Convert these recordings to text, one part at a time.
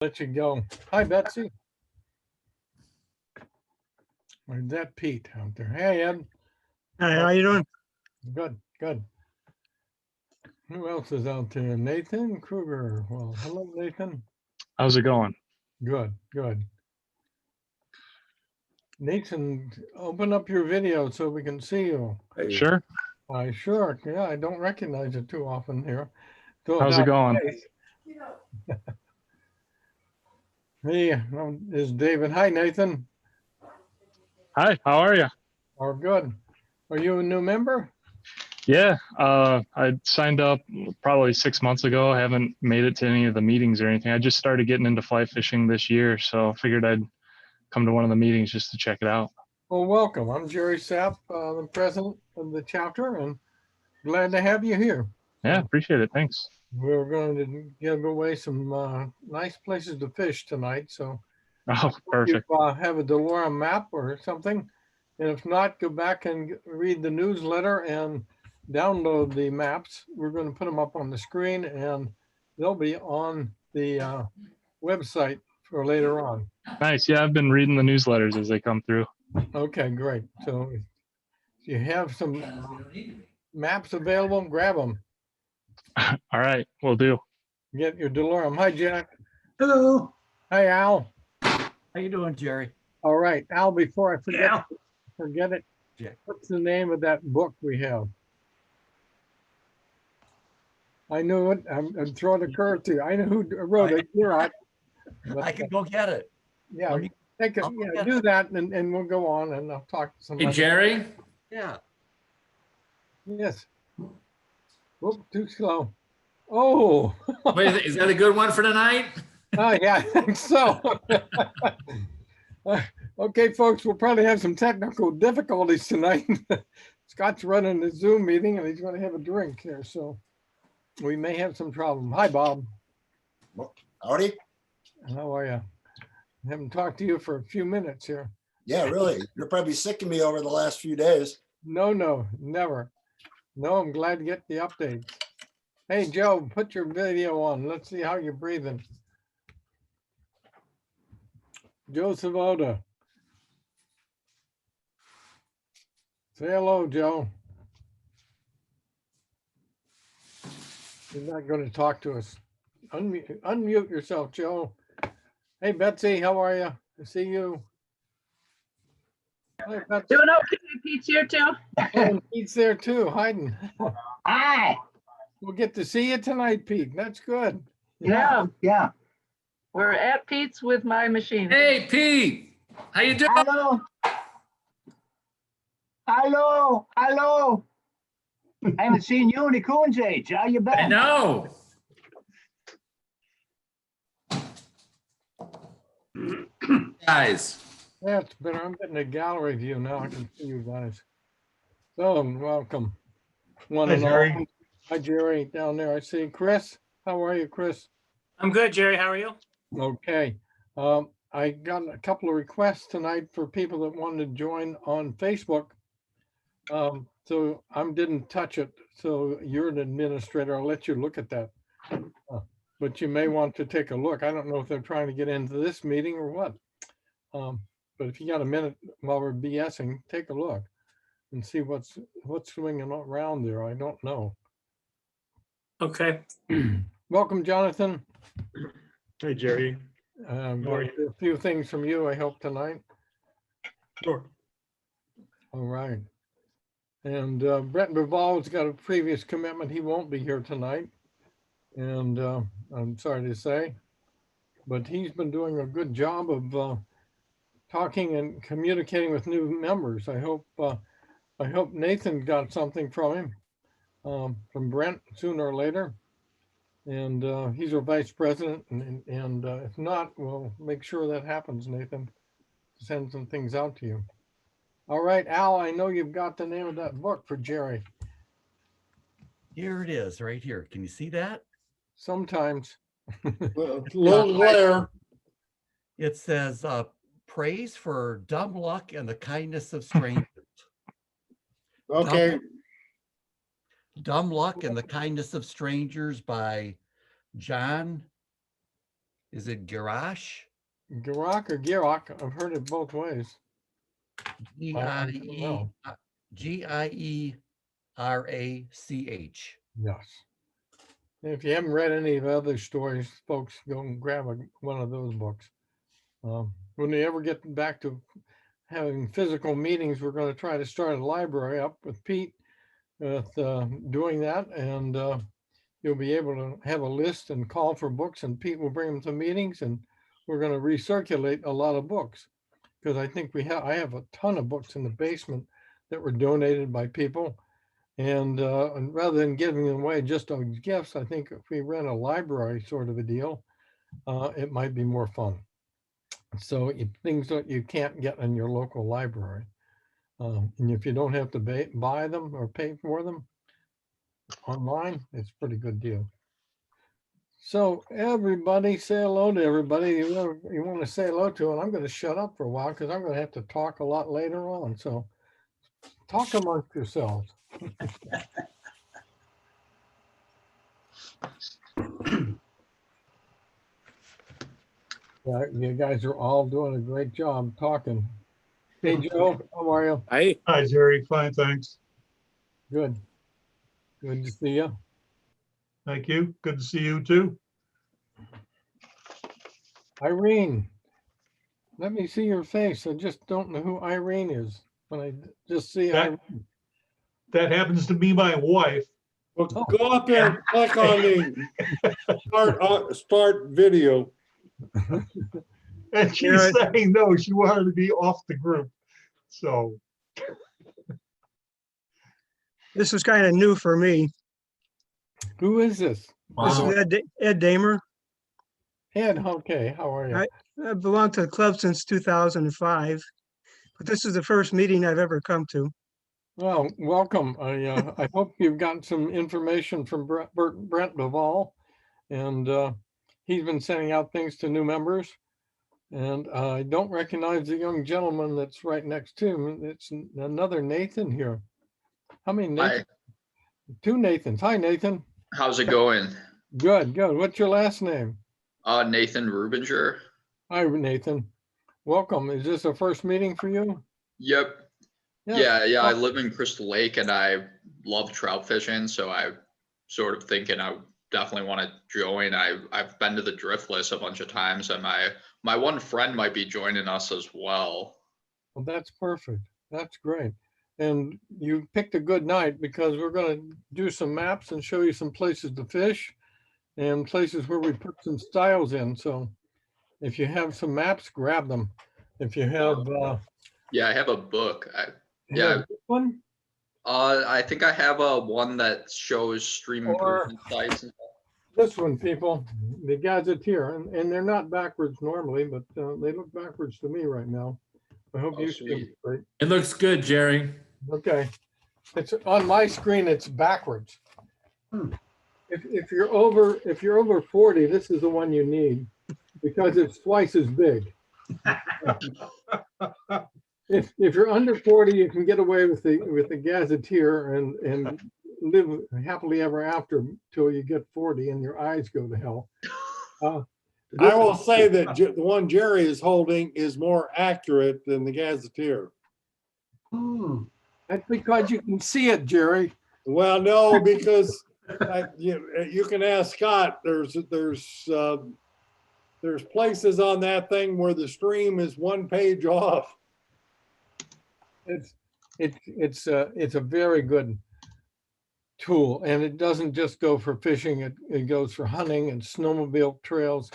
Let you go. Hi, Betsy. Where's that Pete out there? Hey, Ed. Hi, how you doing? Good, good. Who else is out there? Nathan Kruger. Well, hello, Nathan. How's it going? Good, good. Nathan, open up your video so we can see you. Sure. Sure. Yeah, I don't recognize it too often here. So How's it going? Hey, is David. Hi, Nathan. Hi, how are you? Oh, good. Are you a new member? Yeah, I signed up probably 6 months ago. I haven't made it to any of the meetings or anything. I just started getting into fly fishing this year, so I figured I'd come to one of the meetings just to check it out. Well, welcome. I'm Jerry Sapp, the president of the chapter, and glad to have you here. Yeah, appreciate it. Thanks. We're going to give away some nice places to fish tonight. So Oh, perfect. you have a DeLorean map or something. And if not, go back and read the newsletter and download the maps. We're going to put them up on the screen and they'll be on the website for later on. Nice. Yeah, I've been reading the newsletters as they come through. Okay, great. So if you have some maps available, grab them. All right, will do. Get your DeLorean. Hi, Jack. Hello. Hi, Al. How you doing, Jerry? All right, Al, before I forget it, Jack. what's the name of that book we have? I knew it. I'm throwing a curve to you. I know who wrote it. You're right. I can go get it. Yeah, Let me- take it. I'll Yeah, get do that, and we'll go on, and I'll talk to somebody. Hey, Jerry. Yeah. Yes. Whoop, too slow. Oh. Wait, is that a good one for tonight? Oh, yeah, I think so. Okay, folks, we'll probably have some technical difficulties tonight. Scott's running the Zoom meeting and he's going to have a drink here, so we may have some problem. Hi, Bob. Howdy. How are you? I haven't talked to you for a few minutes here. Yeah, really. You're probably sick of me over the last few days. No, never. No, I'm glad to get the updates. Hey, Joe, put your video on. Let's see how you're breathing. Joe Savoda. Say hello, Joe. He's not going to talk to us. Unmute yourself, Joe. Hey, Betsy, how are you? I see you. Hi, Betsy. Doing okay. Pete's here too. Oh, and Pete's there too, hiding. Hi. We'll get to see you tonight, Pete. That's good. Yeah, Yeah. we're at Pete's with my machine. Hey, Pete. How you doing? Hello. Hello. Hello. I haven't seen you in a coon's age. How you been? I know. Guys. That's better. I'm getting a gallery view now. I can see you guys. So welcome. One Hi, and all. Jerry. Hi, Jerry, down there. I see Chris. How are you, Chris? I'm good, Jerry. How are you? Okay. I got a couple of requests tonight for people that wanted to join on Facebook. So I didn't touch it. So you're an administrator. I'll let you look at that. But you may want to take a look. I don't know if they're trying to get into this meeting or what. But if you got a minute while we're BSing, take a look and see what's swinging around there. I don't know. Okay. Welcome, Jonathan. Hey, Jerry. A few things from you, I hope, tonight. Sure. All right. And Brett Bival's got a previous commitment. He won't be here tonight. And I'm sorry to say, but he's been doing a good job of talking and communicating with new members. I hope Nathan got something from him, from Brent sooner or later. And he's our vice president. And if not, we'll make sure that happens, Nathan. Send some things out to you. All right, Al, I know you've got the name of that book for Jerry. Here it is, right here. Can you see that? Sometimes. Little glare. It says, praise for dumb luck and the kindness of strangers. Okay. Dumb Luck and the Kindness of Strangers by John Is it garage? Girock or Girock? I've heard it both ways. I don't G-I-E, know. G-I-E-R-A-C-H. Yes. If you haven't read any of the other stories, folks, go and grab one of those books. When we ever get back to having physical meetings, we're going to try to start a library up with Pete with doing that, and you'll be able to have a list and call for books, and Pete will bring them to meetings, and we're going to recirculate a lot of books because I think I have a ton of books in the basement that were donated by people. And rather than giving them away just as gifts, I think if we ran a library sort of a deal, it might be more fun. So things that you can't get in your local library. And if you don't have to buy them or pay for them online, it's a pretty good deal. So everybody say hello to everybody you want to say hello to, and I'm going to shut up for a while because I'm going to have to talk a lot later on. So talk amongst yourselves. Yeah, you guys are all doing a great job talking. Hey, Joe, how are you? Hi, Jerry. Fine, thanks. Good. Good to see you. Thank you. Good to see you too. Irene, let me see your face. I just don't know who Irene is when I just see That- Irene. That happens to be my wife. Well, go up there and click on the start video. And she's saying no, she wanted to be off the group. So This was kind of new for me. Who is this? This is Ed Damer. Ed, okay, how are you? I've belonged to the club since 2005, but this is the first meeting I've ever come to. Well, welcome. I hope you've gotten some information from Brent Duvall, and he's been sending out things to new members. And I don't recognize the young gentleman that's right next to him. It's another Nathan here. How many Nathans? Two Nathans. Hi, Nathan. How's it going? Good, good. What's your last name? Nathan Rubinger. Hi, Nathan. Welcome. Is this a first meeting for you? Yep. Yeah. I live in Crystal Lake and I love trout fishing. So I sort of thinking I definitely want to join. I've been to the Driftless a bunch of times, and my one friend might be joining us as well. Well, that's perfect. That's great. And you picked a good night because we're going to do some maps and show you some places to fish and places where we put some stiles in. So if you have some maps, grab them. If you have yeah, I have a book. One? I think I have one that shows stream improvement sites. This one, people, the Gazetteer, and they're not backwards normally, but they look backwards to me right now. I hope you see it right. It looks good, Jerry. Okay, it's on my screen. It's backwards. If you're over 40, this is the one you need because it's twice as big. If you're under 40, you can get away with the Gazetteer and live happily ever after till you get 40 and your eyes go to hell. I will say that the one Jerry is holding is more accurate than the Gazetteer. That's because you can see it, Jerry. Well, no, because you can ask Scott. There's places on that thing where the stream is one page off. It's a very good tool, and it doesn't just go for fishing. It goes for hunting and snowmobile trails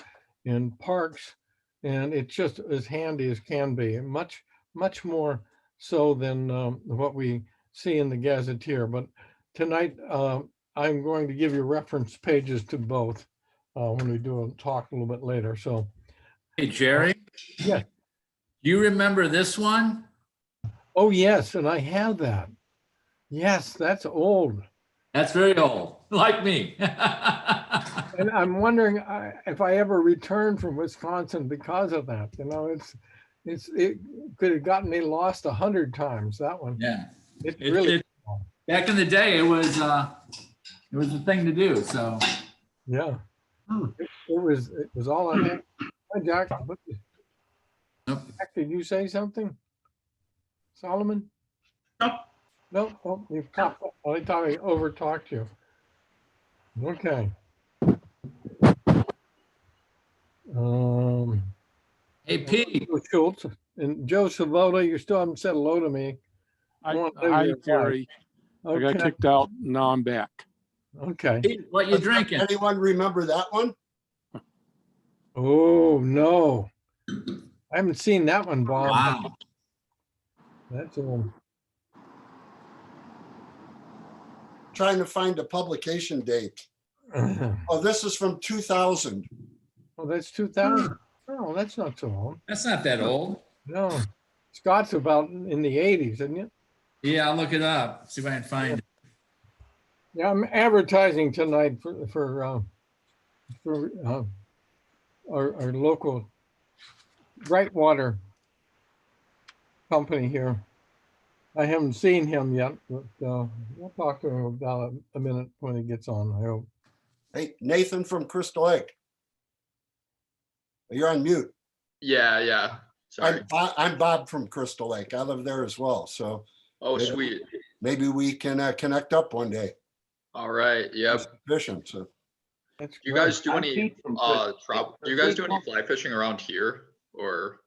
and parks, and it's just as handy as can be, and much more so than what we see in the Gazetteer. But tonight I'm going to give you reference pages to both when we do a talk a little bit later. So, Hey, Jerry. Yeah. You remember this one? Oh yes, and I have that. Yes, that's old. That's very old, like me. And I'm wondering if I ever returned from Wisconsin because of that. You know, it could have gotten me lost 100 times. That one. Yeah. It really. Back in the day, it was the thing to do. So. Yeah. It was all I had. Hi, Jack. Nope. Jack, did you say something? Solomon? Nope. Nope. Oh, you popped up. I thought I overtalked you. Okay. Hey, Pete. Joe Schultz and Joe Savoda, you still haven't said hello to me. Want to know Hi, your advice. Jerry. I got Okay. kicked out. Now I'm back. Okay. Pete, what you drinking? Anyone remember that one? Oh, no. I haven't seen that one, Bob. Wow. That's Trying to find a publication date. Oh, this is from 2000. Oh, that's 2000. Oh, that's not so old. That's not that old. No. Scott's about in the 80s, isn't it? Yeah, I'll look it up. See if I can find it. Yeah, I'm advertising tonight for our local Brightwater company here. I haven't seen him yet, but we'll talk to him about a minute when he gets on, I hope. Hey, Nathan from Crystal Lake. You're on mute. Yeah. Sorry. I'm Bob from Crystal Lake. I live there as well. So Oh, sweet. maybe we can connect up one day. All right. Yep. Fishing. So That's Do you great. guys do I'm any Pete from trout? Do you guys do any fly fishing around here, or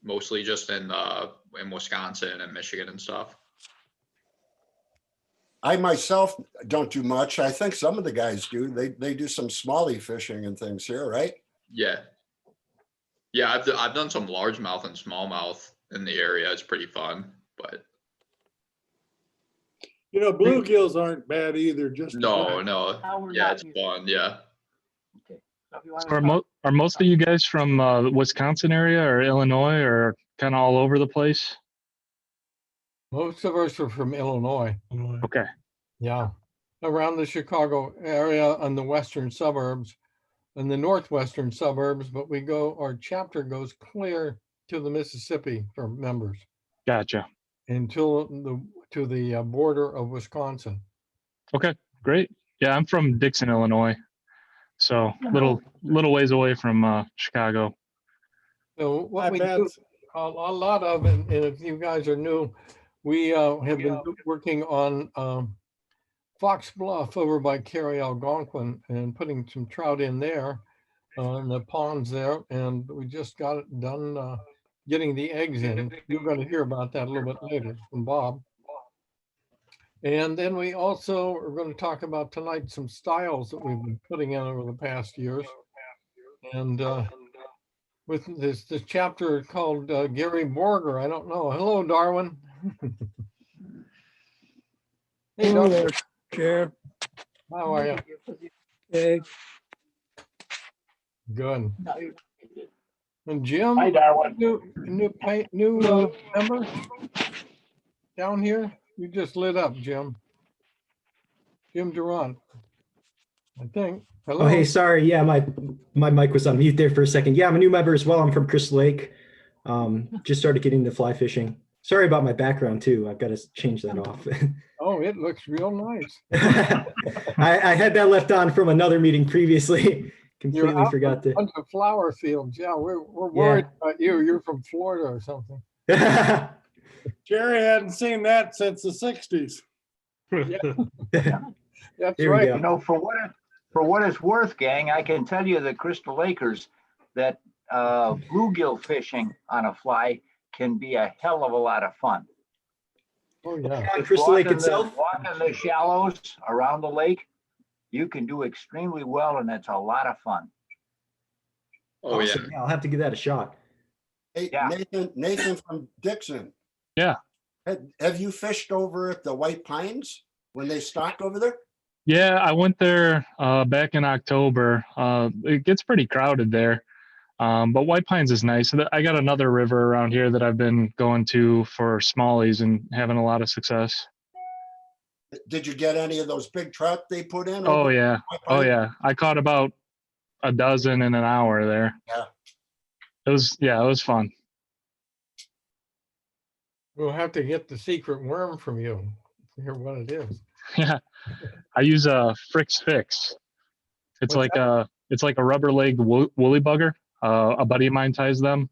mostly just in Wisconsin and Michigan and stuff? I myself don't do much. I think some of the guys do. They do some smallie fishing and things here, right? Yeah. I've done some largemouth and smallmouth in the area. It's pretty fun, but You know, bluegills aren't bad either, just. no. Now we're Yeah, not it's using- fun. Yeah. So if you wanna Are, talk- are most of you guys from the Wisconsin area or Illinois or kind of all over the place? Most of us are from Illinois. Okay. Yeah. Around the Chicago area and the western suburbs and the northwestern suburbs, but our chapter goes clear to the Mississippi for members Gotcha. until to the border of Wisconsin. Okay, great. Yeah, I'm from Dixon, Illinois. So little ways away from Chicago. So what we bet. do a lot of, and if you guys are new, we have been working on Fox Bluff over by Cary, Algonquin, and putting some trout in there, in the ponds there, and we just got it done getting the eggs in. You're going to hear about that a little bit later from Bob. And then we also are going to talk about tonight some stiles that we've been putting in over the past years. And with this chapter called Gary Borger, I don't know. Hello, Darwin. Hey, Hello Darwin. there, Chair. How are you? Hey, Good. And Jim, Hi, Darwin. new member down here. You just lit up, Jim. Jim Durant, I think. Hello. Oh, hey, sorry. Yeah, my mic was on mute there for a second. Yeah, I'm a new member as well. I'm from Crystal Lake. Just started getting into fly fishing. Sorry about my background too. I've got to change that off. Oh, it looks real nice. I had that left on from another meeting previously. You're Completely out forgot to. a bunch of flower fields. Yeah, we're worried about you. You're from Florida or something. Jerry hadn't seen that since the 60s. That's Here we right. go. You know, for what it's worth, gang, I can tell you the Crystal Lakers that bluegill fishing on a fly can be a hell of a lot of fun. Oh yeah. On Crystal Lake itself? Walking the shallows around the lake, you can do extremely well, and it's a lot of fun. Oh yeah. Awesome. Yeah, I'll have to give that a shot. hey, Yeah. Nathan from Dixon. Yeah. Have you fished over at the White Pines when they stock over there? Yeah, I went there back in October. It gets pretty crowded there. But White Pines is nice. I got another river around here that I've been going to for smallies and having a lot of success. Did you get any of those big trout they put in? Oh over at yeah. White Oh Pines? yeah. I caught about a dozen in an hour there. Yeah. It was fun. We'll have to get the secret worm from you to hear what it is. Yeah. I use a Frix Fix. It's What's like It's like a rubber legged woolly bugger. A buddy of mine ties them.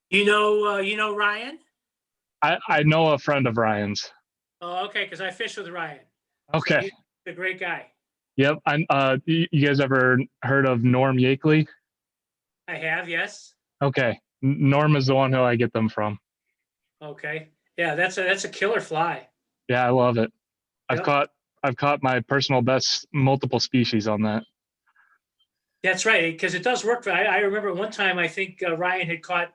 You know Ryan? I know a friend of Ryan's. Oh, okay, because I fish with Ryan. Okay. He's a great guy. Yep. You guys ever heard of Norm Yakeley? I have, yes. Okay. Norm is the one who I get them from. Okay. Yeah, that's a killer fly. Yeah, I love it. Yep. I've caught my personal best multiple species on that. That's right, because it does work. I remember one time, I think Ryan had caught,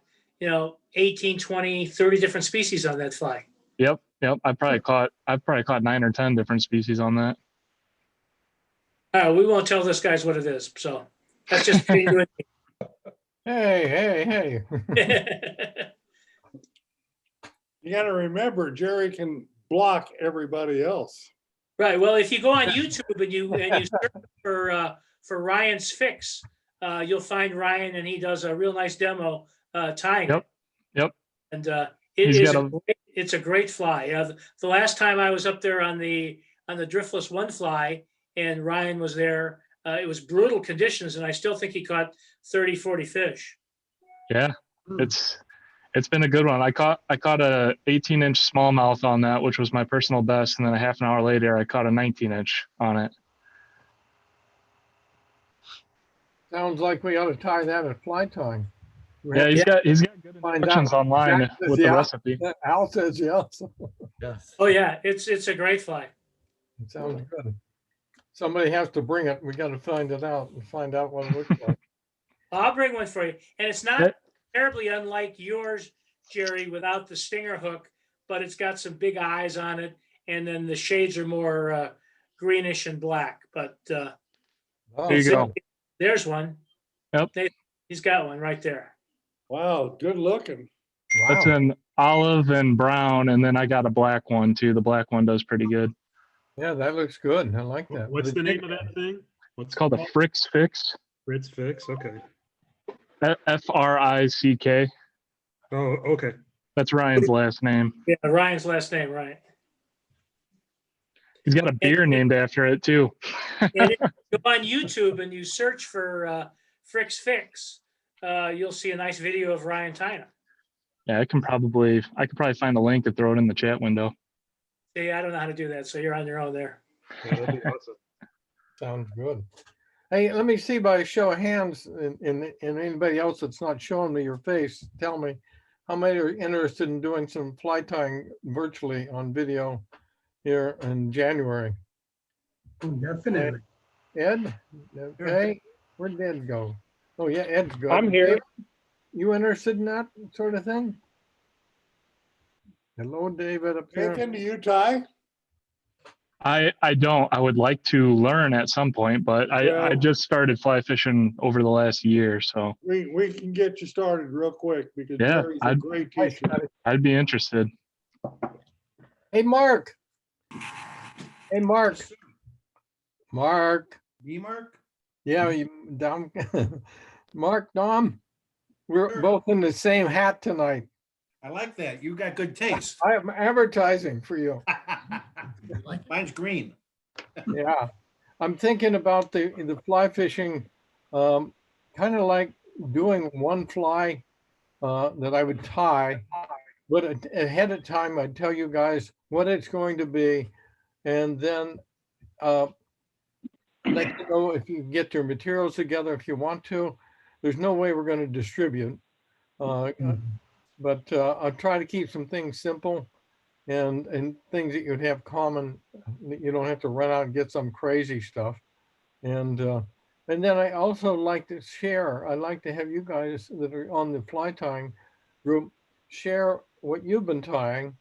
18, 20, 30 different species on that fly. Yep. I've probably caught 9 or 10 different species on that. We won't tell this guys what it is, so that's just between you and Hey. me. You gotta remember, Jerry can block everybody else. Right. Well, if you go on YouTube and you search for Ryan's Fix, you'll find Ryan, and he does a real nice demo tying. Yep. And it's a great fly. The last time I was up there on the Driftless one fly, and Ryan was there, it was brutal conditions, and I still think he caught 30, 40 fish. Yeah. It's been a good one. I caught a 18-inch smallmouth on that, which was my personal best, and then a half an hour later, I caught a 19-inch on it. Sounds like we ought to tie that at fly tying. Yeah, he's got good instructions online with the recipe. Al says yes. Yes. Oh yeah, it's a great fly. It sounds good. Somebody has to bring it. We got to find it out and find out what it looks like. I'll bring one for you, and it's not terribly unlike yours, Jerry, without the stinger hook, but it's got some big eyes on it, and then the shades are more greenish and black. But there you go. There's one. Yep. He's got one right there. Wow, good looking. Wow. That's an olive and brown, and then I got a black one too. The black one does pretty good. Yeah, that looks good. I like that. What's the name of that thing? It's called a Frick's Fix. Fritz Fix. Okay. Frick. Oh, okay. That's Ryan's last name. Yeah, Ryan's last name, right? He's got a beer named after it too. And if you go on YouTube and you search for Frick's Fix, you'll see a nice video of Ryan tying. Yeah, I could probably find a link and throw it in the chat window. See, I don't know how to do that, so you're on your own there. Yeah, that'd be awesome. Sounds good. Hey, let me see by a show of hands, and anybody else that's not showing me your face, tell me how many are interested in doing some fly tying virtually on video here in January. Definitely. Ed, okay, where'd Ed go? Oh yeah, Ed's good. I'm here. Dave, you interested in that sort of thing? Hello, David up there. Thinking, do you tie? I don't. I would like to learn at some point, but I just started fly fishing over the last year, so We can get you started real quick because yeah, Jerry's a great teacher. I'd be interested. Hey, Mark. Hey, Mark. Mark. Mark? Yeah, Dom. Mark, Dom. We're both in the same hat tonight. I like that. You got good taste. I am advertising for you. Mine's green. Yeah, I'm thinking about the fly fishing, kind of like doing one fly that I would tie, but ahead of time I'd tell you guys what it's going to be, and then let you know if you get your materials together if you want to. There's no way we're going to distribute, but I'll try to keep some things simple. And things that you'd have common, you don't have to run out and get some crazy stuff. And then I also like to share. I like to have you guys that are on the fly tying group share what you've been tying,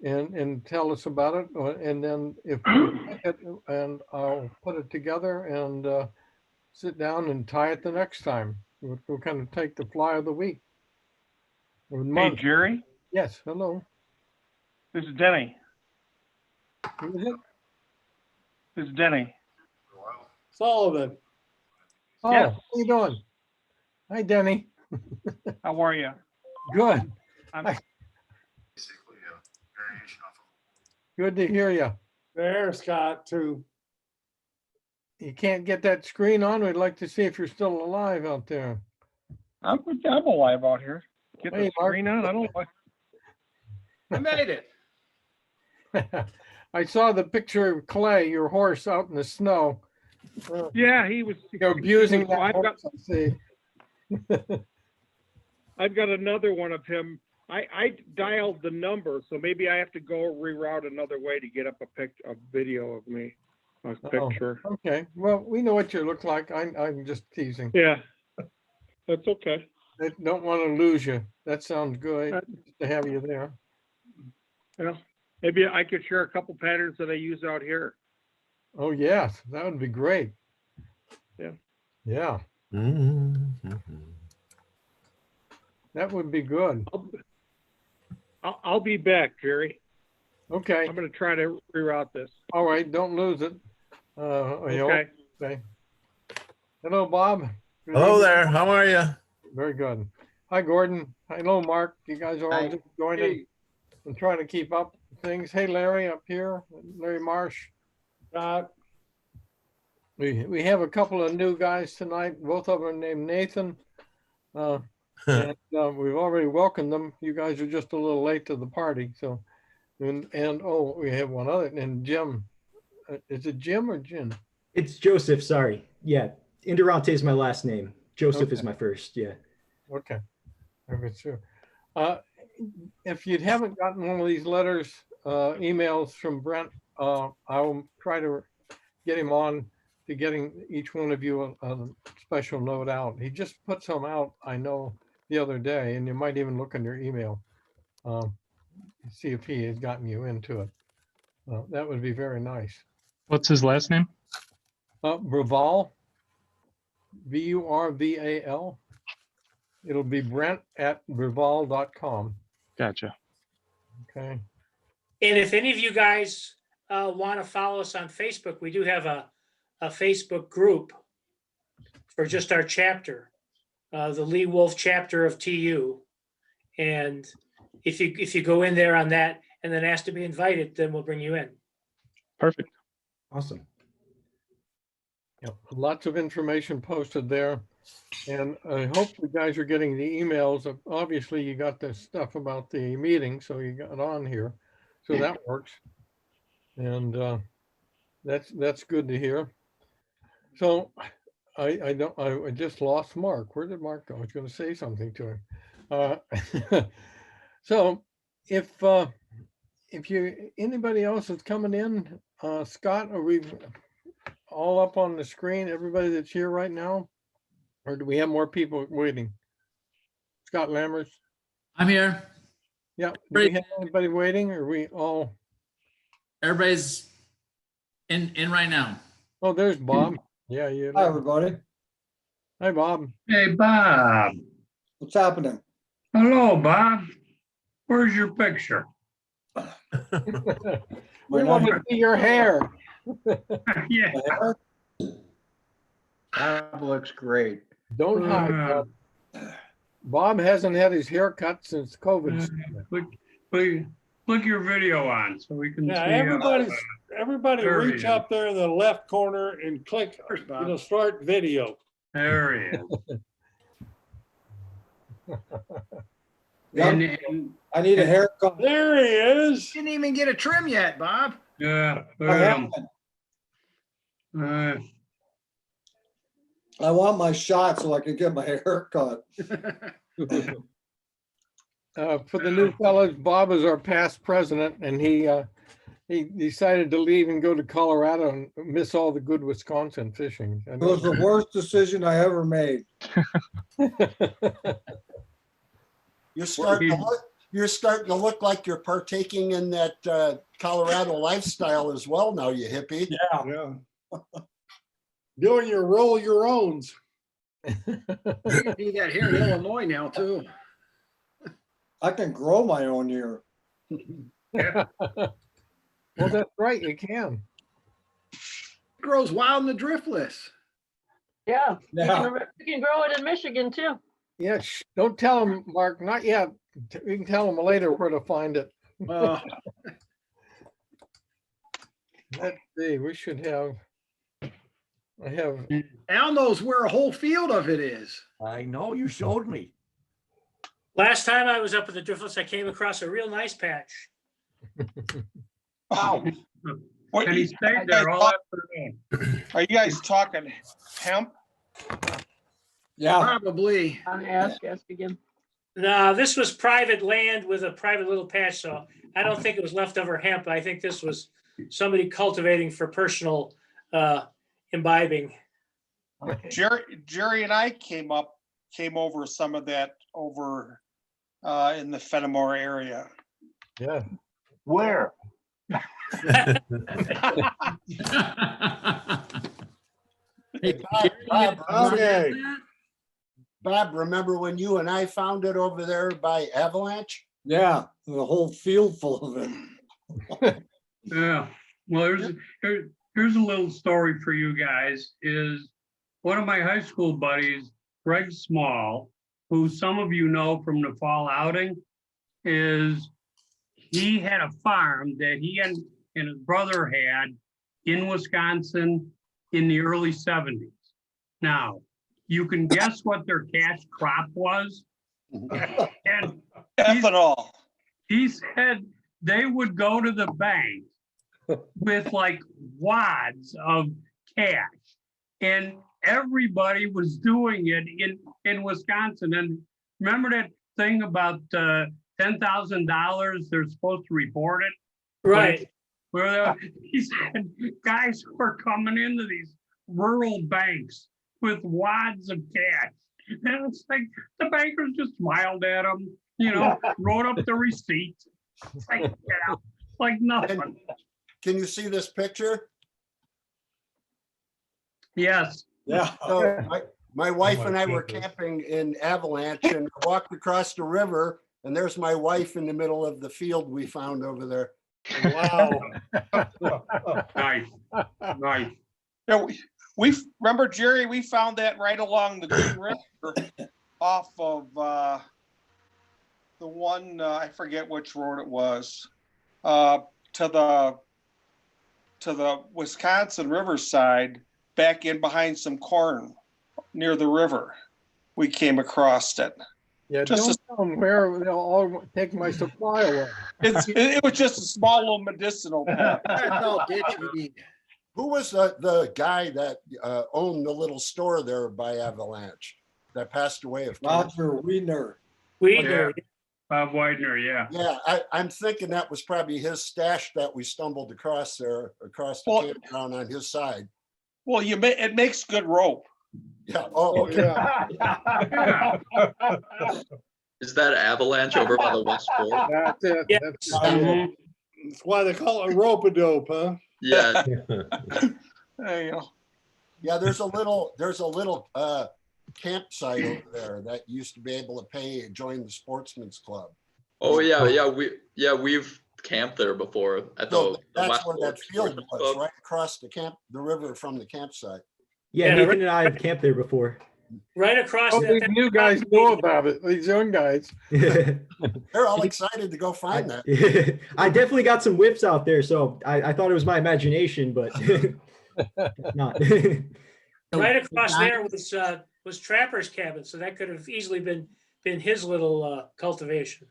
and tell us about it. And then if we like it, and I'll put it together and sit down and tie it the next time. We'll kind of take the fly of the week. Or the Hey, month. Jerry, Yes. Hello. this is Denny. Who is it? This is Denny. Sullivan. Oh, Yes. how you doing? Hi, Denny. How are you? Good. I'm- Good to hear you. There, Scott, too. you can't get that screen on, we'd like to see if you're still alive out there. I'm alive out here. Get Hey, the Mark. screen on. I don't know. I made it. I saw the picture of Clay, your horse, out in the snow. Yeah, he was. You're abusing well, that horse, I see. I've got another one of him. I dialed the number, so maybe I have to go reroute another way to get up a video of me, a picture. Okay, well, we know what you look like. I'm just teasing. Yeah, that's okay. I don't want to lose you. That sounds good to have you there. Yeah, maybe I could share a couple patterns that I use out here. Oh, yes, that would be great. Yeah. Yeah, that would be good. I'll be back, Jerry. Okay. I'm going to try to reroute this. All right, don't lose it. Okay. Okay. Hello, Bob. Good Hello evening. there. How are you? Very good. Hi, Gordon. Hello, Mark. You guys are all just joining and trying to keep up with things. Hey, Larry up here, Larry Marsh. We have a couple of new guys tonight. Both of them are named Nathan. And we've already welcomed them. You guys are just a little late to the party. So, and oh, we have one other, and Jim. Is it Jim or Jim? It's Joseph, sorry. Yeah, Indurante is my last name. Joseph is my first, yeah. Okay, I'm sure. If you haven't gotten one of these letters, emails from Brent, I'll try to get him on to getting each one of you a special note out. He just put some out, I know, the other day, and you might even look in your email, see if he has gotten you into it. That would be very nice. What's his last name? Burval, Burval. It'll be Brent@burval.com. Gotcha. Okay. And if any of you guys want to follow us on Facebook, we do have a Facebook group for just our chapter, the Lee Wolf chapter of TU. And if you go in there on that and then ask to be invited, then we'll bring you in. Perfect. Awesome. Yep. Lots of information posted there. And I hope you guys are getting the emails. Obviously, you got the stuff about the meeting, so you got on here. So that works. And that's good to hear. So I just lost Mark. Where did Mark go? I was going to say something to him. So if anybody else is coming in, Scott, are we all up on the screen? Everybody that's here right now, or do we have more people waiting? Scott Lammers. I'm here. Yeah. Do we have anybody waiting? Or are we all? Everybody's in right now. Oh, there's Bob. Yeah, you. Hi, everybody. Hi, Bob. Hey, Bob. What's happening? Hello, Bob. Where's your picture? We want to see your hair. Yeah. That looks great. Don't hide, Bob. Bob hasn't had his hair cut since COVID. Click your video on so we can see. Everybody There he reach is. up there in the left corner and click, start video. There he is. Yep. I need a haircut. There he is. Didn't even get a trim yet, Bob. Yeah. I haven't. I want my shot so I can get my hair cut. For the new fellows, Bob is our past president, and he decided to leave and go to Colorado and miss all the good Wisconsin fishing. It was the worst decision I ever made. You're starting to look like you're partaking in that Colorado lifestyle as well now, you hippie. Yeah. Doing your roll your owns. You can do that here in Illinois now too. I can grow my own ear. Well, that's right, you can. It grows wild in the driftless. Yeah, Yeah. you can grow it in Michigan too. Yeah, don't tell him, Mark, not yet. We can tell him later where to find it. Well, Let's see, we should have, I have, Al knows where a whole field of it is. I know, you showed me. Last time I was up at the Driftless, I came across a real nice patch. Wow. What- And he stayed there all afternoon. Are you guys talking hemp? Yeah, Probably. Ask again. No, this was private land with a private little patch, so I don't think it was leftover hemp. I think this was somebody cultivating for personal imbibing. Jerry and I came over some of that over in the Fenimore area. yeah. Where? Hey, Bob, Okay. Bob, remember when you and I found it over there by Avalanche? Yeah, the whole field full of it. Yeah, well, here's a little story for you guys, is one of my high school buddies, Greg Small, who some of you know from the fall outing, is he had a farm that he and his brother had in Wisconsin in the early 70s. Now, you can guess what their cash crop was? And Ethanol. he said they would go to the bank with like wads of cash, and everybody was doing it in Wisconsin. And remember that thing about $10,000? They're supposed to report it, Right. where he said guys were coming into these rural banks with wads of cash, and it's like the bankers just smiled at them, wrote up the receipt. It's like, like nothing. Can you see this picture? Yes. Yeah. So my wife Oh my and I were goodness. camping in Avalanche and walked across the river, and there's my wife in the middle of the field we found over there. Wow. Nice. Nice. Yeah, we remember, Jerry, we found that right along the Green River off of the one, I forget which road it was, to the Wisconsin riverside, back in behind some corn near the river. We came across it. Yeah, Just don't tell them where they'll all take my supply away. It was just a small little medicinal plant. That's all ditchy. Who was the guy that owned the little store there by Avalanche that passed away of cancer? Roger Wiener. Weeder. Bob Widener, yeah. Yeah, I'm thinking that was probably his stash that we stumbled across there, across the Well- campground on his side. Well, it makes good rope. Yeah. Oh, okay. Yeah. Is that Avalanche over by the West Fork? That's it. Yeah. That's Mhm. That's why they call it rope-a-dope, huh? Yeah. There you go. Yeah, there's a little campsite over there that used to be able to pay and join the sportsman's club. Oh yeah, we've camped there before at the, So the that's West where Fork that field Sportsman's was, Club. right across the river from the campsite. Yeah, Yeah, Nathan and I have camped there before. Right across. Oh, that- these new guys know about it, these young guys. They're all excited to go find that. I definitely got some whips out there, so I thought it was my imagination, but not. Right across there was Trapper's cabin, so that could have easily been his little cultivation.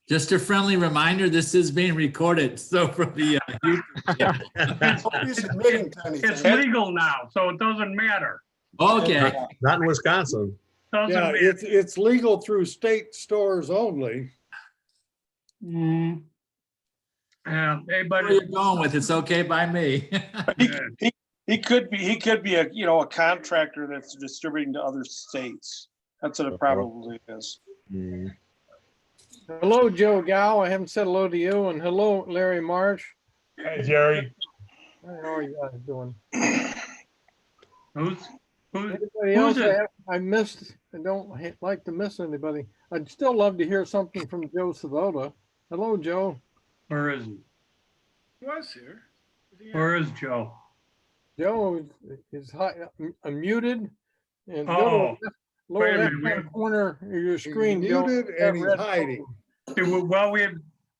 Just a friendly reminder, this is being recorded, so from the YouTube. Nobody's admitting to It's anything. legal now, so it doesn't matter. Okay, Not in Wisconsin. Doesn't Yeah, matter. it's legal through state stores only. Mm. Hey, where buddy. you're going with it's okay by me. He could be a contractor that's distributing to other states. That's what it probably is. Hello, Joe Gow. I haven't said hello to you, and hello, Larry Marsh. Hey, Jerry. How are you guys doing? Who's Anybody else it? I missed? I don't like to miss anybody. I'd still love to hear something from Joe Savota. Hello, Joe. where is he? He was here. Where is Joe? Joe is unmuted. And go Oh, to the lower wait a minute, left-hand corner of your screen, Joe. muted That and he's red hiding. Okay, well,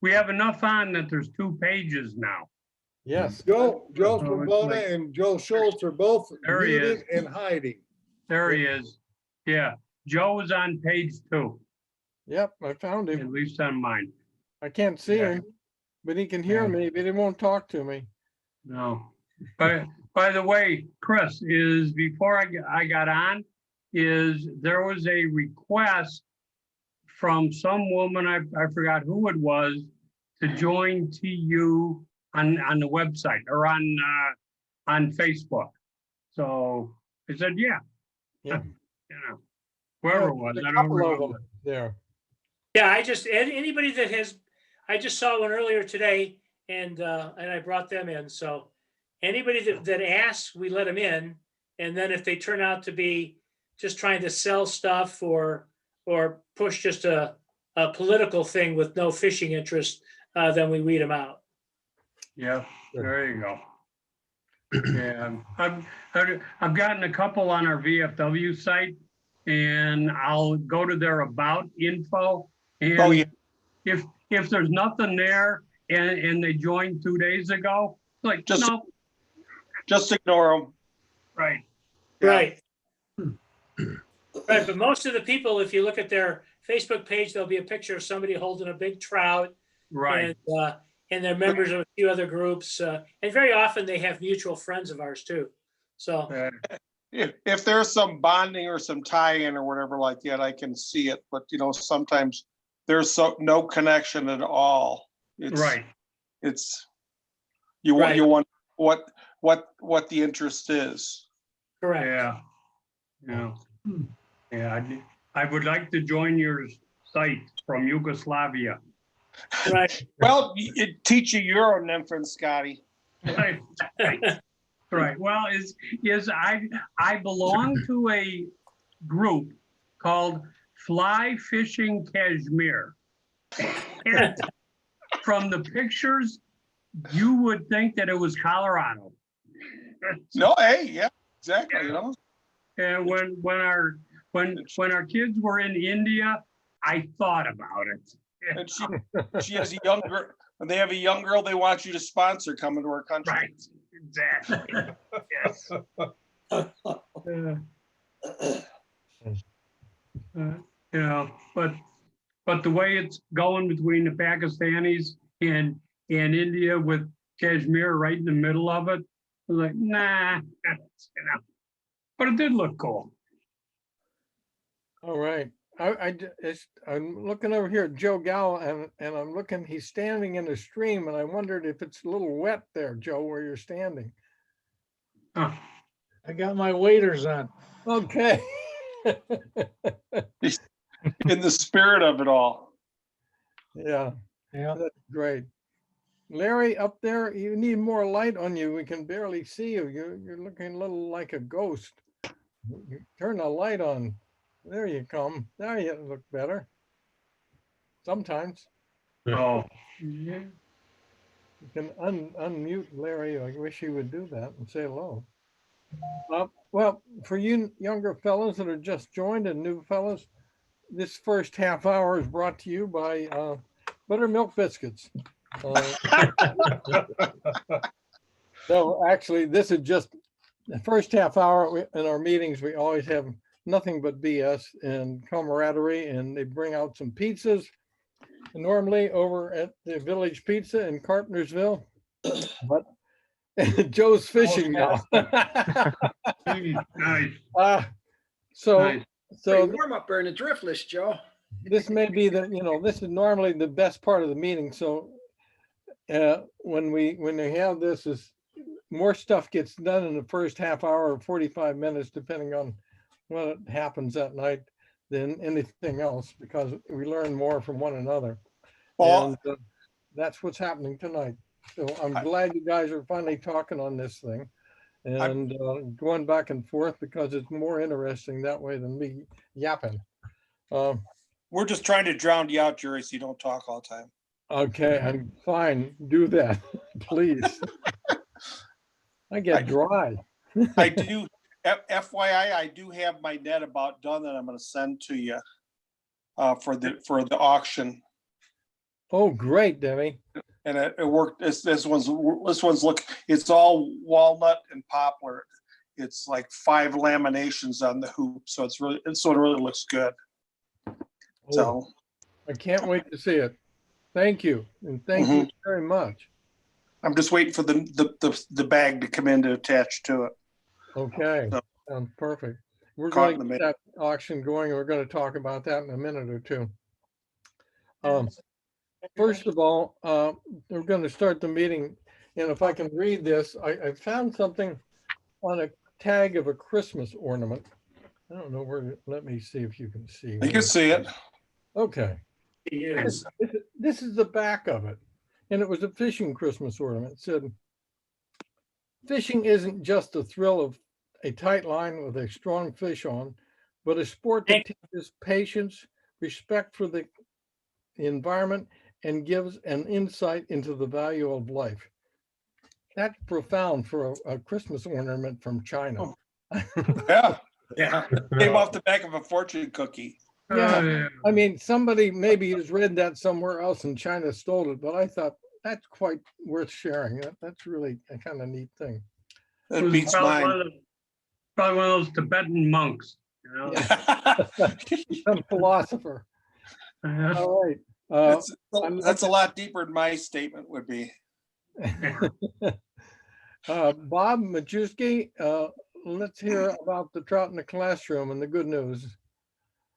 we have enough on that there's 2 pages now. Yes. Joe Oh, it's Spavona like- and Joe Schultz are both There he muted is. and hiding. There he is. Yeah, Joe is on page 2, Yep, I found at him. least on mine. I can't see Yeah. him, but he can hear Yeah. me, but he won't talk to me. No. By the way, Chris, is before I got on, is there was a request from some woman, I forgot who it was, to join TU on the website or on Facebook. So I said, yeah. Yeah. You know, whoever it was, There's I a don't couple of remember. them there. Yeah, anybody that has, I just saw one earlier today and I brought them in. So anybody that asks, we let them in. And then if they turn out to be just trying to sell stuff or push just a political thing with no fishing interest, then we weed them out. Yeah, there you go. Yeah, I've gotten a couple on our VFW site, and I'll go to their about info. And Oh, yeah. if there's nothing there and they joined 2 days ago, like, Just- no, Just ignore them. right. Right. Right, but most of the people, if you look at their Facebook page, there'll be a picture of somebody holding a big trout. Right. And they're members of a few other groups. And very often they have mutual friends of ours too. So, If there's some bonding or some tie-in or whatever like that, I can see it. But sometimes there's no connection at all. It's, Right. It's you want what the interest is. correct. Yeah. Yeah. Yeah. I would like to join your site from Yugoslavia. Right. Well, it teach you Euro nymphin, Scotty. Right. Right. Well, I belong to a group called Fly Fishing Kashmir. And from the pictures, you would think that it was Colorado. No, hey, yeah, exactly. And when our kids were in India, I thought about it. And she has a young girl. When they have a young girl, they want you to sponsor coming to our country. Right. Exactly. Yes. But the way it's going between the Pakistanis and India with Kashmir right in the middle of it, I was like, nah, but it did look cool. All right. I'm looking over here at Joe Gal and I'm looking, he's standing in a stream and I wondered if it's a little wet there, Joe, where you're standing. Huh. I got my waders on. Okay. In the spirit of it all. Yeah, Yeah. that's great. Larry, up there, you need more light on you. We can barely see you. You're looking a little like a ghost. You turn the light on. There you come. There you look better. Sometimes. Oh, You can unmute Larry. I wish he would do that and say hello. Well, for you younger fellows that are just joined and new fellows, this first half hour is brought to you by Buttermilk Biscuits. So actually, this is just the first half hour in our meetings. We always have nothing but BS and camaraderie, and they bring out some pizzas. Normally over at the Village Pizza in Carpentersville, but Joe's fishing now. nice. So Nice. Pretty warm up there in the driftless, Joe. this may be this is normally the best part of the meeting. So when they have this, is more stuff gets done in the first half hour or 45 minutes, depending on what happens that night, than anything else, because we learn more from one another. Well, And that's what's happening tonight. So I'm glad you guys are finally talking on this thing and going back and forth, because it's more interesting that way than me yapping. we're just trying to drown you out, Jerry, so you don't talk all the time. Okay, I'm fine. Do that, please. I get dry. I do. FYI, I do have my net about done that I'm going to send to you for the auction. Oh, great, Debbie. And it worked. This one's it's all walnut and poplar. It's like 5 laminations on the hoop. So it really looks good. So I can't wait to see it. Thank you. And thank you very much. I'm just waiting for the bag to come in to attach to it. Okay, So, sounds perfect. We're caught going in to the get that auction going. We're going to talk about that in a minute or two. First of all, we're going to start the meeting. And if I can read this, I found something on a tag of a Christmas ornament. I don't know where, let me see if you can see. You can see it. Okay. Yes. This is the back of it. And it was a fishing Christmas ornament. It said, fishing isn't just the thrill of a tight line with a strong fish on, but a sport that teaches patience, respect for the environment, and gives an insight into the value of life. That's profound for a Christmas ornament from China. Yeah. Yeah. Came off the back of a fortune cookie. Yeah. I mean, somebody maybe has read that somewhere else and China stole it, but I thought that's quite worth sharing. That's really a kind of neat thing. It beats mine. Probably one of those Tibetan monks. You know? Yeah. Some philosopher. All right. That's a lot deeper than my statement would be. Bob Majewski, let's hear about the trout in the classroom and the good news.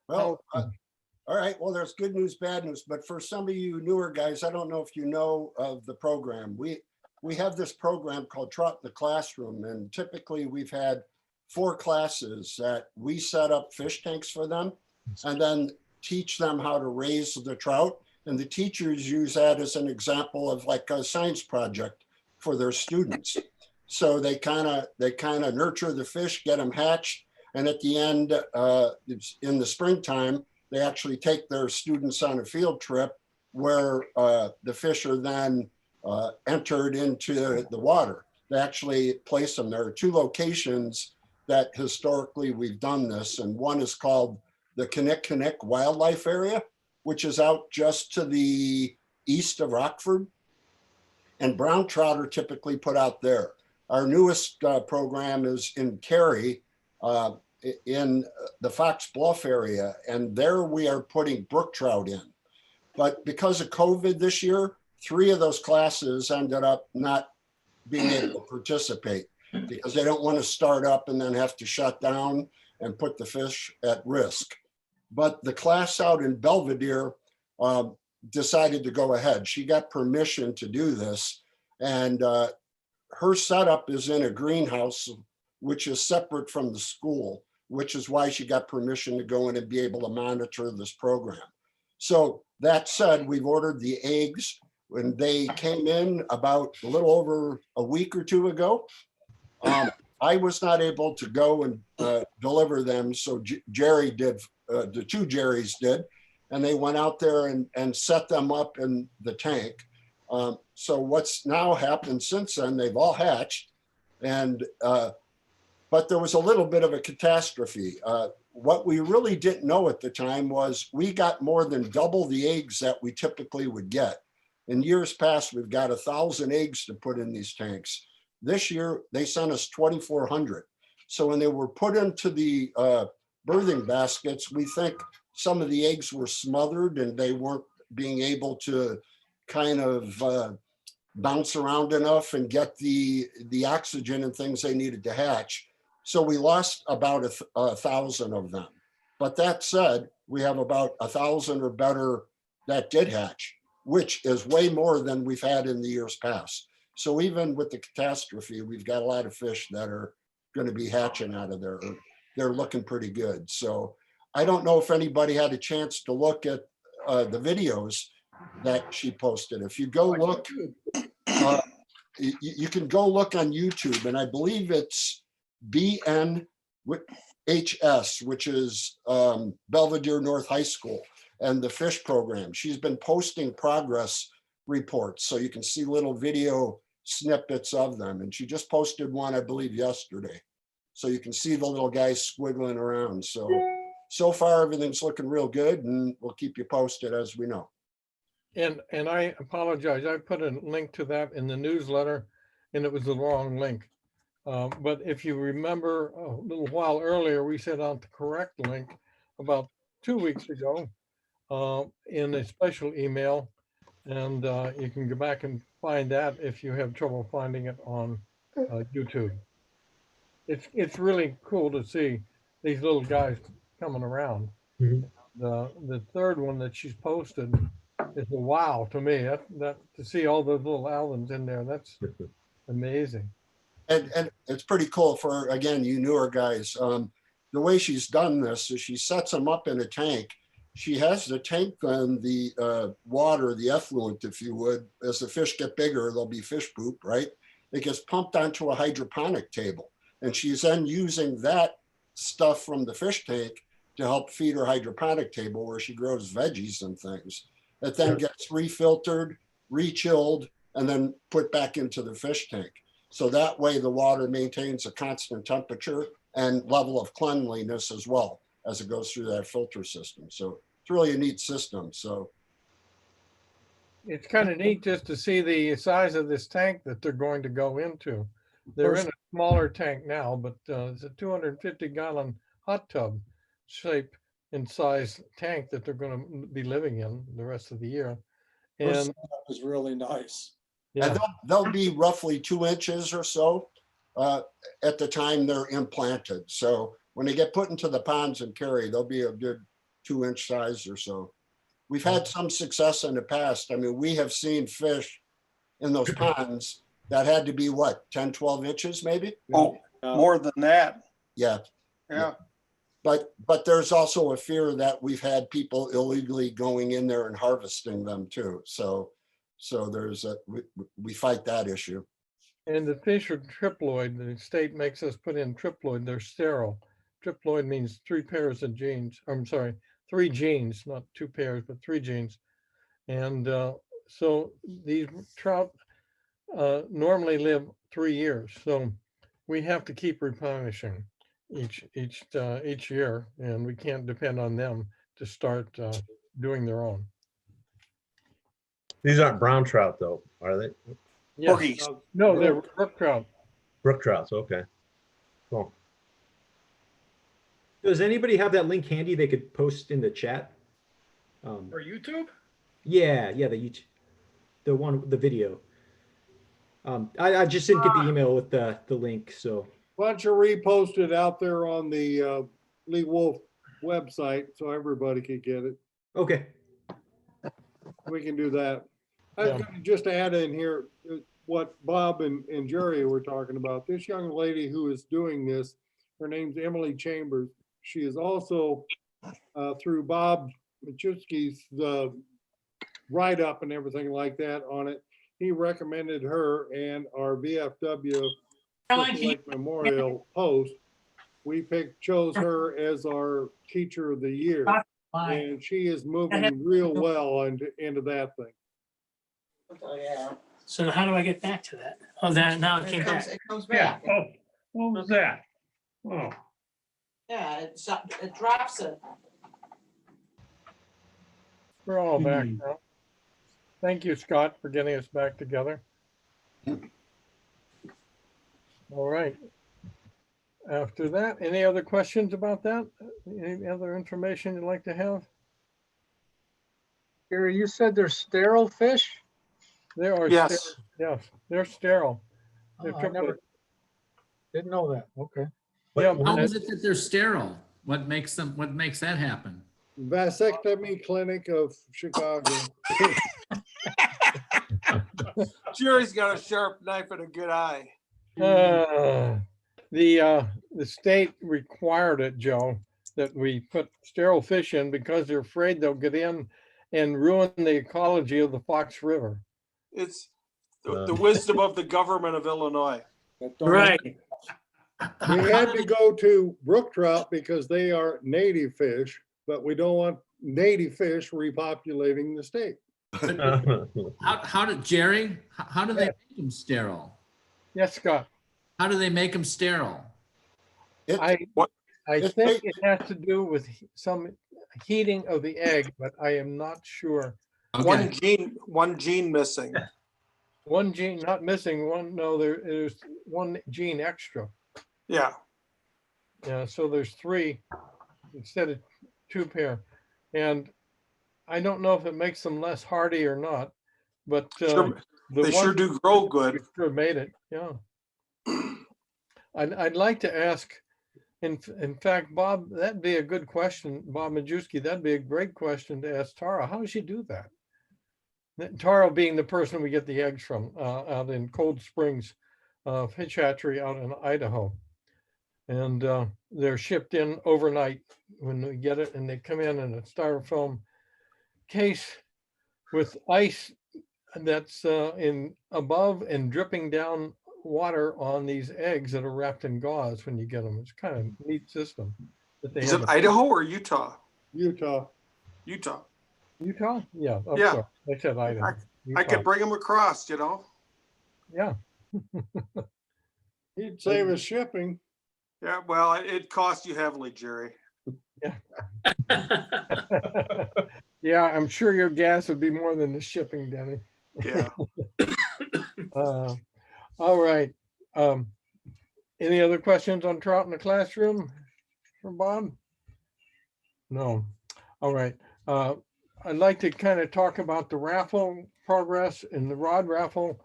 Well, all right. Well, there's good news, bad news. But for some of you newer guys, I don't know if you know of the program. We have this program called Trout in the Classroom, and typically we've had 4 classes that we set up fish tanks for them and then teach them how to raise the trout. And the teachers use that as an example of like a science project for their students. So they kind of nurture the fish, get them hatched, and at the end, in the springtime, they actually take their students on a field trip where the fish are then entered into the water. They actually place them. There are 2 locations that historically we've done this, and one is called the Kinnick Wildlife Area, which is out just to the east of Rockford, and brown trout are typically put out there. Our newest program is in Cary, in the Fox Bluff area, and there we are putting brook trout in. But because of COVID this year, 3 of those classes ended up not being able to participate because they don't want to start up and then have to shut down and put the fish at risk. But the class out in Belvedere decided to go ahead. She got permission to do this, and her setup is in a greenhouse, which is separate from the school, which is why she got permission to go in and be able to monitor this program. So that said, we've ordered the eggs, and they came in about a little over a week or 2 ago. I was not able to go and deliver them, so Jerry did, the 2 Jerrys did, and they went out there and set them up in the tank. So what's now happened since then, they've all hatched, and but there was a little bit of a catastrophe. What we really didn't know at the time was we got more than double the eggs that we typically would get. In years past, we've got 1,000 eggs to put in these tanks. This year, they sent us 2,400. So when they were put into the birthing baskets, we think some of the eggs were smothered and they weren't being able to kind of bounce around enough and get the oxygen and things they needed to hatch. So we lost about 1,000 of them. But that said, we have about 1,000 or better that did hatch, which is way more than we've had in the years past. So even with the catastrophe, we've got a lot of fish that are going to be hatching out of there. They're looking pretty good. So I don't know if anybody had a chance to look at the videos that she posted. If you go look, you can go look on YouTube, and I believe it's BNHS, which is Belvedere North High School, and the fish program. She's been posting progress reports, so you can see little video snippets of them. And she just posted one, I believe, yesterday. So you can see the little guys squiggling around. So far, everything's looking real good, and we'll keep you posted as we know. And I apologize. I put a link to that in the newsletter and it was the wrong link. But if you remember a little while earlier, we sent out the correct link about 2 weeks ago in a special email. And you can go back and find that if you have trouble finding it on YouTube. It's really cool to see these little guys coming around. The third one that she's posted is a wow to me. That to see all those little Allens in there, that's amazing. And it's pretty cool for, again, you newer guys. The way she's done this is she sets them up in a tank. She has the tank then the water, the effluent, if you would, as the fish get bigger, there'll be fish poop, right? It gets pumped onto a hydroponic table. And she's then using that stuff from the fish tank to help feed her hydroponic table where she grows veggies and things. It then gets refiltered, rechilled, and then put back into the fish tank. So that way the water maintains a constant temperature and level of cleanliness as well as it goes through that filter system. So it's really a neat system. So it's kind of neat just to see the size of this tank that they're going to go into. They're in a smaller tank now, but it's a 250-gallon hot tub shape and size tank that they're going to be living in the rest of the year. Her And setup is really nice. yeah, and they'll be roughly 2 inches or so at the time they're implanted. So when they get put into the ponds and carry, they'll be a good 2-inch size or so. We've had some success in the past. I mean, we have seen fish in those ponds that had to be what, 10, 12 inches maybe? Oh, more than that. Yeah. Yeah. But there's also a fear that we've had people illegally going in there and harvesting them too. So there's we fight that issue. and the fish are triploid. The state makes us put in triploid. They're sterile. Triploid means 3 pairs of genes. I'm sorry, 3 genes, not 2 pairs, but 3 genes. And so these trout normally live 3 years. So we have to keep replenishing each year, and we can't depend on them to start doing their own. These aren't brown trout though, are they? Yes. No, they're brook trout. Brook trouts, okay. Cool. Does anybody have that link handy they could post in the chat? For YouTube? Yeah, the YouTube, the video. I just didn't get the email with the link, so. Why don't you repost it out there on the Lee Wolf website so everybody can get it? Okay. We can do that. I was going to just add in here what Bob and Jerry were talking about. This young lady who is doing this, her name's Emily Chambers. She is also through Bob Machuski's write-up and everything like that on it. He recommended her and our VFW Lake Memorial post. We chose her as our teacher of the year, and she is moving real well into that thing. Oh, yeah. So how do I get back to that? Oh, that now it came back. It comes back. Oh, what was that? Oh, Yeah, it drops it. We're all back now. Thank you, Scott, for getting us back together. All right. After that, any other questions about that? Any other information you'd like to have? Gary, you said they're sterile fish? There are Yes. sterile, yes, they're sterile. They're Oh, I triplet. didn't know that. Okay. Yeah, How but is it that they're sterile? What makes that happen? Vasectomy Clinic of Chicago. Jerry's got a sharp knife and a good eye. The state required it, Joe, that we put sterile fish in because they're afraid they'll get in and ruin the ecology of the Fox River. It's the wisdom of the government of Illinois. Right. We had to go to brook trout because they are native fish, but we don't want native fish repopulating the state. How did Jerry? How do they make them sterile? Yes, Scott. How do they make them sterile? I think it has to do with some heating of the egg, but I am not sure Okay. One gene missing. One gene not missing, one, no, there's one gene extra. Yeah. Yeah, so there's 3 instead of 2 pair. And I don't know if it makes them less hardy or not, but They sure do grow good. Sure made it, yeah. I'd like to ask, in fact, Bob, that'd be a good question, Bob Majewski, that'd be a great question to ask Tara. How does she do that? Tara being the person we get the eggs from out in Cold Springs Fish Hatchery out in Idaho. And they're shipped in overnight when we get it, and they come in a styrofoam case with ice that's in above and dripping down water on these eggs that are wrapped in gauze when you get them. It's kind of a neat system. That they Is have it Idaho or Utah? Utah. Utah. Utah? Yeah. I'm Yeah. sorry. I said Idaho. I could bring them across, you know? Yeah. He'd save us shipping. Yeah, well, it costs you heavily, Jerry. Yeah. Yeah, I'm sure your gas would be more than the shipping, Denny. Yeah. All right. Any other questions on trout in the classroom for Bob? No. All right. I'd like to kind of talk about the raffle progress in the rod raffle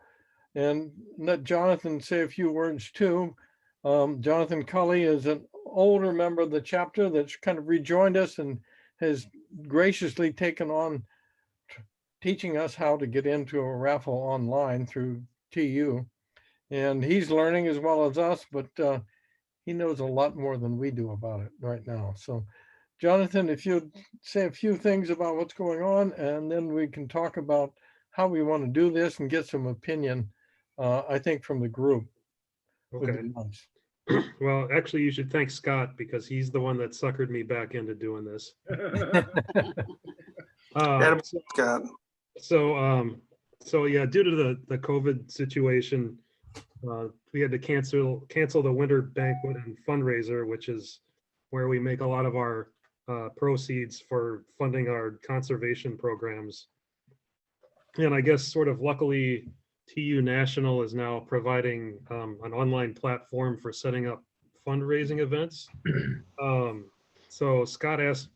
and let Jonathan say a few words too. Jonathan Cully is an older member of the chapter that's kind of rejoined us and has graciously taken on teaching us how to get into a raffle online through TU. And he's learning as well as us, but he knows a lot more than we do about it right now. So Jonathan, if you'd say a few things about what's going on, and then we can talk about how we want to do this and get some opinion, I think, from the group. Okay. Well, actually, you should thank Scott because he's the one that suckered me back into doing this. Scott. So yeah, due to the COVID situation, we had to cancel the winter banquet and fundraiser, which is where we make a lot of our proceeds for funding our conservation programs. And I guess sort of luckily, TU National is now providing an online platform for setting up fundraising events. So Scott's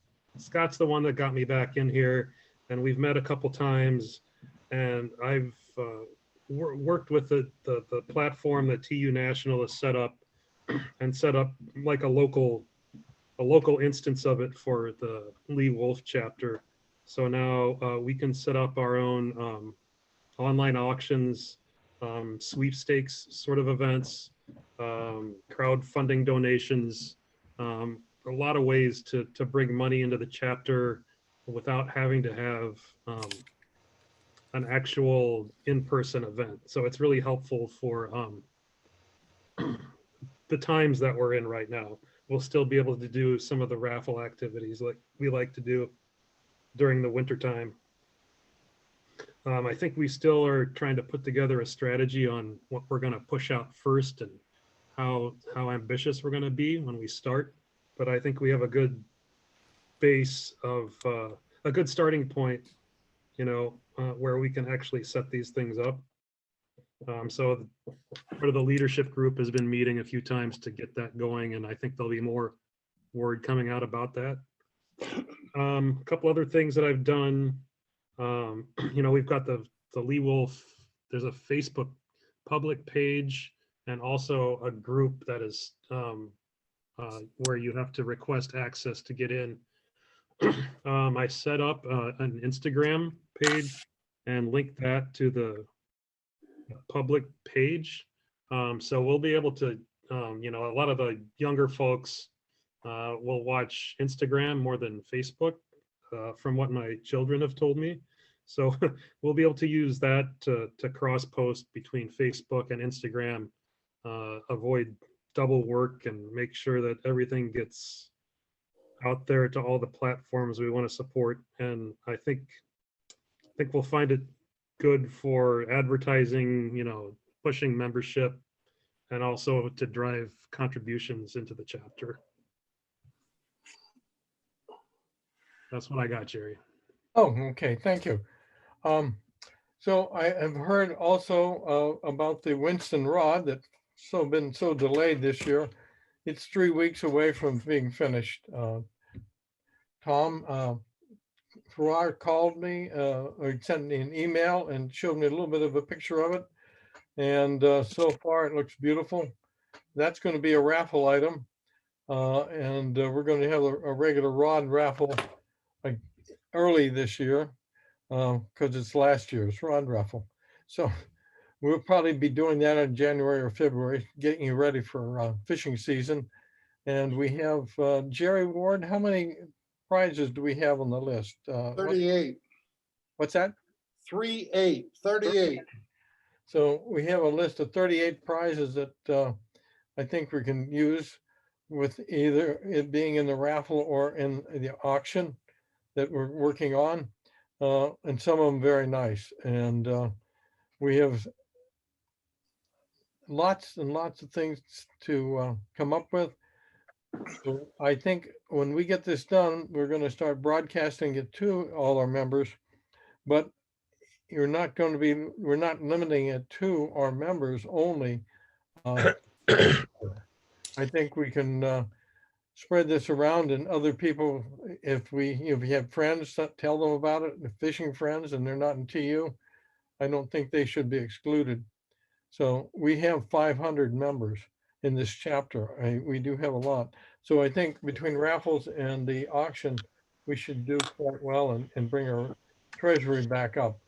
the one that got me back in here, and we've met a couple times, and I've worked with the platform that TU National has set up, and set up like a local instance of it for the Lee Wolf chapter. So now we can set up our own online auctions, sweepstakes sort of events, crowdfunding donations, a lot of ways to bring money into the chapter without having to have an actual in-person event. So it's really helpful for the times that we're in right now. We'll still be able to do some of the raffle activities like we like to do during the winter time. I think we still are trying to put together a strategy on what we're going to push out first and how ambitious we're going to be when we start. But I think we have a good base of a good starting point, you know, where we can actually set these things up. So part of the leadership group has been meeting a few times to get that going, and I think there'll be more word coming out about that. A couple other things that I've done. You know, we've got the Lee Wolf, there's a Facebook public page and also a group that is where you have to request access to get in. I set up an Instagram page and linked that to the public page. So we'll be able to, you know, a lot of the younger folks will watch Instagram more than Facebook, from what my children have told me. So we'll be able to use that to cross post between Facebook and Instagram, avoid double work and make sure that everything gets out there to all the platforms we want to support. And I think we'll find it good for advertising, you know, pushing membership, and also to drive contributions into the chapter. That's what I got, Jerry. Oh, okay. Thank you. So I have heard also about the Winston rod that's been so delayed this year. It's 3 weeks away from being finished. Tom Farrar called me or sent me an email and showed me a little bit of a picture of it. And so far it looks beautiful. That's going to be a raffle item. And we're going to have a regular rod raffle like early this year because it's last year's rod raffle. So we'll probably be doing that in January or February, getting you ready for fishing season. And we have Jerry Ward. How many prizes do we have on the list? 38. What's that? 38. So we have a list of 38 prizes that I think we can use with either it being in the raffle or in the auction that we're working on. And some of them very nice. And we have lots and lots of things to come up with. So I think when we get this done, we're going to start broadcasting it to all our members, but we're not limiting it to our members only. I think we can spread this around and other people, if we have friends, tell them about it, the fishing friends, and they're not in TU, I don't think they should be excluded. So we have 500 members in this chapter. We do have a lot. So I think between raffles and the auction, we should do quite well and bring our treasury back up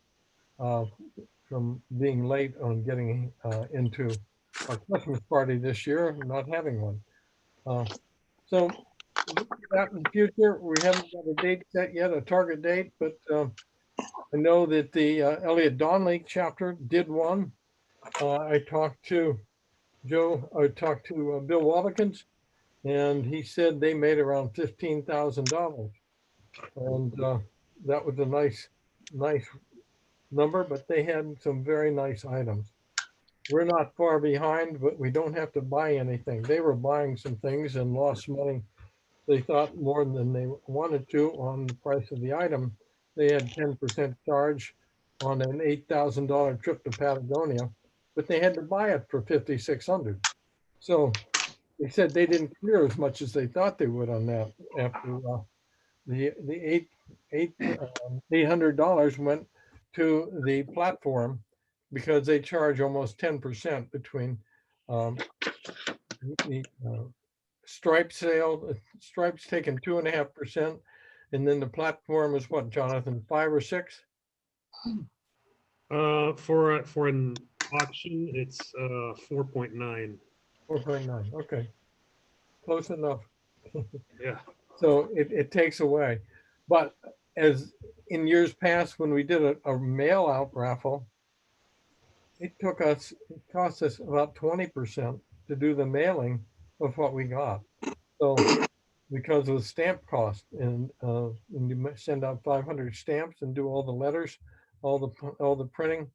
from being late on getting into our Christmas party this year, not having one. So that in the future, we haven't got a date set yet, a target date, but I know that the Elliott Donnelly chapter did one. I talked to Bill Watkins, and he said they made around $15,000. And that was a nice number, but they had some very nice items. We're not far behind, but we don't have to buy anything. They were buying some things and lost money. They thought more than they wanted to on the price of the item. They had 10% charge on an $8,000 trip to Patagonia, but they had to buy it for $5,600. So they said they didn't clear as much as they thought they would on that. After the $800 went to the platform because they charge almost 10% between the Stripe sale. Stripe's taking 2.5%, and then the platform is what, Jonathan, 5 or 6? For an auction, it's 4.9. 4.9. Okay, close enough. Yeah. So it takes away, but as in years past when we did a mail out raffle, it cost us about 20% to do the mailing of what we got. So because of the stamp cost, and when you send out 500 stamps and do all the letters, all the printing,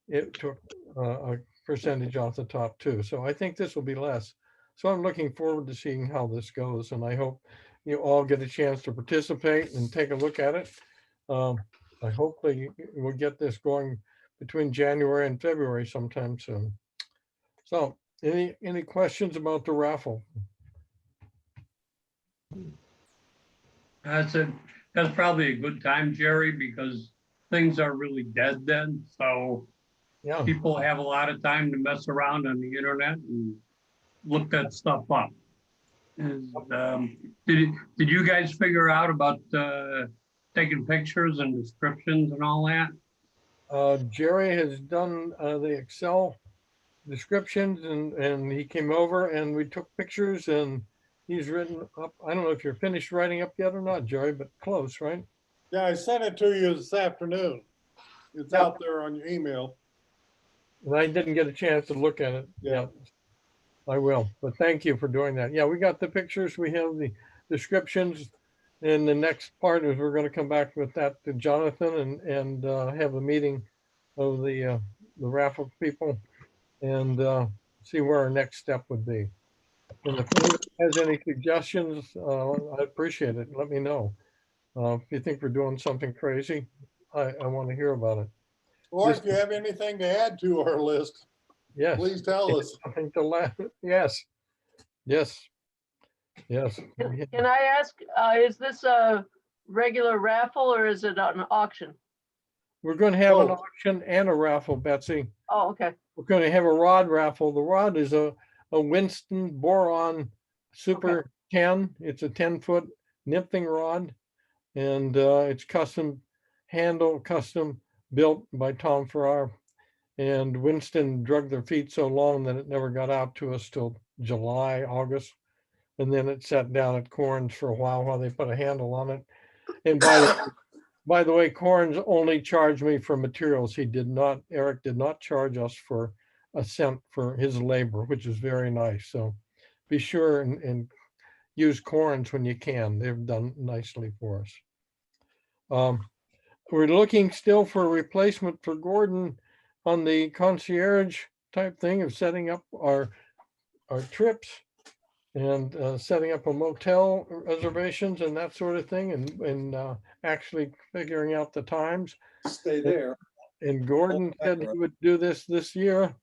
it took a percentage off the top too. So I think this will be less. So I'm looking forward to seeing how this goes, and I hope you all get a chance to participate and take a look at it. I hopefully we'll get this going between January and February sometime soon. So any questions about the raffle? That's probably a good time, Jerry, because things are really dead then. So yeah, people have a lot of time to mess around on the internet and look that stuff up. Did you guys figure out about taking pictures and descriptions and all that? Jerry has done the Excel descriptions, and he came over and we took pictures, and he's written up. I don't know if you're finished writing up yet or not, Jerry, but close, right? Yeah, I sent it to you this afternoon. It's out there on your email. And I didn't get a chance to look at it. Yeah. I will, but thank you for doing that. Yeah, we got the pictures, we have the descriptions, and the next part is we're going to come back with that to Jonathan and have a meeting of the raffle people and see where our next step would be. And if anyone has any suggestions, I appreciate it. Let me know. If you think we're doing something crazy, I want to hear about it. Or Just- if you have anything to add to our list, Yes. please tell us. Something to laugh. Yes. Yes. Yes. Can I ask, is this a regular raffle or is it an auction? We're going to have an Oh. auction and a raffle, Betsy. Oh, okay. We're going to have a rod raffle. The rod is a Winston Boron Super 10. It's a 10-foot nymphing rod, and it's custom built by Tom Farrar. And Winston drugged their feet so long that it never got out to us till July, August. And then it sat down at Corns for a while they put a handle on it. And by the way, Corns only charged me for materials. Eric did not charge us for a cent for his labor, which is very nice. So be sure and use Corns when you can. They've done nicely for us. We're looking still for a replacement for Gordon on the concierge type thing of setting up our trips and setting up a motel reservations and that sort of thing, and actually figuring out the times. Stay there. And Gordon said he would do this year.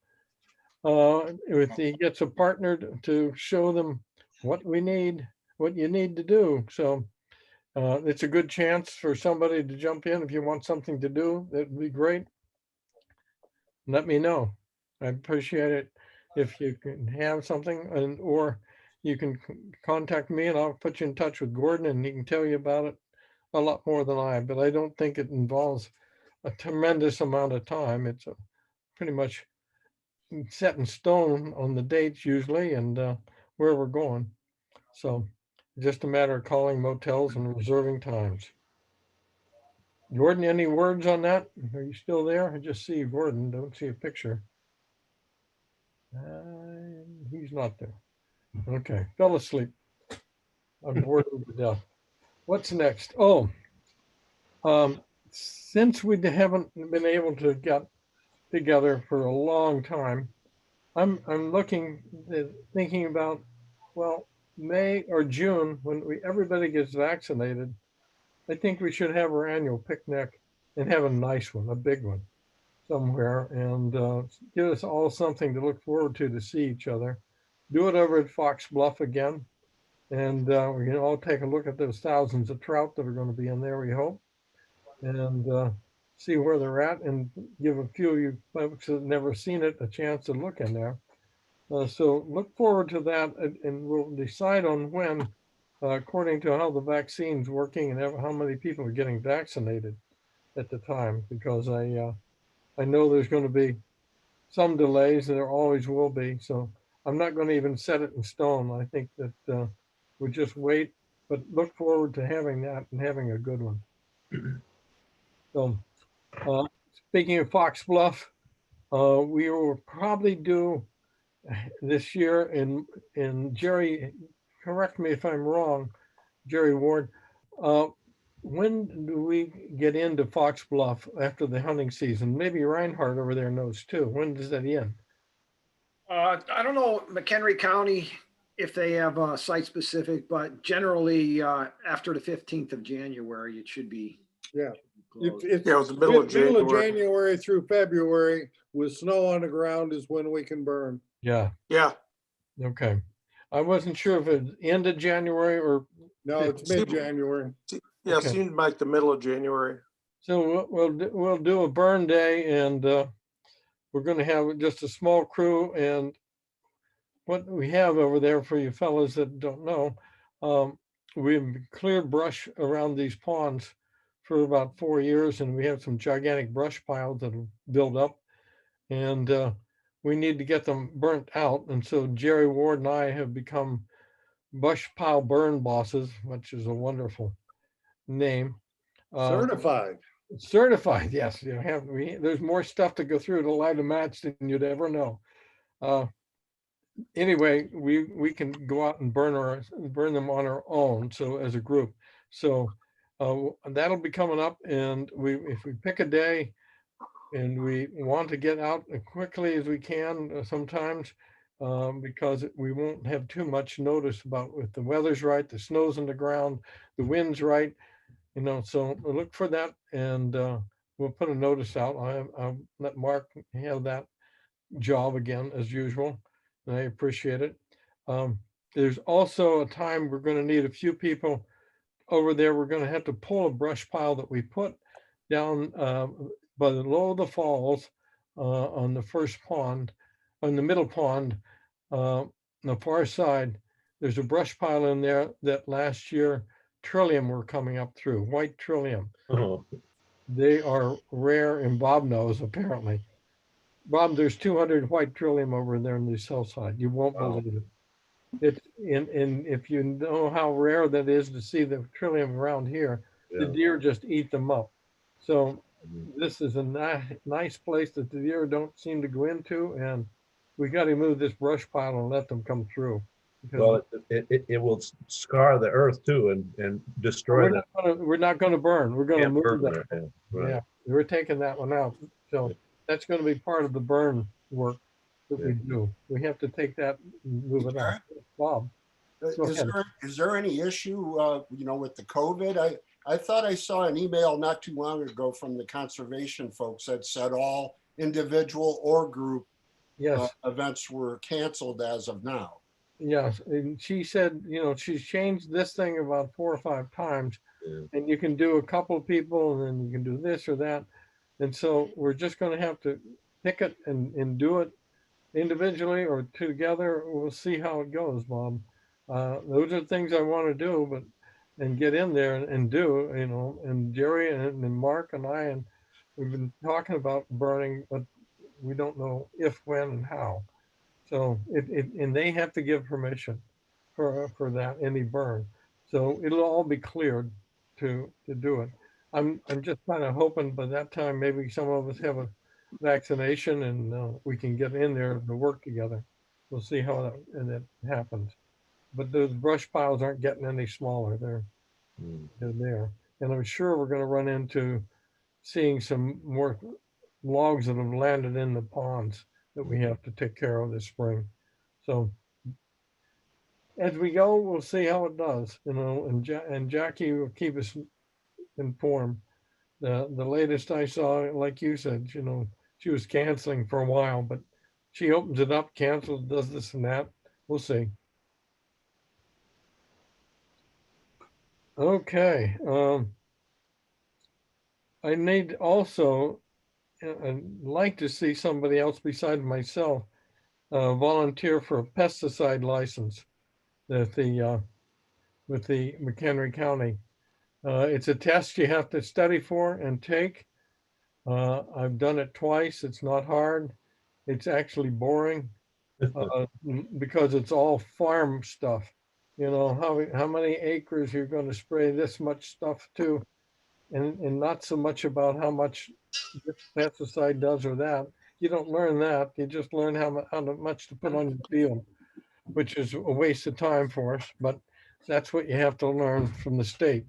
If he gets a partner to show them what you need to do. So it's a good chance for somebody to jump in. If you want something to do, that'd be great. Let me know. I appreciate it if you can have something, or you can contact me and I'll put you in touch with Gordon and he can tell you about it a lot more than but I don't think it involves a tremendous amount of time. It's pretty much set in stone on the dates usually and where we're going. So just a matter of calling motels and reserving times. Gordon, any words on that? Are you still there? I just see Gordon, don't see a picture. He's not there. Okay, fell asleep. I'm bored to death. What's next? Oh, since we haven't been able to get together for a long time, I'm thinking about, well, May or June when everybody gets vaccinated. I think we should have our annual picnic and have a nice one, a big one somewhere, and give us all something to look forward to see each other. Do it over at Fox Bluff again. And we can all take a look at those thousands of trout that are going to be in there, we hope, and see where they're at and give a few of you folks that have never seen it a chance to look in there. So look forward to that, and we'll decide on when, according to how the vaccine's working and how many people are getting vaccinated at the time, because I know there's going to be some delays, and there always will be. So I'm not going to even set it in stone. I think that we'll just wait, but look forward to having that and having a good one. So speaking of Fox Bluff, we will probably do this year, and Jerry, correct me if I'm wrong, Jerry Ward, when do we get into Fox Bluff after the hunting season? Maybe Reinhardt over there knows too. When does that end? I don't know, McHenry County, if they have site specific, but generally after the 15th of January, it should be. Yeah. closed. It's Yeah, it was the middle of middle of January. January through February with snow on the ground is when we can burn. Yeah. Yeah. Okay. I wasn't sure if it's end of January or. No, it's mid-January. Yeah, Okay. seemed like the middle of January. So we'll do a burn day, and we're going to have just a small crew. And what we have over there for you fellas that don't know, we've cleared brush around these ponds for about 4 years, and we have some gigantic brush piles that have built up, and we need to get them burnt out. And so Jerry Ward and I have become brush pile burn bosses, which is a wonderful name. Certified. Certified, yes. There's more stuff to go through to light a match than you'd ever know. Anyway, we can go out and burn them on our own. So as a group, so that'll be coming up. And if we pick a day, and we want to get out as quickly as we can sometimes, because we won't have too much notice about if the weather's right, the snow's on the ground, the wind's right. So look for that, and we'll put a notice out. I'll let Mark have that job again as usual, and I appreciate it. There's also a time we're going to need a few people over there. We're going to have to pull a brush pile that we put down by the low of the falls on the first pond, on the middle pond, on the far side. There's a brush pile in there that last year trillium were coming up through, white trillium. Oh, They are rare, and Bob knows apparently. Bob, there's 200 white trillium over there on the south side. You won't Wow. believe it. It's in if you know how rare that is to see the trillium around here, the Yeah. deer just eat them up. So this is a nice place that the deer don't seem to go into, and we got to move this brush pile and let them come through. Because Well, it will scar the earth too and destroy that. we're not going to burn. We're going to Can't move burn that. there, yeah, right. Yeah, we're taking that one out. So that's going to be part of the burn work that we do. We have to take that and move it out. Bob, go ahead. Is there any issue, you know, with the COVID? I thought I saw an email not too long ago from the conservation folks that said all individual or group Yes. events were canceled as of now. Yes, and she said, you know, she's changed this thing about 4 or 5 times, and you can do a couple of people, and then you can do this or that, and so we're just going to have to pick it and do it individually or together. We'll see how it goes, Bob. Those are things I want to do, but and get in there and do, you know. And Jerry and Mark and I, and we've been talking about burning, but we don't know if, when, and how. So and they have to give permission for that, any burn. So it'll all be cleared to do it. I'm just kind of hoping by that time maybe some of us have a vaccination and we can get in there to work together. We'll see how that happens. But those brush piles aren't getting any smaller. They're there, and I'm sure we're going to run into seeing some more logs that have landed in the ponds that we have to take care of this spring. So as we go, we'll see how it does, you know, and Jackie will keep us informed. The latest I saw, like you said, you know, she was canceling for a while, but she opens it up, cancels, does this and that. We'll see. Okay. I need also, I'd like to see somebody else besides myself volunteer for a pesticide license with the McHenry County. It's a test you have to study for and take. I've done it twice. It's not hard. It's actually boring because it's all farm stuff. You know, how many acres you're going to spray this much stuff to, and not so much about how much this pesticide does or that. You don't learn that. You just learn how much to put on your field, which is a waste of time for us, but that's what you have to learn from the state.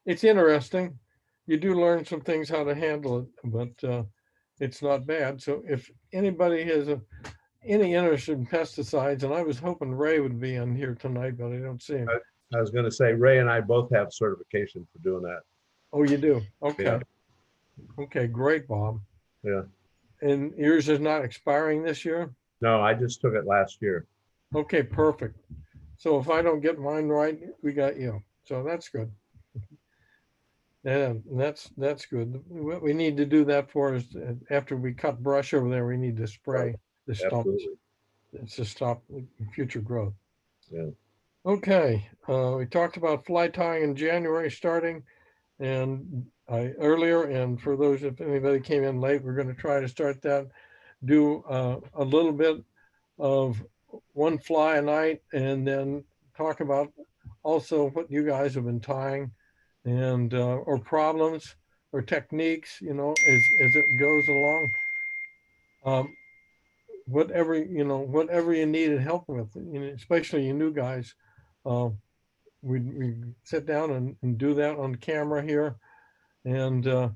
It's interesting. You do learn some things how to handle it, but it's not bad. So if anybody has any interest in pesticides, and I was hoping Ray would be on here tonight, but I don't see him. I was going to say, Ray and I both have certification for doing that. Oh, you do? Okay. Yeah. Okay, great, Bob. Yeah. And yours is not expiring this year? No, I just took it last year. Okay, perfect. So if I don't get mine right, we got you. So that's good. Yeah, that's good. What we need to do that for is after we cut brush over there, we need to spray the stumps. Absolutely. It's to stop future growth. Yeah. Okay, we talked about fly tying in January starting, and earlier. And for those, if anybody came in late, we're going to try to start that. Do a little bit of one fly a night, and then talk about also what you guys have been tying, and or problems or techniques, you know, as it goes along. Whatever you needed help with, you know, especially you new guys. We sit down and do that on camera here, and go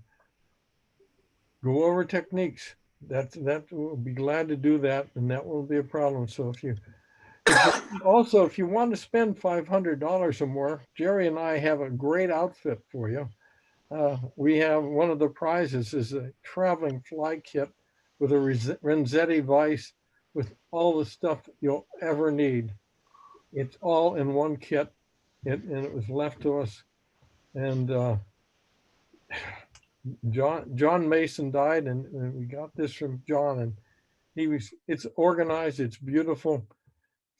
over techniques. That we'll be glad to do that, and that won't be a problem. So if you want to spend $500 or more, Jerry and I have a great outfit for you. we have one of the prizes is a traveling fly kit with a Renzetti vise with all the stuff you'll ever need. It's all in one kit, and it was left to us. And John Mason died, and we got this from John, and it's organized, it's beautiful.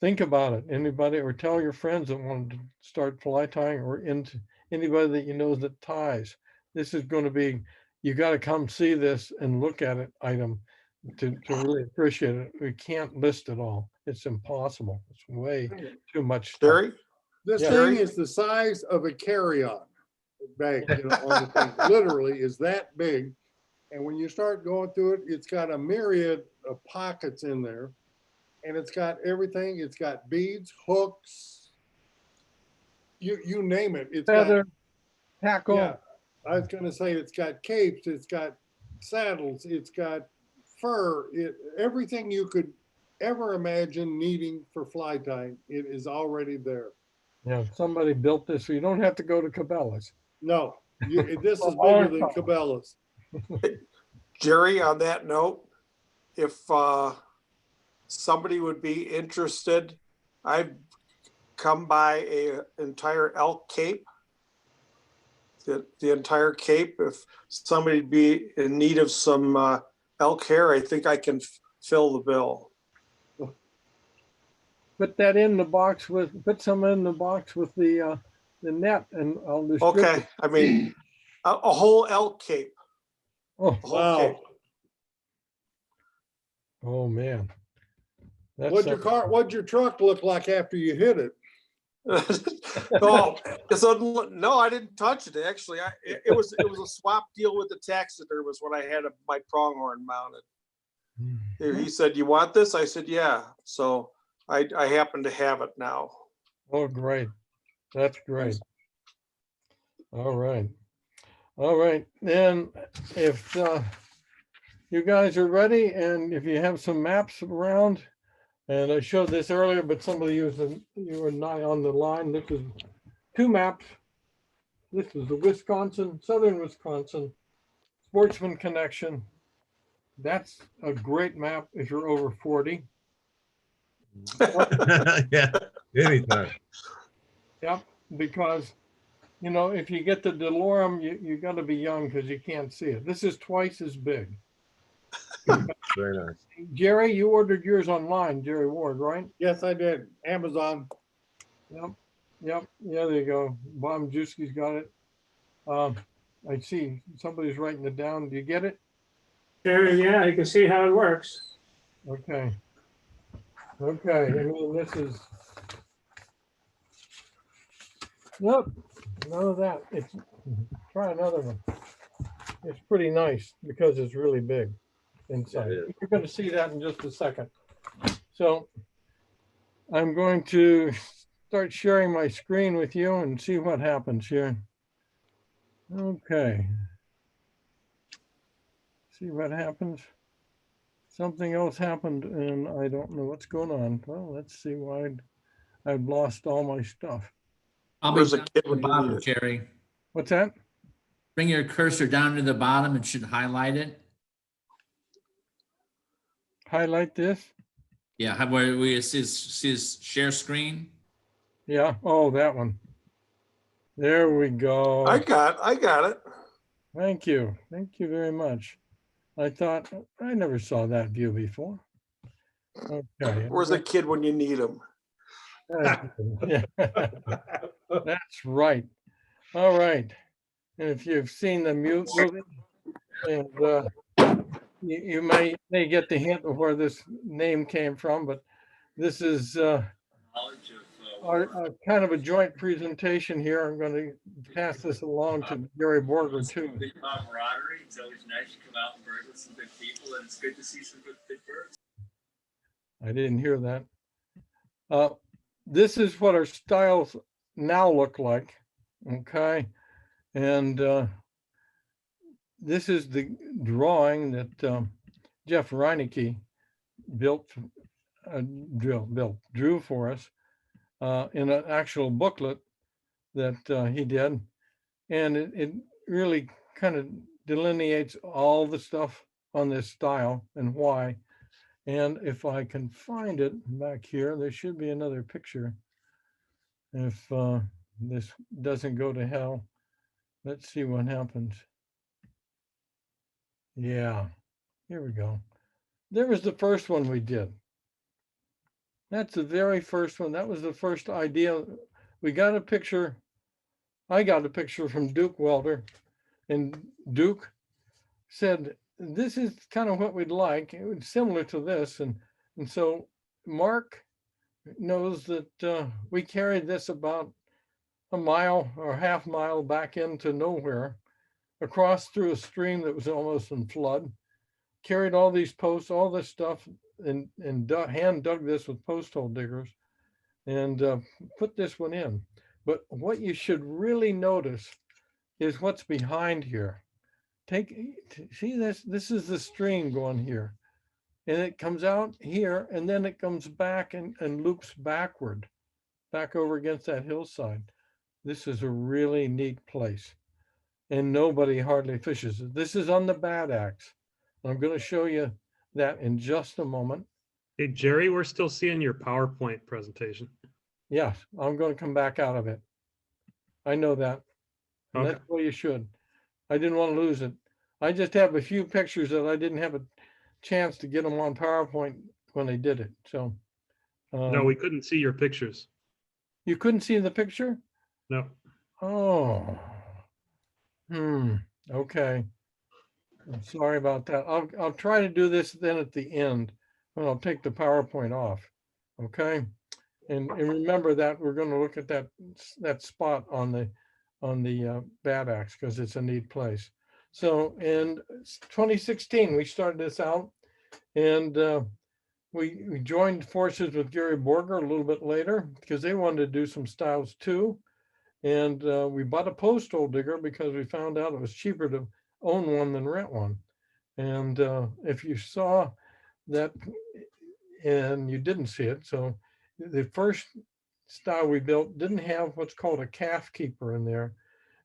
Think about it, anybody, or tell your friends that want to start fly tying, or into anybody that you know that ties. This is going to be, you got to come see this and look at it item to really appreciate it. We can't list it all. It's impossible. It's way too much stuff. Jerry, this Yeah. thing is the size of a carry-on bag, you know, on the thing. Literally is that big. And when you start going through it, it's got a myriad of pockets in there. And it's got everything. It's got beads, hooks, you name it. It's Feather, got, tackle. yeah, I was going to say it's got capes, it's got saddles, it's got fur, everything you could ever imagine needing for fly tying, it is already there. Yeah, somebody built this, so you don't have to go to Cabela's. No, this is bigger than Cabela's. Jerry, on that note, if somebody would be interested, I've come by a entire elk cape, the entire cape. If somebody'd be in need of some elk hair, I think I can fill the bill. Put that in the box put some in the box with the net, and I'll distribute. Okay, I mean, a whole elk cape. Oh, Whole cape. Oh man. What'd your truck look like after you hit it? Oh, so no, I didn't touch it. Actually, it was a swap deal with the taxidermist when I had my pronghorn mounted. He said, "You want this?" I said, "Yeah." So I happen to have it now. Oh, great. That's great. All right. All right. Then if you guys are ready, and if you have some maps around, and I showed this earlier, but somebody you were not on the line. This is 2 maps. This is the Southern Wisconsin Sportsman Connection. That's a great map if you're over 40. Yeah, anytime. Yep, because, you know, if you get the DeLorme, you got to be young because you can't see it. This is twice as big. Very nice. Jerry, you ordered yours online, Jerry Ward, right? Yes, I did. Amazon. Yep. Yep. Yeah, there you go. Bob Majewski's got it. I see somebody's writing it down. Do you get it? Yeah, you can see how it works. Okay. Okay. I mean, this is. Nope. None of that. Try another one. It's pretty nice because it's really big inside. You're going to see that in just a second. So I'm going to start sharing my screen with you and see what happens here. Okay. See what happens. Something else happened and I don't know what's going on. Well, let's see why I've lost all my stuff. I'll be down at the bottom, Jerry. What's that? Bring your cursor down to the bottom and should highlight it. Highlight this? Yeah, where it says share screen. Yeah. Oh, that one. There we go. I got it. Thank you. Thank you very much. I thought I never saw that view before. Okay. Where's the kid when you need him? That's right. All right. And if you've seen the movie, and you may get the hint of where this name came from, but this is our kind of a joint presentation here. I'm going to pass this along to Gary Borger too. Big camaraderie. It's always nice to come out and bird with some good people, and it's good to see some good birds. I didn't hear that. This is what our stiles now look like. Okay. And this is the drawing that Jeff Reinecke drew for us in an actual booklet that he did. And really kind of delineates all the stuff on this style and why. And if I can find it back here, there should be another picture. If this doesn't go to hell, let's see what happens. Yeah, here we go. There was the first one we did. That's the very first one. That was the first idea. We got a picture. I got a picture from Duke Welder, and Duke said, this is kind of what we'd like. It was similar to this. And so Mark knows that we carried this about a mile or half mile back into nowhere, across through a stream that was almost in flood, carried all these posts, all this stuff, and hand dug this with post hole diggers and put this one in. But what you should really notice is what's behind here. See this? This is the stream going here. And it comes out here and then it comes back and loops backward, back over against that hillside. This is a really neat place. And nobody hardly fishes it. This is on the Bad Axe. I'm going to show you that in just a moment. Hey, Jerry, we're still seeing your PowerPoint presentation. Yes, I'm going to come back out of it. I know that. And Okay. that's what you should. I didn't want to lose it. I just have a few pictures that I didn't have a chance to get them on PowerPoint when they did it. So No, we couldn't see your pictures. you couldn't see the picture? No. Oh. Okay. I'm sorry about that. I'll try to do this then at the end when I'll take the PowerPoint off. Okay. And remember that we're going to look at that spot on the Bad Axe because it's a neat place. So in 2016, we started this out, and we joined forces with Gary Borger a little bit later because they wanted to do some styles too. And we bought a post hole digger because we found out it was cheaper to own one than rent one. And if you saw that, and you didn't see it, so the first style we built didn't have what's called a calf keeper in there.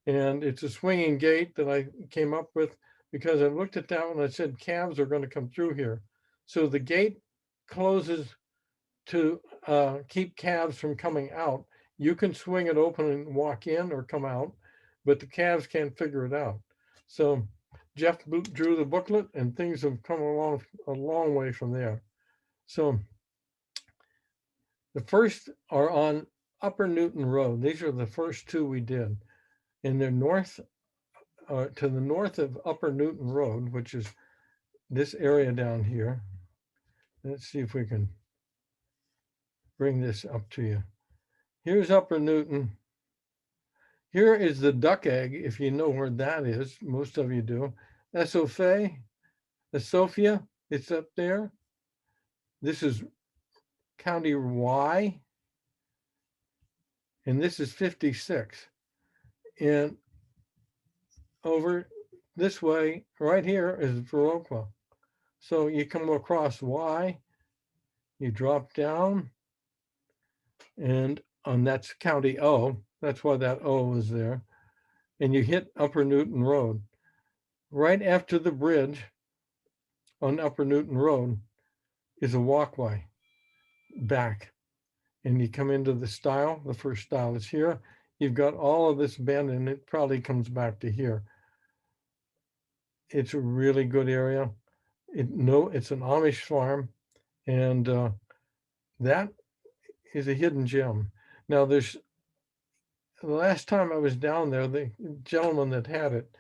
And it's a swinging gate that I came up with because I looked at that one and I said, calves are going to come through here. So the gate closes to keep calves from coming out. You can swing it open and walk in or come out, but the calves can't figure it out. So Jeff drew the booklet and things have come along a long way from there. So the first are on Upper Newton Road. These are the first two we did. And they're north, to the north of Upper Newton Road, which is this area down here. Let's see if we can bring this up to you. Here's Upper Newton. Here is the Duck Egg, if you know where that is. Most of you do. Sophia, it's up there. This is County Y. And this is 56. And over this way, right here is Viroqua. So you come across Y, you drop down, and that's County O. That's why that O is there. And you hit Upper Newton Road. Right after the bridge on Upper Newton Road is a walkway back. And you come into the stile. The first stile is here. You've got all of this bend and it probably comes back to here. It's a really good area. It's an Amish farm, and that is a hidden gem. Now, the last time I was down there, the gentleman that had it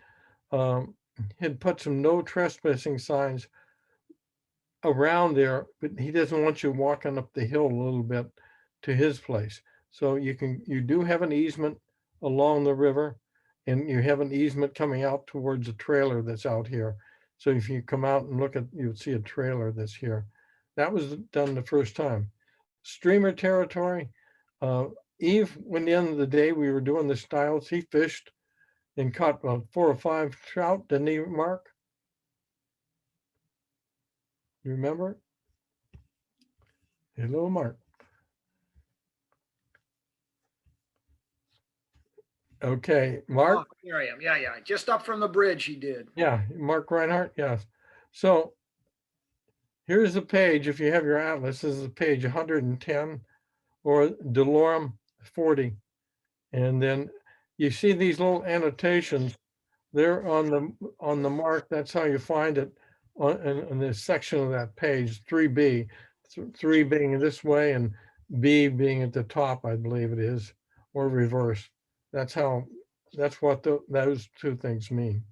had put some no trespassing signs around there, but he doesn't want you walking up the hill a little bit to his place. So you do have an easement along the river, and you have an easement coming out towards a trailer that's out here. So if you come out and look at, you'll see a trailer that's here. That was done the first time. Streamer territory. Eve, when the end of the day we were doing the stiles, he fished and caught 4 or 5 trout, didn't he, Mark? You remember? Hello, Mark. Okay, Mark? Oh, there I am. Yeah, yeah. Just up from the bridge he did. Yeah, Mark Reinhardt, yes. So here's the page. If you have your atlas, this is page 110 or Delorum 40. And then you see these little annotations. They're on the mark. That's how you find it in this section of that page, 3B. 3 being this way and B being at the top, I believe it is, or reverse. That's what those two things mean.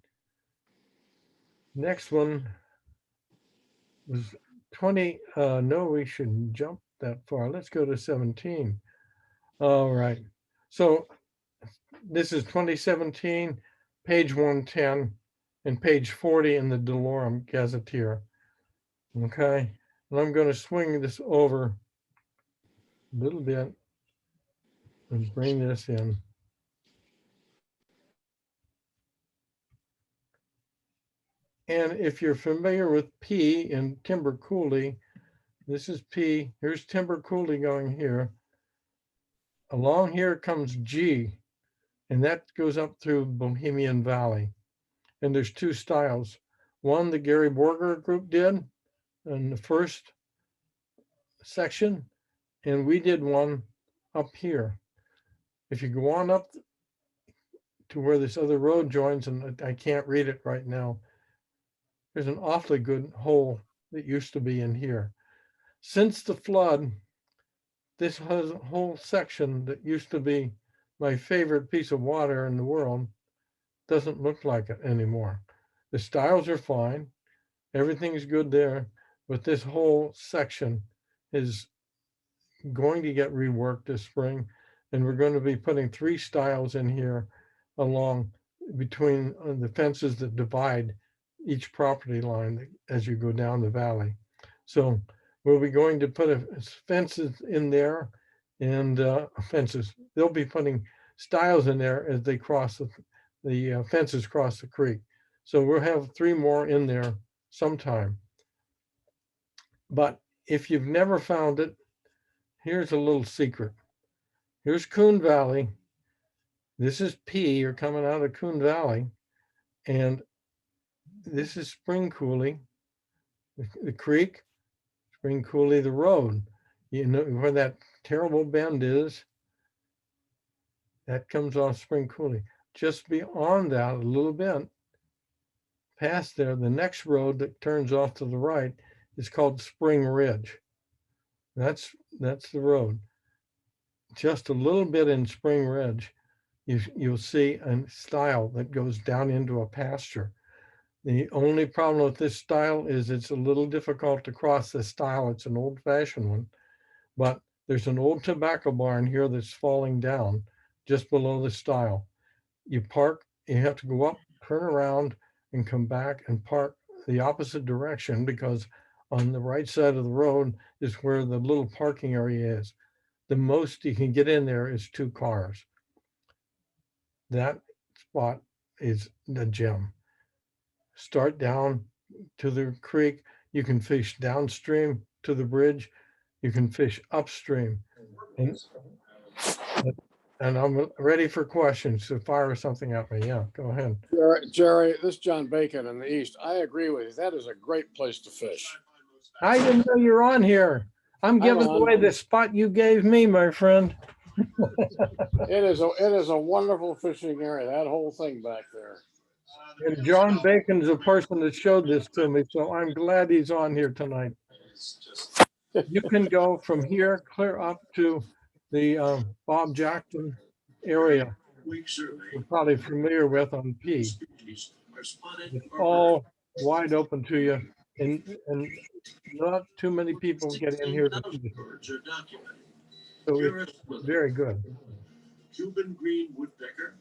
Next one was 20. No, we shouldn't jump that far. Let's go to 17. All right. So this is 2017, page 110, and page 40 in the Delorum Gazetteer. Okay. And I'm going to swing this over a little bit and bring this in. And if you're familiar with P in timber coulee, this is P. Here's timber coulee going here. Along here comes G, and that goes up through Bohemian Valley. And there's two styles. One the Gary Borger group did in the first section, and we did one up here. If you go on up to where this other road joins, and I can't read it right now, there's an awfully good hole that used to be in here. Since the flood, this has a whole section that used to be my favorite piece of water in the world. Doesn't look like it anymore. The stiles are fine. Everything's good there, but this whole section is going to get reworked this spring, and we're going to be putting 3 stiles in here along between the fences that divide each property line as you go down the valley. So we'll be going to put fences in there and fences. They'll be putting stiles in there as they cross the fences cross the creek. So we'll have 3 more in there sometime. But if you've never found it, here's a little secret. Here's Coon Valley. This is P. You're coming out of Coon Valley. And this is Spring Coulee, the creek, Spring Coulee, the road. You know where that terrible bend is? That comes off Spring Coulee. Just beyond that, a little bit, past there, the next road that turns off to the right is called Spring Ridge. That's the road. Just a little bit in Spring Ridge, you'll see a stile that goes down into a pasture. The only problem with this stile is it's a little difficult to cross this stile. It's an old-fashioned one, but there's an old tobacco barn here that's falling down just below the stile. You park, you have to go up, turn around, and come back and park the opposite direction, because on the right side of the road is where the little parking area is. The most you can get in there is 2 cars. That spot is the gem. Start down to the creek. You can fish downstream to the bridge. You can fish upstream. And I'm ready for questions. So fire something at me. Yeah, go ahead. Jerry, this is John Bacon in the East. I agree with you. That is a great place to fish. I didn't know you're on here. I'm giving away the spot you gave me, my friend. It is a wonderful fishing area, that whole thing back there. And John Bacon's the person that showed this to me, so I'm glad he's on here tonight. You can go from here clear up to the Bob Jackson area. You're probably familiar with on P. It's all wide open to you, and not too many people get in here to see it. So it's very good. Cuban green woodpecker,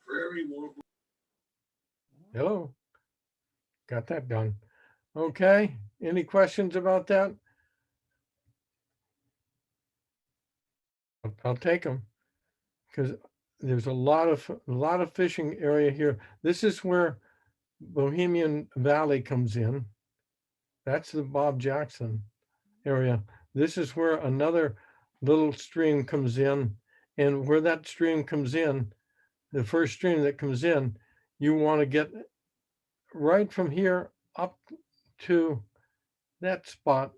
prairie warble. Hello. Got that done. Okay. Any questions about that? I'll take them, because there's a lot of fishing area here. This is where Bohemian Valley comes in. That's the Bob Jackson area. This is where another little stream comes in, and where that stream comes in, the first stream that comes in, you want to get right from here up to that spot.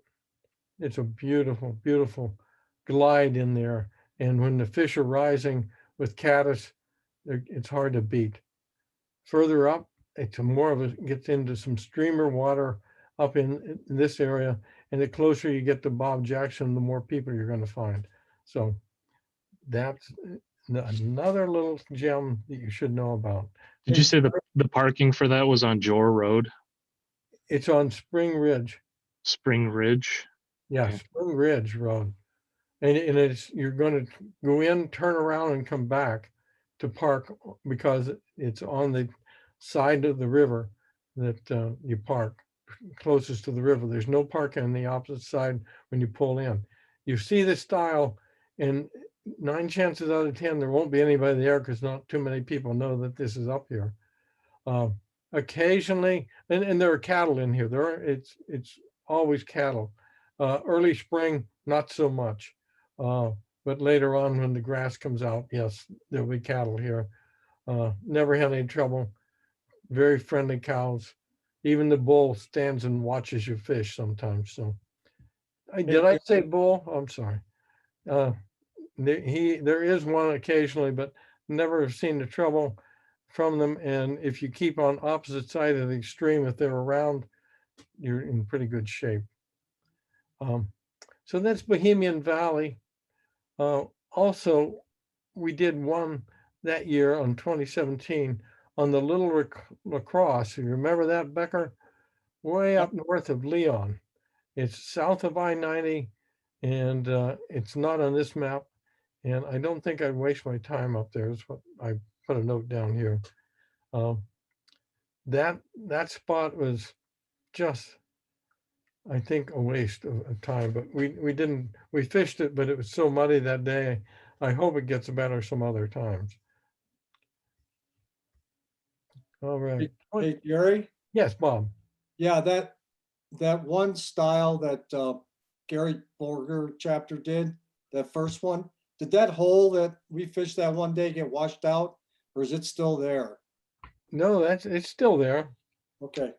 It's a beautiful, beautiful glide in there. And when the fish are rising with caddis, it's hard to beat. Further up, it's more of a, gets into some streamer water up in this area. And the closer you get to Bob Jackson, the more people you're going to find. So that's another little gem that you should know about. Did you say the parking for that was on Jor Road? It's on Spring Ridge. Spring Ridge? Yeah, Okay. Spring Ridge Road. And it's, you're going to go in, turn around and come back to park because it's on the side of the river that you park closest to the river. There's no parking on the opposite side when you pull in. You see the stile, and 9 chances out of 10, there won't be anybody there because not too many people know that this is up here. Occasionally, and there are cattle in here. It's always cattle. Early spring, not so much. But later on when the grass comes out, yes, there'll be cattle here. Never had any trouble. Very friendly cows. Even the bull stands and watches you fish sometimes. So, did I say bull? I'm sorry. There is one occasionally, but never have seen the trouble from them. And if you keep on opposite side of the extreme, if they're around, you're in pretty good shape. So that's Bohemian Valley. Also, we did one that year on 2017 on the Little Lacrosse. You remember that, Becker? Way up north of Leon. It's south of I-90, and it's not on this map. And I don't think I'd waste my time up there. Is what I put a note down here. That spot was just, I think, a waste of time. But we fished it, but it was so muddy that day. I hope it gets better some other times. All right. Hey, Jerry? Yes, Bob. Yeah, that one style that Gary Borger chapter did, that first one, did that hole that we fished that one day get washed out, or is it still there? No, it's still there. Okay.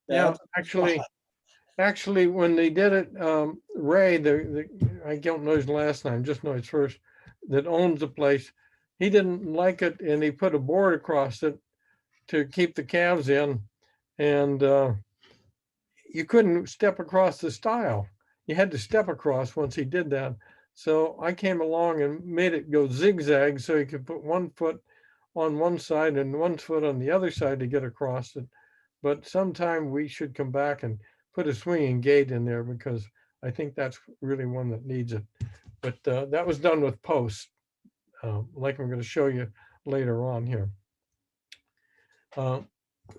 Yeah, actually, when they did it, Ray, I don't know his last name, just know his first, that owns the place, he didn't like it, and he put a board across it to keep the calves in, and you couldn't step across the stile. You had to step across once he did that. So I came along and made it go zigzag so you could put 1 foot on one side and 1 foot on the other side to get across it. But sometime we should come back and put a swinging gate in there because I think that's really one that needs it. But that was done with posts, like I'm going to show you later on here.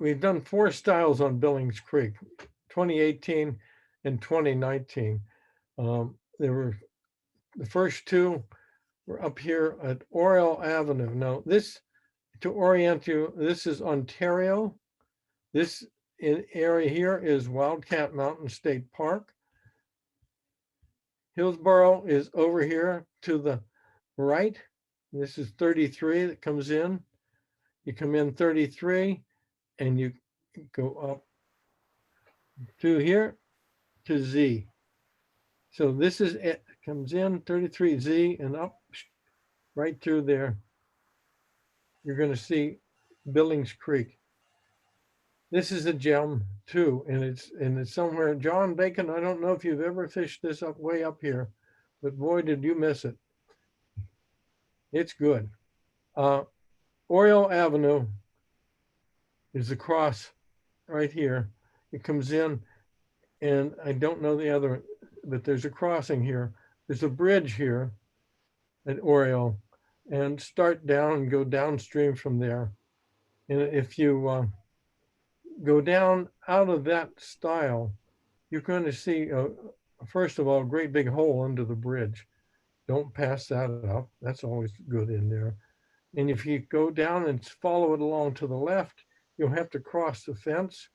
We've done 4 stiles on Billings Creek, 2018 and 2019. There were the first 2 were up here at Oriole Avenue. Now this, to orient you, this is Ontario. This area here is Wildcat Mountain State Park. Hillsborough is over here to the right. This is 33 that comes in. You come in 33 and you go up to here to Z. So this is it, comes in 33Z and up right through there. You're going to see Billings Creek. This is a gem too, and it's somewhere. John Bacon, I don't know if you've ever fished this up way up here, but boy, did you miss it. It's good. Oriole Avenue is across right here. It comes in, and I don't know the other, but there's a crossing here. There's a bridge here at Oriole, and start down and go downstream from there. And if you go down out of that stile, you're going to see, first of all, a great big hole under the bridge. Don't pass that up. That's always good in there. And if you go down and follow it along to the left, you'll have to cross the fence,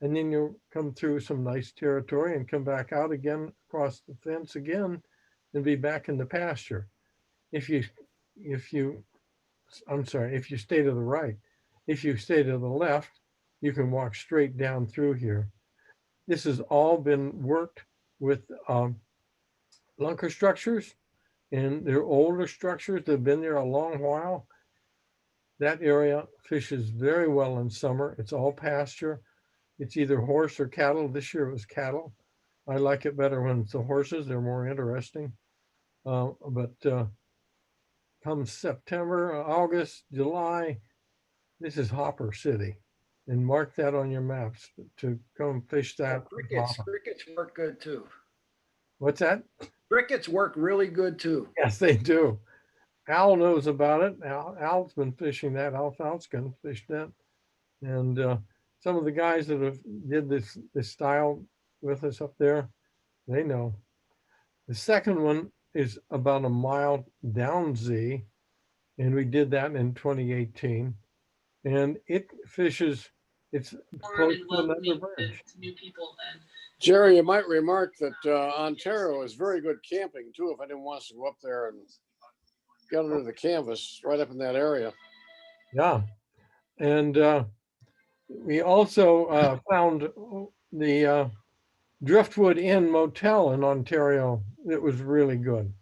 and then you'll come through some nice territory and come back out again, across the fence again, and be back in the pasture. If you I'm sorry, if you stay to the right. If you stay to the left, you can walk straight down through here. This has all been worked with lunker structures, and they're older structures. They've been there a long while. That area fishes very well in summer. It's all pasture. It's either horse or cattle. This year it was cattle. I like it better when it's the horses. They're more interesting. But come September, August, July, this is Hopper City. And mark that on your maps to come fish that. Crickets work good too. What's that? Crickets work really good too. Yes, they do. Al knows about it. Al's been fishing that. Al Falcon fished that. And some of the guys that have did this style with us up there, they know. The second one is about a mile down Z, and we did that in 2018. And it fishes, it's close to another bridge. Jerry, you might remark that Ontario is very good camping too, if anyone wants to go up there and get under the canvas right up in that area. Yeah. And we also found the Driftwood Inn Motel in Ontario. It was really good.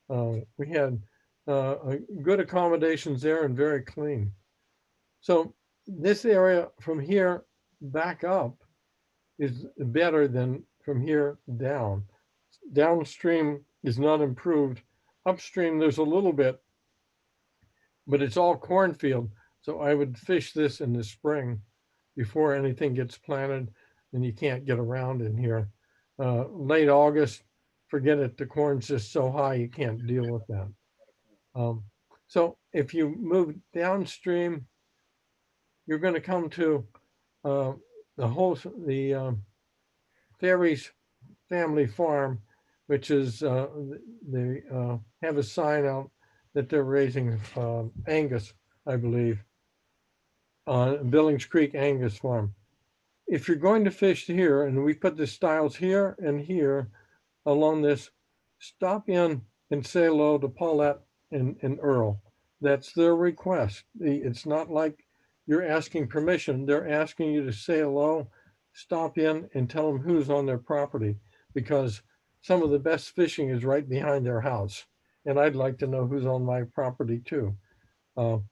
We had good accommodations there and very clean. So this area from here back up is better than from here down. Downstream is not improved. Upstream, there's a little bit, but it's all cornfield. So I would fish this in the spring before anything gets planted and you can't get around in here. Late August, forget it. The corn's just so high, you can't deal with that. So if you move downstream, you're going to come to the Ferry's family farm, which is they have a sign out that they're raising Angus, I believe, on Billings Creek Angus farm. If you're going to fish here, and we put the stiles here and here along this, stop in and say hello to Paulette and Earl. That's their request. It's not like you're asking permission. They're asking you to say hello, stop in and tell them who's on their property, because some of the best fishing is right behind their house. And I'd like to know who's on my property too. Don't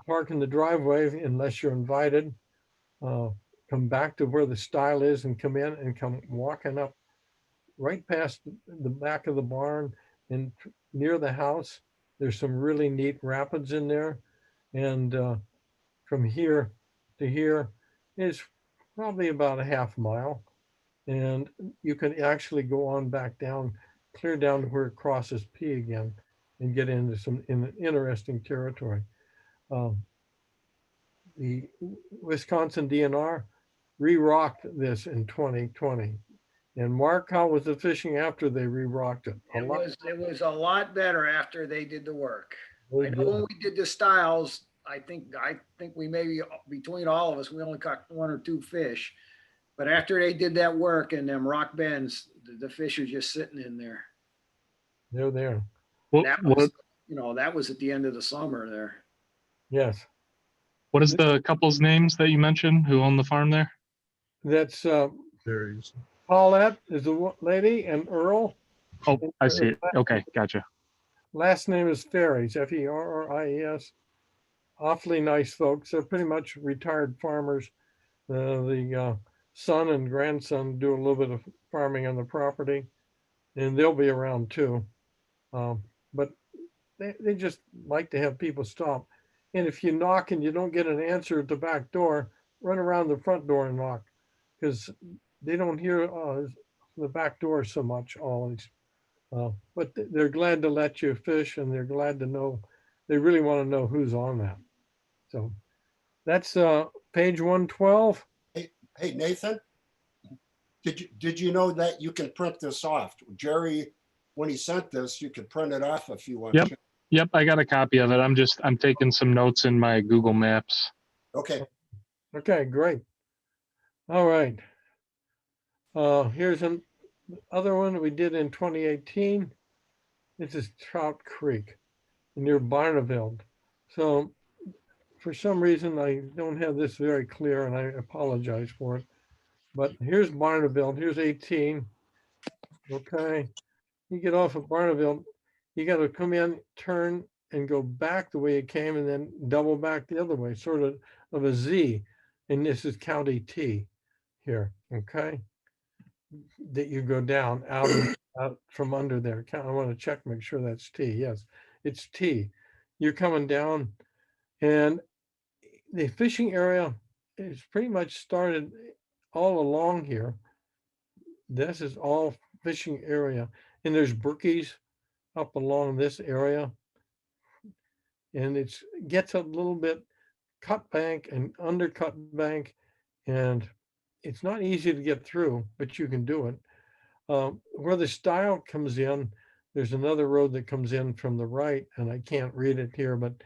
park in the driveway unless you're invited. Come back to where the stile is and come in and come walking up right past the back of the barn and near the house. There's some really neat rapids in there. And from here to here is probably about a half mile. And you can actually go on back down, clear down to where it crosses P again and get into some interesting territory. The Wisconsin DNR re-rocked this in 2020. And Mark, how was the fishing after they re-rocked it? It was a lot better after they did the work. Oh, I know when we did the stiles, I think we maybe between all of us, we only caught 1 or 2 fish. But after they did that work and them rock bends, the fish are just sitting in there. They're there. That was at the end of the summer there. Yes. What is the couple's names that you mentioned who own the farm there? That's Paulette is the lady and Earl. Oh, I see it. Okay, gotcha. Last name is Ferries, F-E-R-R-I-E-S. Awfully nice folks. They're pretty much retired farmers. The son and grandson do a little bit of farming on the property, and they'll be around too. But they just like to have people stop. And if you knock and you don't get an answer at the back door, run around the front door and knock, because they don't hear the back door so much always. But they're glad to let you fish, and they're glad to know, they really want to know who's on that. So that's page 112. Hey, Nathan, did you know that you can print this off? Jerry, when he sent this, you could print it off if you want. Yep, I got a copy of it. I'm taking some notes in my Google Maps. Okay. Okay, great. All right. Here's another one we did in 2018. This is Trout Creek. near Barneveld. So for some reason, I don't have this very clear and I apologize for it. But here's Barneveld, here's 18. Okay, you get off of Barneveld, you got to come in, turn, and go back the way it came, and then double back the other way, sort of a Z. And this is County T here, okay? That you go down out from under there. I want to check, make sure that's T. Yes, it's T. You're coming down, and the fishing area is pretty much started all along here. This is all fishing area, and there's brookies up along this area, and it gets a little bit cut bank and undercut bank, and it's not easy to get through, but you can do it. Where the stile comes in, there's another road that comes in from the right, and I can't read it here, but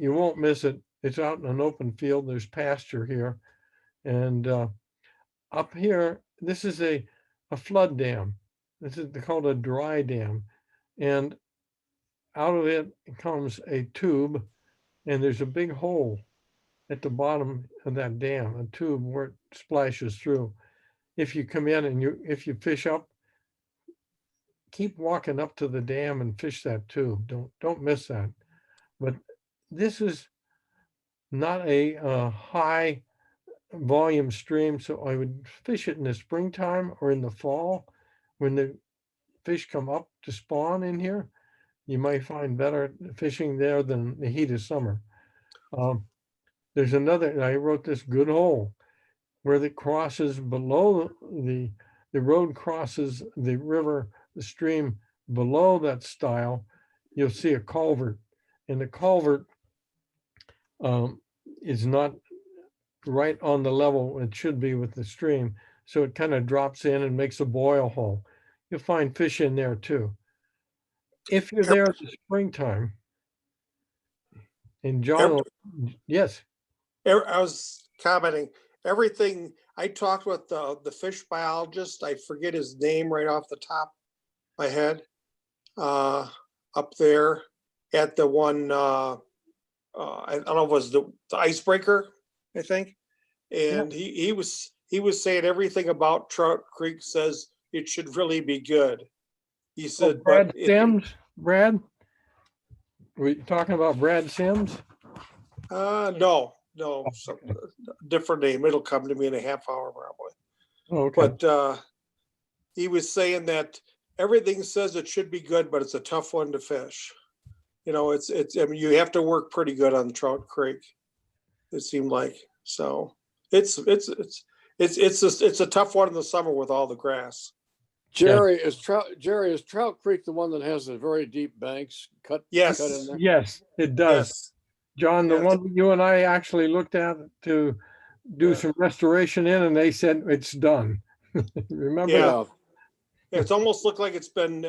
you won't miss it. It's out in an open field. There's pasture here, and up here, this is a flood dam. This is called a dry dam, and out of it comes a tube, and there's a big hole at the bottom of that dam, a tube where it splashes through. If you come in and if you fish up, keep walking up to the dam and fish that tube. Don't miss that. But this is not a high volume stream, so I would fish it in the springtime or in the fall when the fish come up to spawn in here. You might find better fishing there than the heat of summer. There's another, I wrote this good hole where it crosses below the road crosses the river, the stream below that stile. You'll see a culvert, and the culvert is not right on the level it should be with the stream. So it kind of drops in and makes a boil hole. You'll find fish in there too. If you're there in the springtime, and John, yes. I was commenting, everything, I talked with the fish biologist, I forget his name right off the top of my head, up there at the one, I don't know if it was the icebreaker, I think. And he was saying everything about Trout Creek says it should really be good. He said, Brad Sims, Brad? Were you talking about Brad Sims? No, some different name. It'll come to me in a half hour probably. Oh, okay. But he was saying that everything says it should be good, but it's a tough one to fish. You know, it's I mean, you have to work pretty good on Trout Creek. It seemed like. So it's a tough one in the summer with all the grass. Jerry, is Trout Creek the one that has the very deep banks cut? Yes. Cut in there? Yes, it does. Yes. John, the one you and I actually looked at to do some restoration in, and they said it's done. Remember? Yeah. It's almost looked like it's been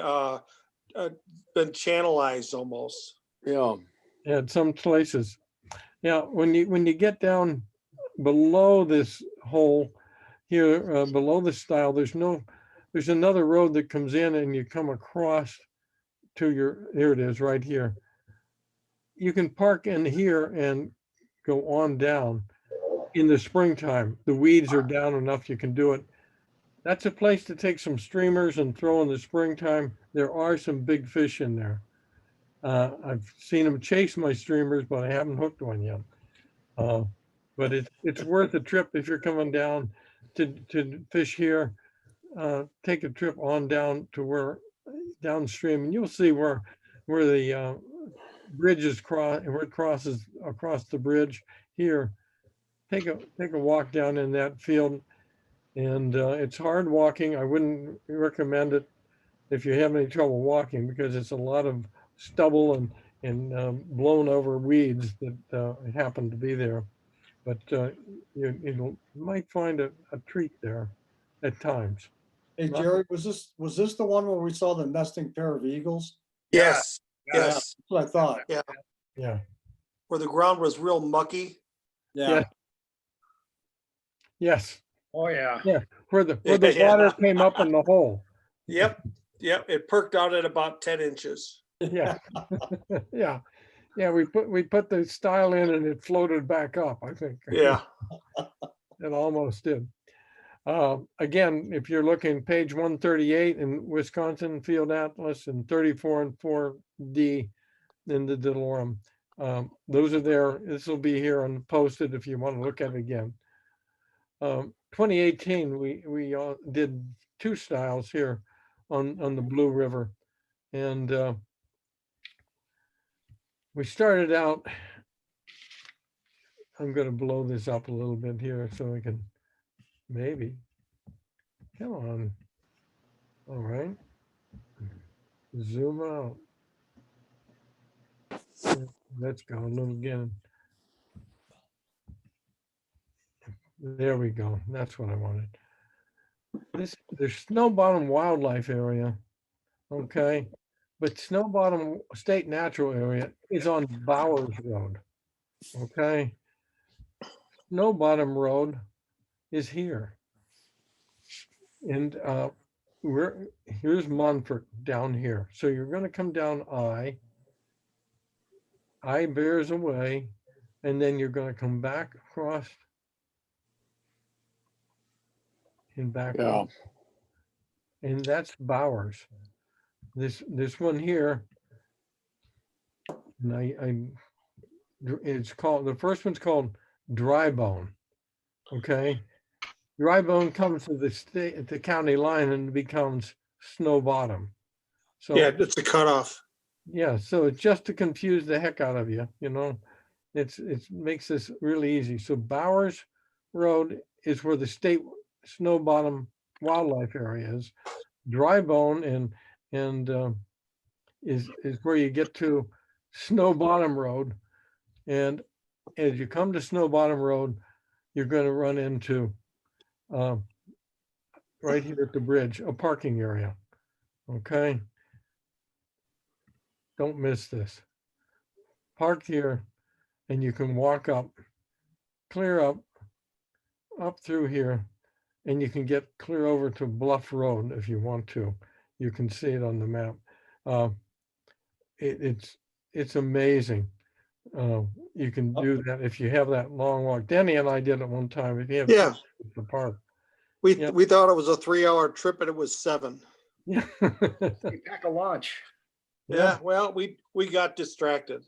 channelized almost. Yeah. At some places. Yeah, when you get down below this hole here, below the stile, there's another road that comes in, and you come across to here it is right here. You can park in here and go on down in the springtime. The weeds are down enough you can do it. That's a place to take some streamers and throw in the springtime. There are some big fish in there. I've seen them chase my streamers, but I haven't hooked one yet. But it's worth a trip if you're coming down to fish here. Take a trip on down to where downstream, and you'll see where the bridge is where it crosses across the bridge here. Take a walk down in that field, and it's hard walking. I wouldn't recommend it if you have any trouble walking, because it's a lot of stubble and blown over weeds that happen to be there. But you might find a treat there at times. Hey, Jerry, was this the one where we saw the nesting pair of eagles? Yes. Yeah, Yes. that's what I thought. Yeah. Yeah. Where the ground was real mucky. Yeah. Yes. Oh, yeah. Yeah. Where the water came up in the hole. Yep. It perked out at about 10 inches. Yeah. Yeah. Yeah, we put the stile in and it floated back up, I think. Yeah. It almost did. Again, if you're looking page 138 in Wisconsin Field Atlas and 34 and 4D in the Delorum, those are there. This will be here and posted if you want to look at it again. 2018, we did 2 stiles here on the Blue River, and we started out. I'm going to blow this up a little bit here so I can maybe. Come on. All right. Zoom out. Let's go a little again. There we go. That's what I wanted. There's Snow Bottom Wildlife Area. Okay. But Snow Bottom State Natural Area is on Bowers Road. Okay. Snow Bottom Road is here. And here's Monfort down here. So you're going to come down I bears away, and then you're going to come back across and back up. And that's Bowers. This one here, and it's called, the first one's called Dry Bone. Okay. Dry Bone comes to the county line and becomes Snow Bottom. So Yeah, it's a cutoff. Yeah, so it's just to confuse the heck out of you, you know. It makes this really easy. So Bowers Road is where the state Snow Bottom Wildlife Area is. Dry Bone is where you get to Snow Bottom Road, and as you come to Snow Bottom Road, you're going to run into right here at the bridge, a parking area. Okay. Don't miss this. Park here, and you can walk up, clear up through here, and you can get clear over to Bluff Road if you want to. You can see it on the map. It's amazing. You can do that if you have that long walk. Denny and I did it one time. If you have Yeah. the park. We thought it was a 3-hour trip, and it was 7. Yeah. You pack a lunch. Yeah. Well, we got distracted.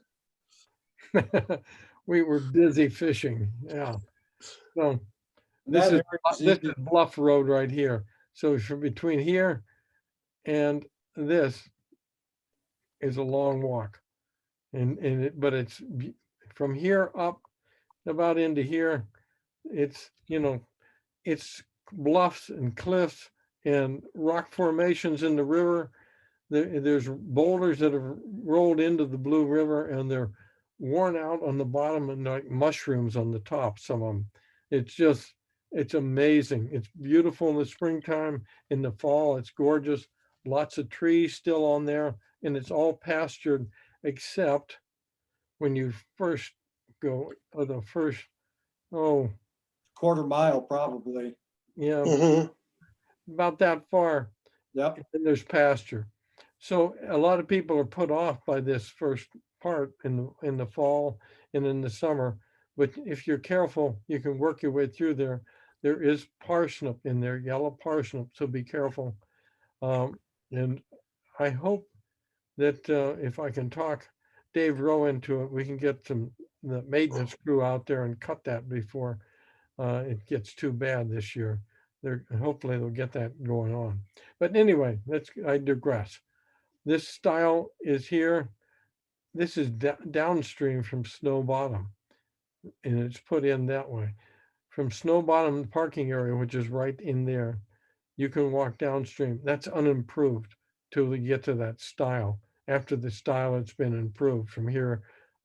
We were busy fishing. Yeah. So this is Bluff Road right here. So from between here and this is a long walk, but it's from here up about into here. It's it's bluffs and cliffs and rock formations in the river. There's boulders that have rolled into the Blue River, and they're worn out on the bottom and like mushrooms on the top, some of them. It's amazing. It's beautiful in the springtime. In the fall, it's gorgeous. Lots of trees still on there, and it's all pastured, except when you first go, or the first, quarter mile probably. Yeah, about that far. Yep. And there's pasture. So a lot of people are put off by this first part in the fall and in the summer. But if you're careful, you can work your way through there. There is parsnip in there, yellow parsnip, so be careful. And I hope that if I can talk Dave Rowe into it, we can get the maintenance crew out there and cut that before it gets too bad this year. Hopefully they'll get that going on. But anyway, I digress. This stile is here. This is downstream from Snow Bottom, and it's put in that way. From Snow Bottom parking area, which is right in there, you can walk downstream. That's unimproved till we get to that stile. After the stile, it's been improved from here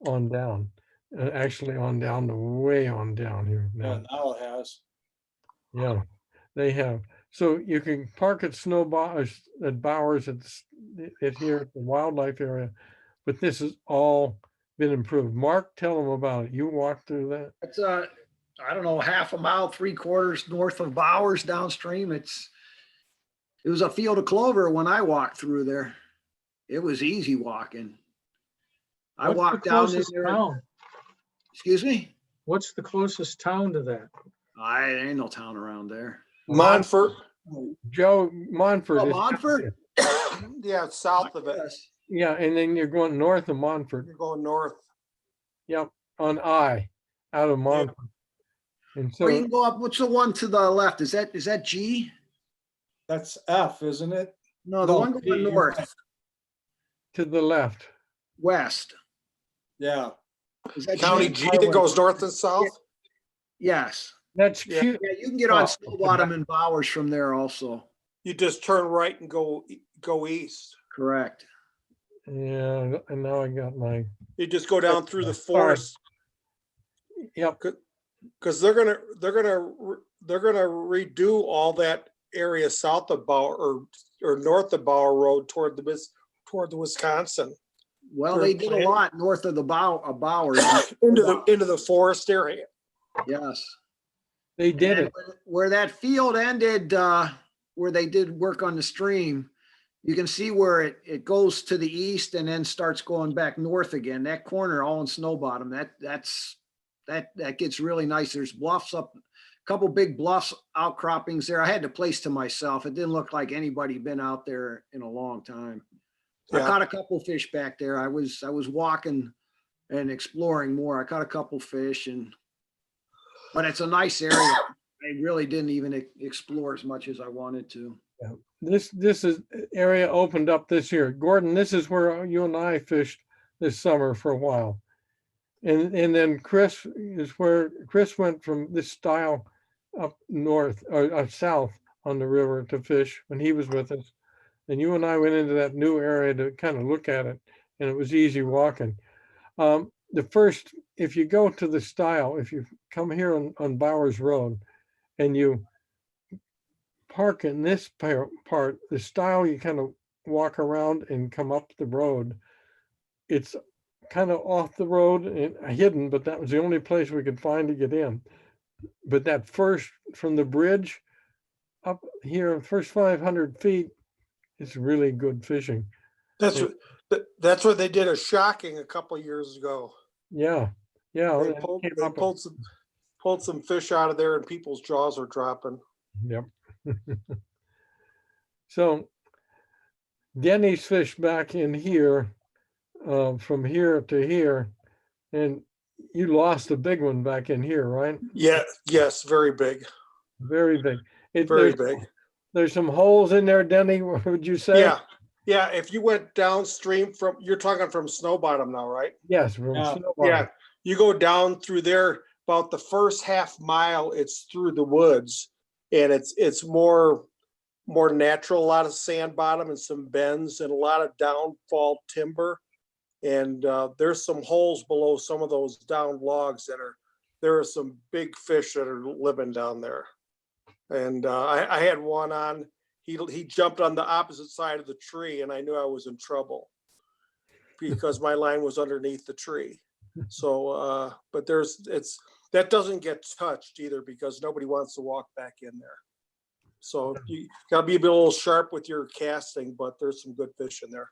on down. Actually on down to way on down here now. Yeah, now it has. Yeah, they have. So you can park at at Bowers at here at the wildlife area, but this has all been improved. Mark, tell them about it. You walked through that. It's I don't know, half a mile, 3/4 north of Bowers downstream. It was a field of clover when I walked through there. It was easy walking. I What's the walked down in closest there. town? Excuse me? What's the closest town to that? There ain't no town around there. Montfort. Joe, Montfort Oh, is. Montfort? Yeah, it's south of it. Yes. Yeah, and then you're going north of Montfort. You're going north. Yep, on I, out of Montfort. And Or you so, can go up, what's the one to the left? Is that G? That's F, isn't it? No, the one going north, to the left. west. Yeah. Is that County G that goes north and south? Yes. That's Yeah. cute. Yeah, you can get on Snow Bottom and Bowers from there also. You just turn right and go east. Correct. Yeah, and now I got my. You just go down through the forest. Yep. Because they're gonna redo all that area south of Bauer or north of Bauer Road toward the Wisconsin. Well, they did a lot north of the Bowers. into the forest area. Yes. They did And it. where that field ended, where they did work on the stream, you can see where it goes to the east and then starts going back north again. That corner all in Snow Bottom, that gets really nice. There's bluffs up, a couple big bluffs outcroppings there. I had the place to myself. It didn't look like anybody been out there in a long time. Yeah. I caught a couple fish back there. I was walking and exploring more. I caught a couple fish but it's a nice area. I really didn't even explore as much as I wanted to. Yeah. This is area opened up this year. Gordon, this is where you and I fished this summer for a while. And then Chris is where Chris went from this style up north or up south on the river to fish when he was with us. And you and I went into that new area to kind of look at it, and it was easy walking. If you go to the stile, if you come here on Bowers Road and you park in this part, the stile, you kind of walk around and come up the road. It's kind of off the road and hidden, but that was the only place we could find to get in. But that first from the bridge up here, first 500 feet, it's really good fishing. That's what they did a shocking a couple of years ago. Yeah. They pulled some fish out of there and people's jaws are dropping. Yep. So Denny's fished back in here, from here to here, and you lost a big one back in here, right? Yeah. Yes. Very big. Very big. Very big. There's some holes in there, Denny. What would you say? Yeah. Yeah. If you went downstream you're talking from Snow Bottom now, right? Yes. From Snow Bottom. Yeah. You go down through there about the first half mile, it's through the woods and it's more natural, a lot of sand bottom and some bends and a lot of downfall timber. And there's some holes below some of those down logs there are some big fish that are living down there. And I had one on, he jumped on the opposite side of the tree and I knew I was in trouble because my line was underneath the tree. So, but that doesn't get touched either because nobody wants to walk back in there. So you gotta be a little sharp with your casting, but there's some good fish in there.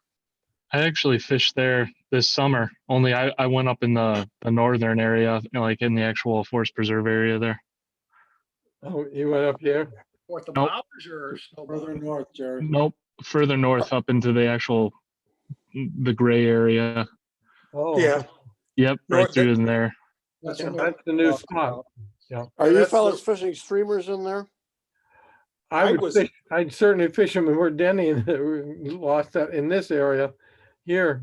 I actually fished there this summer, only I went up in the northern area, like in the actual forest preserve area there. Oh, you went up here? North of Nope. Bowers or Snow Further Bottom? north, Jerry. Nope, further north up into the gray area. Oh, Yeah. Yep, right through in there. That's yeah, what that's the new spot. Yeah. Are you that's fellas fishing streamers in there? I'd certainly fish them, and we're Denny lost that in this area here.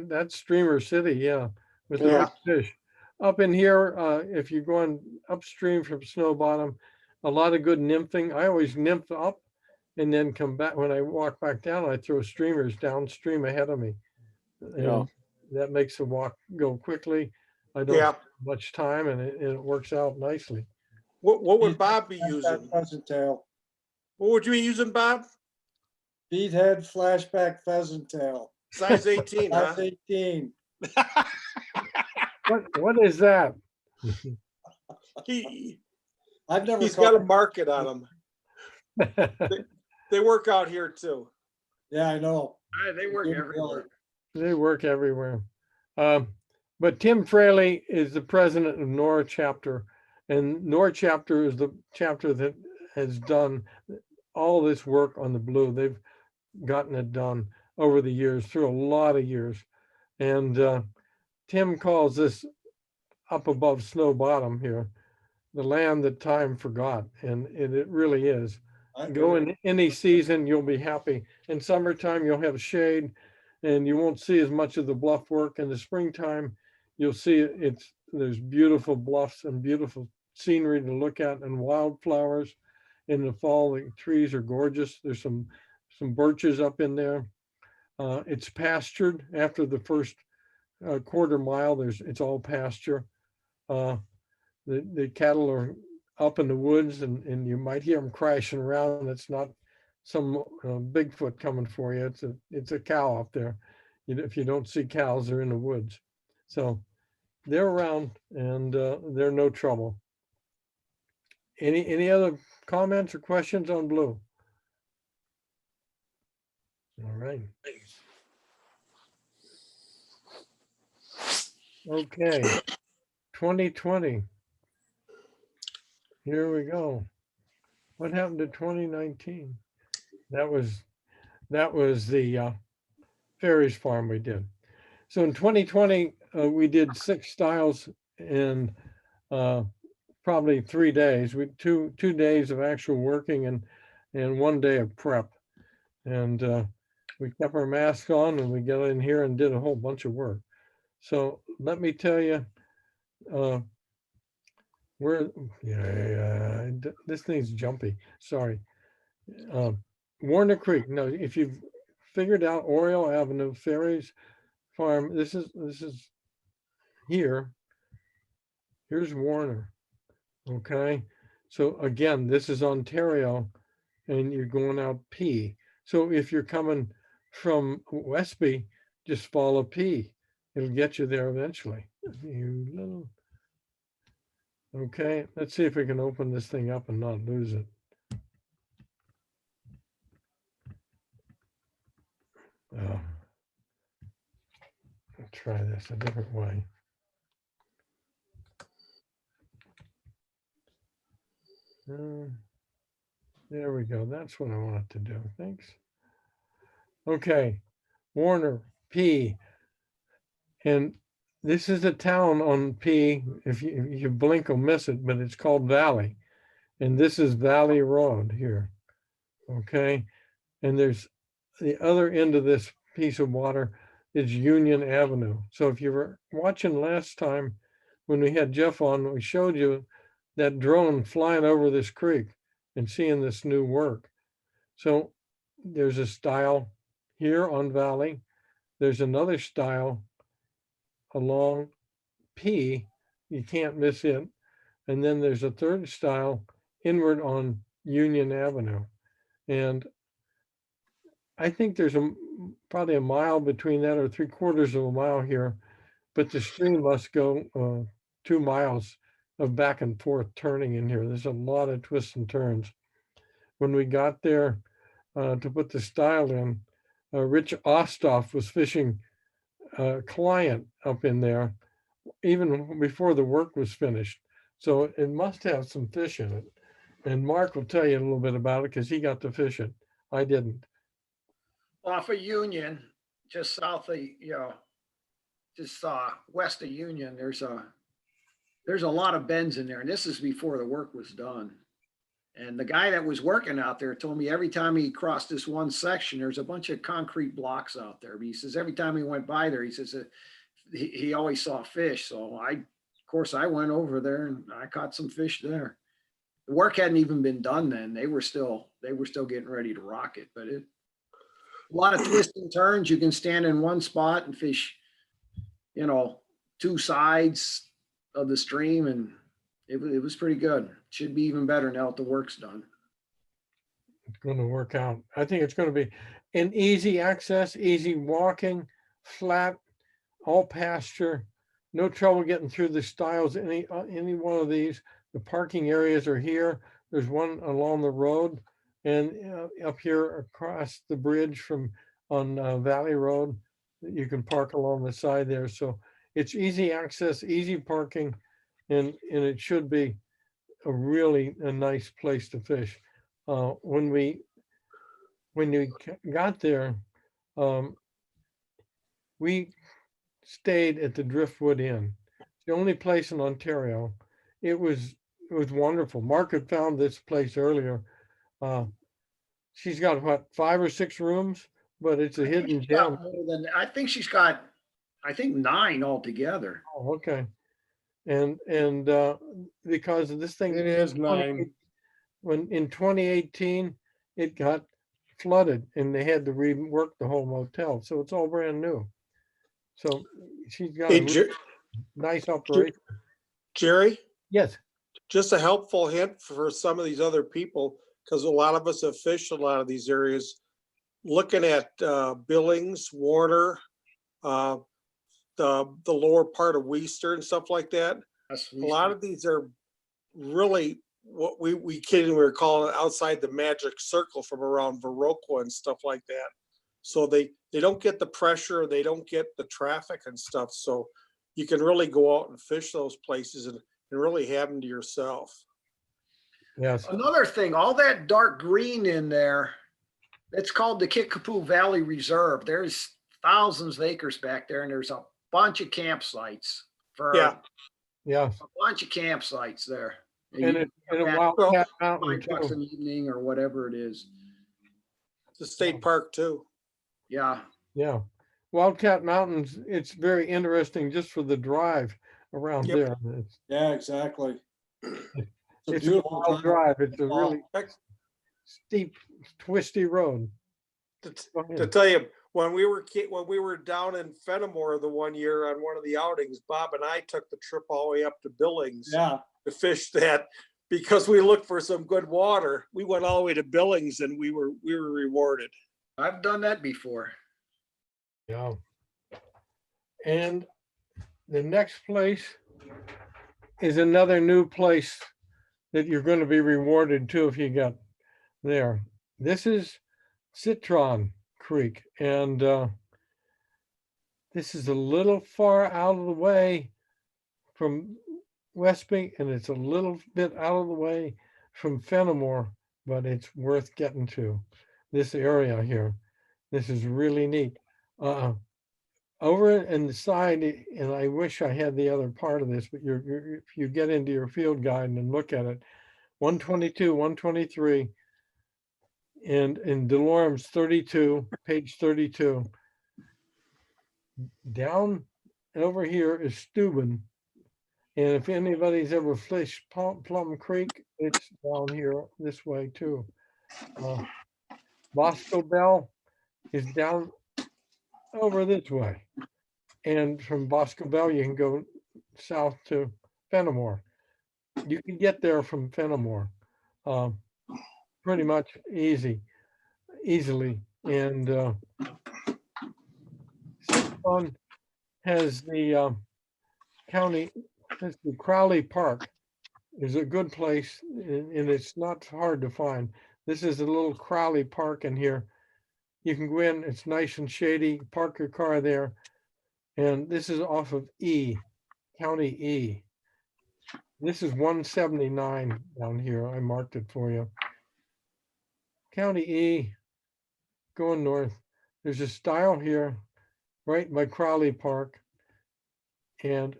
That's Streamer City, yeah, with the big fish. Up in here, if you're going upstream from Snow Bottom, a lot of good nymphing. I always nymph up and then come back. When I walk back down, I throw streamers downstream ahead of me. And that makes the walk go quickly. I don't spend much time, and it works out nicely. What would Bob be using? Pheasant tail. What would you be using, Bob? Beadhead flashback pheasant tail. Size 18, huh? Size 18. What is that? He's got a market on them. They work out here too. Yeah, I know. They work everywhere. They work everywhere. But Tim Fraley is the president of NORA chapter, and NORA chapter is the chapter that has done all this work on the blue. They've gotten it done over the years, through a lot of years. And Tim calls this up above Snow Bottom here, the land that time forgot. And it really is. Go in any season, you'll be happy. In summertime, you'll have shade and you won't see as much of the bluff work. In the springtime, you'll see there's beautiful bluffs and beautiful scenery to look at and wildflowers. In the fall, the trees are gorgeous. There's some birches up in there. It's pastured after the first quarter mile. It's all pasture. The cattle are up in the woods, and you might hear them crashing around. It's not some Bigfoot coming for you. It's a cow up there. If you don't see cows, they're in the woods. So they're around, and they're no trouble. Any other comments or questions on blue? All right. Okay. 2020. Here we go. What happened to 2019? That was the Ferries Farm we did. So in 2020, we did 6 stiles in probably 3 days. We two days of actual working and 1 day of prep. And we kept our masks on and we got in here and did a whole bunch of work. So let me tell you, this thing's jumpy. Sorry. Warner Creek. No, if you've figured out Oriole Avenue, Ferries Farm, this is here. Here's Warner. Okay. So again, this is Ontario and you're going out P. So if you're coming from Westby, just follow P. It'll get you there eventually. You little. Okay, let's see if we can open this thing up and not lose it. I'll try this a different way. There we go. That's what I wanted to do. Thanks. Okay, Warner, P. And this is a town on P. If you blink, you'll miss it, but it's called Valley. And this is Valley Road here. Okay. And there's the other end of this piece of water is Union Avenue. So if you were watching last time when we had Jeff on, we showed you that drone flying over this creek and seeing this new work. So there's a stile here on Valley. There's another stile along P, you can't miss it. And then there's a third stile inward on Union Avenue. And I think there's probably a mile between that or 3/4 of a mile here, but the stream must go 2 miles of back and forth turning in here. There's a lot of twists and turns. When we got there to put the stile in, Rich Ostoff was fishing a client up in there even before the work was finished. So it must have some fish in it. And Mark will tell you a little bit about it because he got to fish it. I didn't. Off of Union, just south of, just west of Union, there's a lot of bends in there. And this is before the work was done. And the guy that was working out there told me every time he crossed this one section, there's a bunch of concrete blocks out there. But he says every time he went by there, he says he always saw fish. So of course, I went over there and I caught some fish there. The work hadn't even been done then. They were still getting ready to rock it. But a lot of twists and turns. You can stand in one spot and fish, 2 sides of the stream, and it was pretty good. Should be even better now that the work's done. It's going to work out. I think it's going to be an easy access, easy walking, flat, all pasture, no trouble getting through the stiles. Any one of these. The parking areas are here. There's one along the road, and up here across the bridge from on Valley Road that you can park along the side there. So it's easy access, easy parking, and it should be a nice place to fish. When we got there, we stayed at the Driftwood Inn. It's the only place in Ontario. It was wonderful. Mark had found this place earlier. She's got what, 5 or 6 rooms, but it's a hidden She's got gem. more than- I think she's got, I think 9 altogether. Oh, okay. And because of this thing, It is 9. when in 2018 it got flooded and they had to rework the whole motel, so it's all brand new. So she's got Hey, a really nice operation. Jerry, Yes. just a helpful hint for some of these other people, because a lot of us have fished a lot of these areas. Looking at Billings, Warner, the lower part of Weester and stuff like that. A lot of these are really what we kidding we were calling outside the magic circle from around Viroqua and stuff like that. So they don't get the pressure, they don't get the traffic and stuff. So you can really go out and fish those places and really have them to yourself. Yes. Another thing, all that dark green in there, it's called the Kickapoo Valley Reserve. There's thousands of acres back there, and there's a bunch of campsites for Yeah. a bunch of campsites there. And it's in a Wildcat Mountain $5 too. an evening or whatever it is. It's a state park too. Yeah. Yeah. Wildcat Mountains, it's very interesting just for the drive around there. Yeah, exactly. It's a wild drive. It's a really steep, twisty road. To tell you, when we were down in Fenimore the one year on one of the outings, Bob and I took the trip all the way up to Billings to fish that because we looked for some good water. We went all the way to Billings and we were rewarded. I've done that before. Yeah. And the next place is another new place that you're going to be rewarded too if you get there. This is Citron Creek, and this is a little far out of the way from Westby, and it's a little bit out of the way from Fenimore, but it's worth getting to. This area here, this is really neat. Over in the side, and I wish I had the other part of this, but if you get into your field guide and look at it, 122, 123, and in Delorme's 32, page 32. Down over here is Steuben. And if anybody's ever fished Plum Creek, it's down here this way too. Bosco Bell is down over this way. And from Bosco Bell, you can go south to Fenimore. You can get there from Fenimore pretty much easily. And Citron has the the Crowley Park is a good place, and it's not hard to find. This is a little Crowley Park in here. You can go in, it's nice and shady, park your car there. And this is off of E, County E. This is 179 down here. I marked it for you. County E, going north. There's a stile here, right by Crowley Park. And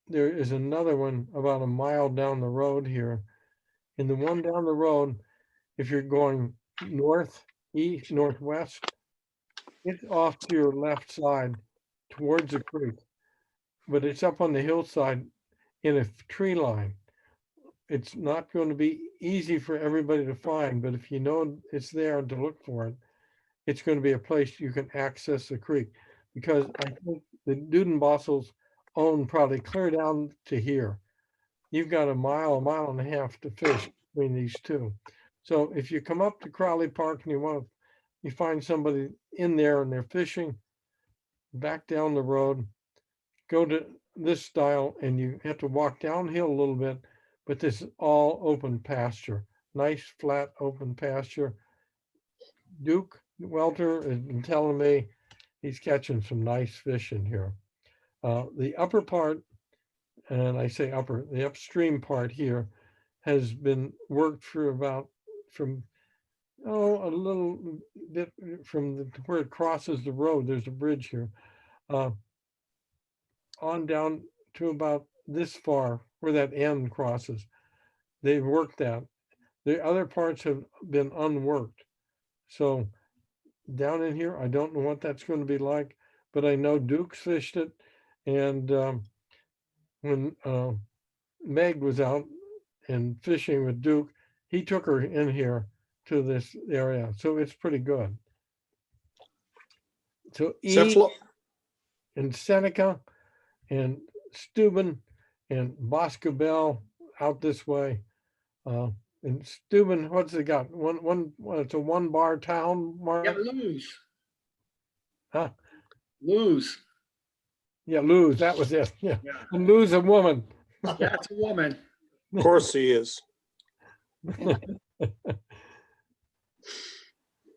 there is another one about a mile down the road here. And the one down the road, if you're going north, east, northwest, it's off to your left side towards the creek. But it's up on the hillside in a tree line. It's not going to be easy for everybody to find, but if you know it's there to look for it, it's going to be a place you can access the creek. Because I think the Dudenbossels own probably clear down to here. You've got a mile and a half to fish between these two. So if you come up to Crowley Park and you find somebody in there and they're fishing, back down the road, go to this stile, and you have to walk downhill a little bit, but this is all open pasture, nice flat open pasture. Duke Welter has been telling me he's catching some nice fish in here. The upper part, and I say upper, the upstream part here has been worked for about from a little bit from where it crosses the road. There's a bridge here, on down to about this far where that end crosses. They've worked that. The other parts have been unworked. So down in here, I don't know what that's going to be like, but I know Duke's fished it. And when Meg was out and fishing with Duke, he took her in here to this area. So it's pretty good. So E and Seneca and Steuben and Boscobel out this way. And Steuben, what's it got? It's a 1-bar town, Mark? Yeah, lose. Huh? Lose. Yeah, lose. That was it. Yeah. And lose a woman. Yeah, it's a woman. Of course he is.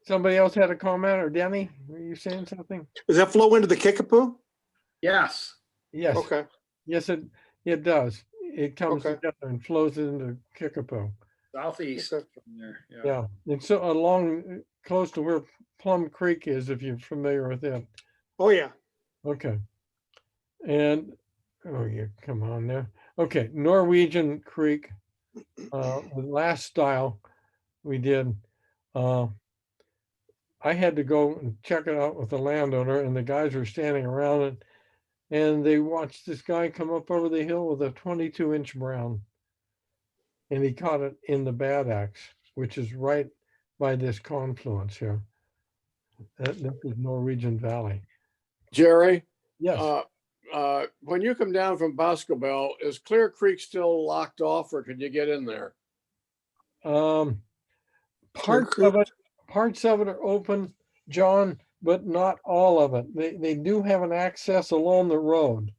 Somebody else had a comment, or Denny, were you saying something? Does that flow into the Kickapoo? Yes. Yes. Okay. Yes, it does. It comes Okay. together and flows into Kickapoo. Southeast Okay. from there. Yeah. Yeah. And so along close to where Plum Creek is, if you're familiar with it. Oh, yeah. Okay. And oh yeah, come on there. Okay, Norwegian Creek, the last style we did. I had to go and check it out with the landowner, and the guys were standing around it, and they watched this guy come up over the hill with a 22-inch brown, and he caught it in the Bad Axe, which is right by this confluence here. This is Norwegian Valley. Jerry? Yes. When you come down from Boscobel, is Clear Creek still locked off, or can you get in there? Parts of it are open, John, but not all of it. They do have an access along the road.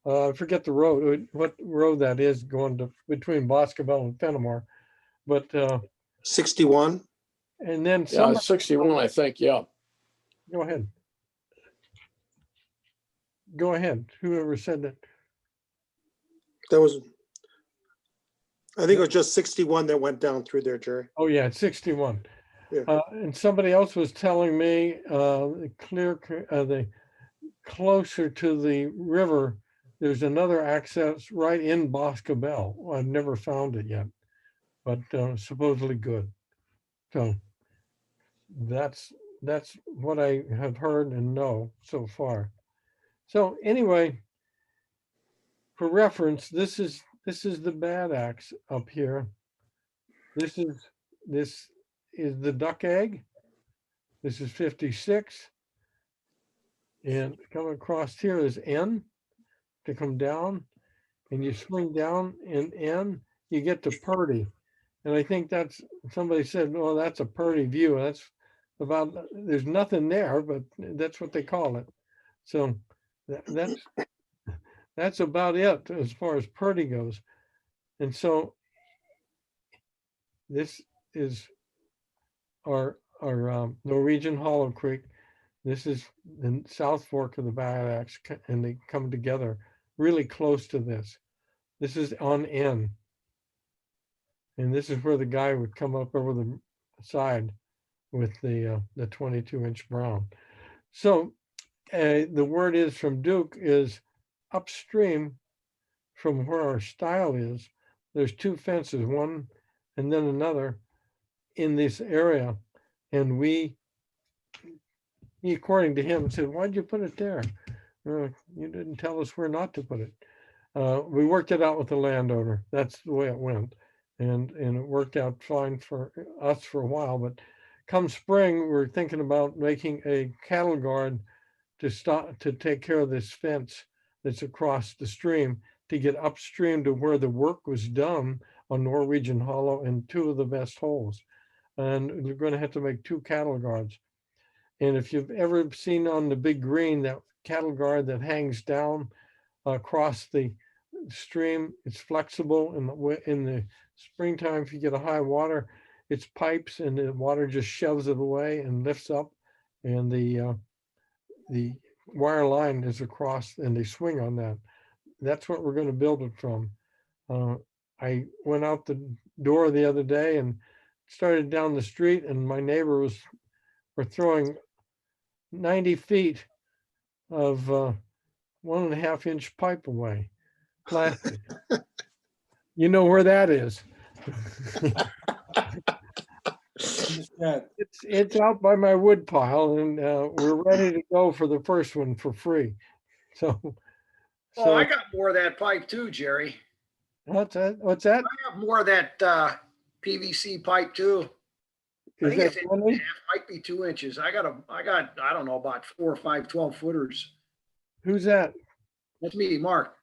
I forget the road, what road that is going to between Boscobel and Fenimore, but 61. And then yeah, 61, I think. Yeah. Go ahead. Go ahead. Whoever said that. That was, I think it was just 61 that went down through there, Jerry. Oh yeah, it's 61. Yeah. And somebody else was telling me the closer to the river, there's another access right in Boscobel. I've never found it yet, but supposedly good. So that's what I have heard and know so far. So anyway, for reference, this is the Bad Axe up here. This is the duck egg. This is 56. And coming across here is N to come down, and you swing down in N, you get to Purdy. And I think that's, somebody said, well, that's a Purdy view. That's about, there's nothing there, but that's what they call it. So that's about it as far as Purdy goes. And so this is our Norwegian Hollow Creek. This is the South Fork of the Bad Axe, and they come together really close to this. This is on N. And this is where the guy would come up over the side with the 22-inch brown. So the word is from Duke is upstream from where our style is. There's two fences, one and then another in this area. And he, according to him, said, why'd you put it there? You didn't tell us where not to put it. We worked it out with the landowner. That's the way it went. And it worked out fine for us for a while. But come spring, we're thinking about making a cattle guard to take care of this fence that's across the stream to get upstream to where the work was done on Norwegian Hollow and two of the best holes. And we're going to have to make 2 cattle guards. And if you've ever seen on the big green, that cattle guard that hangs down across the stream, it's flexible in the springtime. If you get a high water, it's pipes and the water just shoves it away and lifts up. and the wire line is across and they swing on that. That's what we're going to build it from. I went out the door the other day and started down the street, and my neighbor were throwing 90 feet of 1.5 inch pipe away, plastic. You know where that is. It's out by my wood pile, and we're ready to go for the first one for free. So, Oh, I got more of that pipe too, Jerry. what's that? What's that? I have more of that PVC pipe too. I Is think that it's 1.5, funny? might be 2 inches. I got, I don't know, about 4 or 5 12-footers. Who's that? That's me, Mark.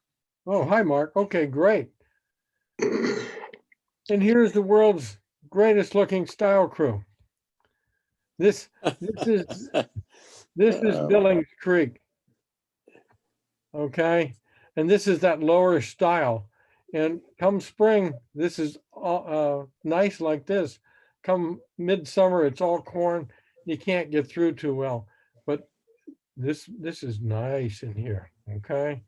Oh, hi, Mark. Okay, great. And here's the world's greatest looking style crew. This is Billings Creek. Okay, and this is that lower style. And come spring, this is nice like this. Come midsummer, it's all corn. You can't get through too well, but this is nice in here. Okay,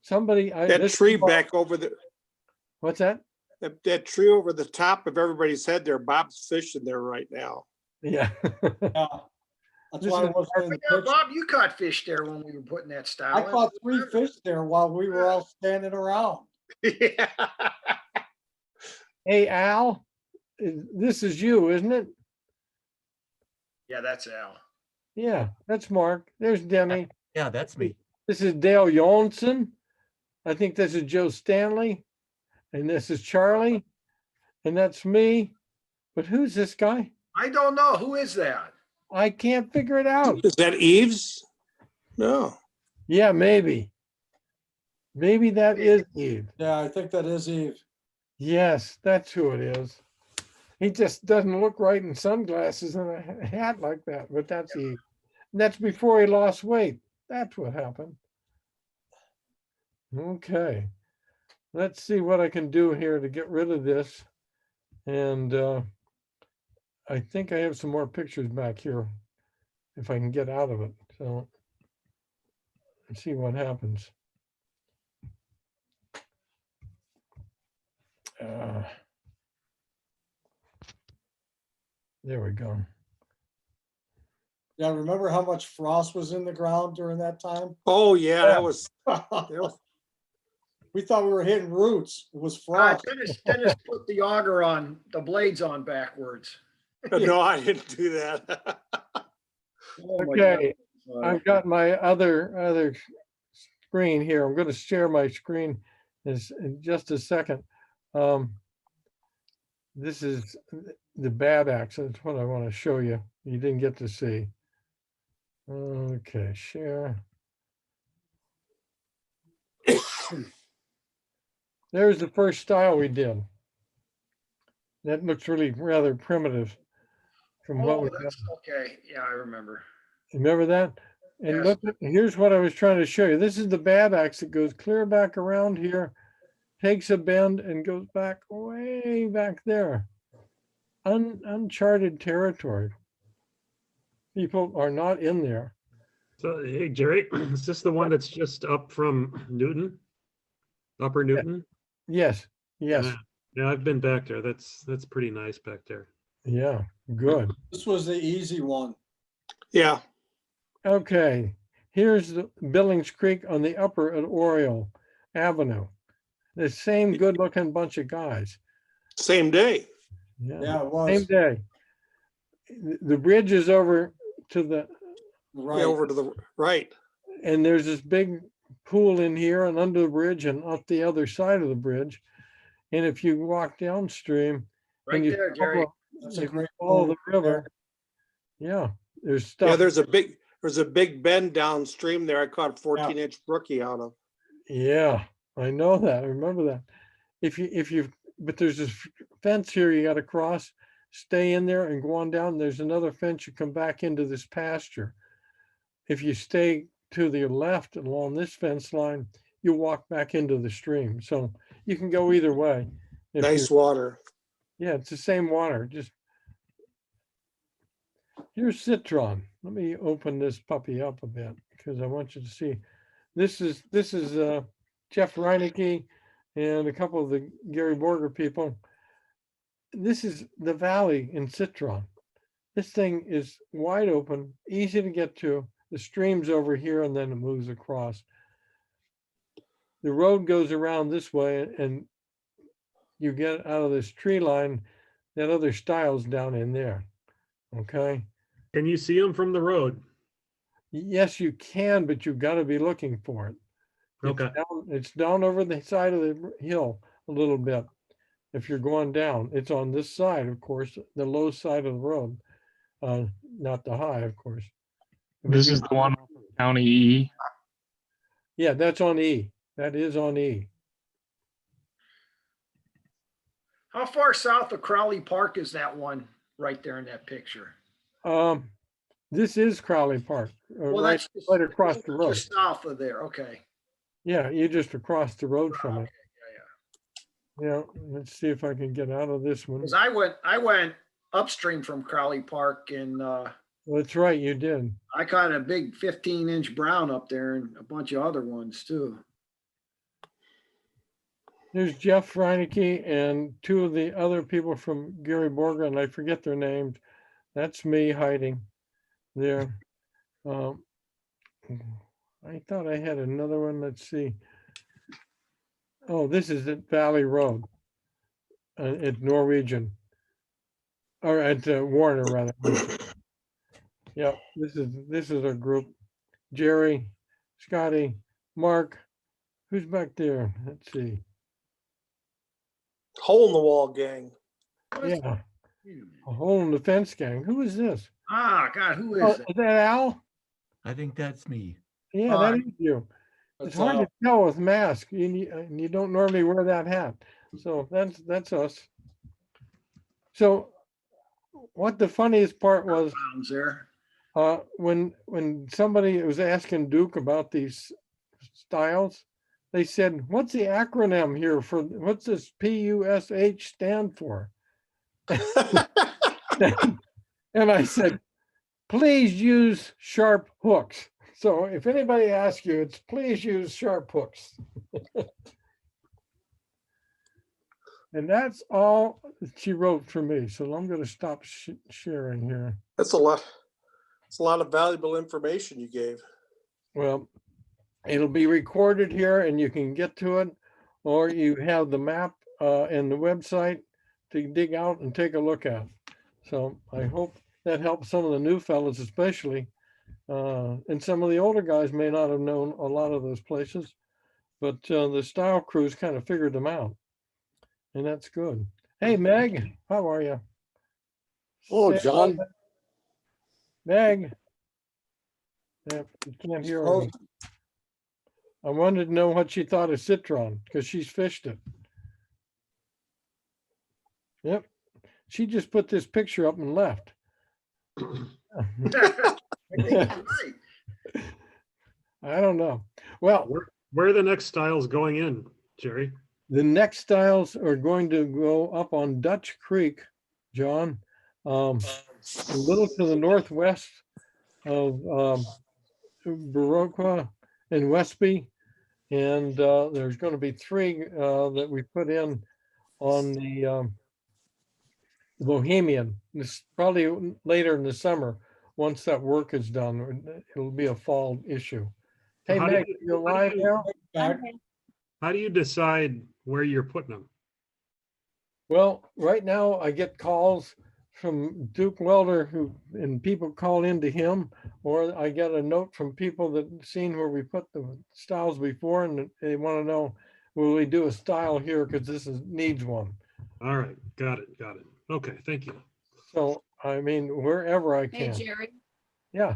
somebody That tree back over the, what's that? that tree over the top of everybody's head there, Bob's fishing there right now. Yeah. Yeah. That's why I was in the Yeah, picture. Bob, you caught fish there when we were putting that style. I in. caught 3 fish there while we were all standing around. Yeah. Hey, Al, this is you, isn't it? Yeah, that's Al. Yeah, that's Mark. There's Denny. Yeah, that's me. This is Dale Johnson. I think this is Joe Stanley. And this is Charlie. And that's me. But who's this guy? I don't know. Who is that? I can't figure it out. Is that Eves? No. Yeah, maybe. Maybe that is Eve. Yeah, I think that is Eve. Yes, that's who it is. He just doesn't look right in sunglasses and a hat like that, but that's Eve. And that's before he lost weight. That's what happened. Okay. Let's see what I can do here to get rid of this. And I think I have some more pictures back here if I can get out of it. So let's see what happens. There we go. Yeah, remember how much frost was in the ground during that time? Oh, yeah, that was, We thought we were hitting roots. It was frost. Dennis put the auger on, the blades on backwards. no, I didn't do that. Oh my Okay, God. I've got my other screen here. I'm going to share my screen in just a second. This is the bad axe. That's what I want to show you. You didn't get to see. Okay, share. There's the first style we did. That looks really rather primitive from what we got. Okay, yeah, I remember. Remember that? And Yes. look, here's what I was trying to show you. This is the bad axe that goes clear back around here, takes a bend and goes back way back there. Uncharted territory. People are not in there. So, hey, Jerry, is this the one that's just up from Newton? Upper Newton? Yes, yes. Yeah, I've been back there. That's pretty nice back there. Yeah, good. This was the easy one. Yeah. Okay, here's the Billings Creek on the upper at Oriole Avenue. The same good looking bunch of guys. Same day. Yeah, it was. Same day. The bridge is over to the right. Yeah, over to the right. And there's this big pool in here and under the bridge and up the other side of the bridge. And if you walk downstream Right and you there, Jerry. That's a if you great follow the pool. river, yeah, there's stuff. Yeah, there's a big bend downstream there. I caught a 14-inch brookie out of. Yeah, I know that. I remember that. But there's this fence here you got to cross, stay in there and go on down. There's another fence. You come back into this pasture. If you stay to the left along this fence line, you walk back into the stream. So you can go either way. Nice water. Yeah, it's the same water. Just here's citron. let me open this puppy up a bit because I want you to see. This is Jeff Reinecke and a couple of the Gary Borger people. This is the valley in Citron. This thing is wide open, easy to get to. The stream's over here and then it moves across. The road goes around this way and you get out of this tree line, that other stile's down in there. Okay. Can you see them from the road? Yes, you can, but you've got to be looking for it. Okay. It's down over the side of the hill a little bit. If you're going down, it's on this side, of course, the low side of the road, not the high, of course. This is the one County E. Yeah, that's on E. That is on E. How far south of Crowley Park is that one right there in that picture? This is Crowley Park, right across the road. Just south of there, okay. Yeah, you're just across the road from it. Yeah, let's see if I can get out of this one. Because I went upstream from Crowley Park and That's right, you did. I caught a big 15-inch brown up there and a bunch of other ones too. There's Jeff Reinecke and two of the other people from Gary Borger, and I forget their names. That's me hiding there. I thought I had another one. Let's see. Oh, this is at Valley Road at Norwegian, or at Warner rather. Yeah, this is a group. Jerry, Scotty, Mark. Who's back there? Let's see. Hole in the wall gang. Yeah, a hole in the fence gang. Who is this? Ah, God, who Oh, is it? is that Al? I think that's me. Yeah, that is you. It's hard to tell with mask. You don't normally wear that hat. So that's us. So what the funniest part was there. When somebody was asking Duke about these stiles, they said, what's the acronym here for, what's this PUSH stand for? And I said, please use sharp hooks. So if anybody asks you, it's please use sharp hooks. And that's all she wrote for me. So I'm going to stop sharing here. That's a lot. It's a lot of valuable information you gave. Well, it'll be recorded here and you can get to it, or you have the map and the website to dig out and take a look at. So I hope that helps some of the new fellas, especially. And some of the older guys may not have known a lot of those places, but the style crews kind of figured them out. And that's good. Hey, Meg, how are you? Oh, John. Meg. Yeah, you can't hear her. I wanted to know what she thought of Citron because she's fished it. Yep. She just put this picture up and left. I don't know. Well, where are the next stiles going in, Jerry? The next stiles are going to go up on Dutch Creek, John, a little to the northwest of Baroqua and Westby. And there's going to be 3 that we put in on the Bohemian. This probably later in the summer. Once that work is done, it'll be a fall issue. Hey, Meg, you're live now? How do you decide where you're putting them? Well, right now I get calls from Duke Welder and people call into him, or I get a note from people that seen where we put the stiles before and they want to know, will we do a stile here because this needs one. All right, got it. Okay, thank you. So, I mean, wherever I Hey, can. Jerry. Yeah.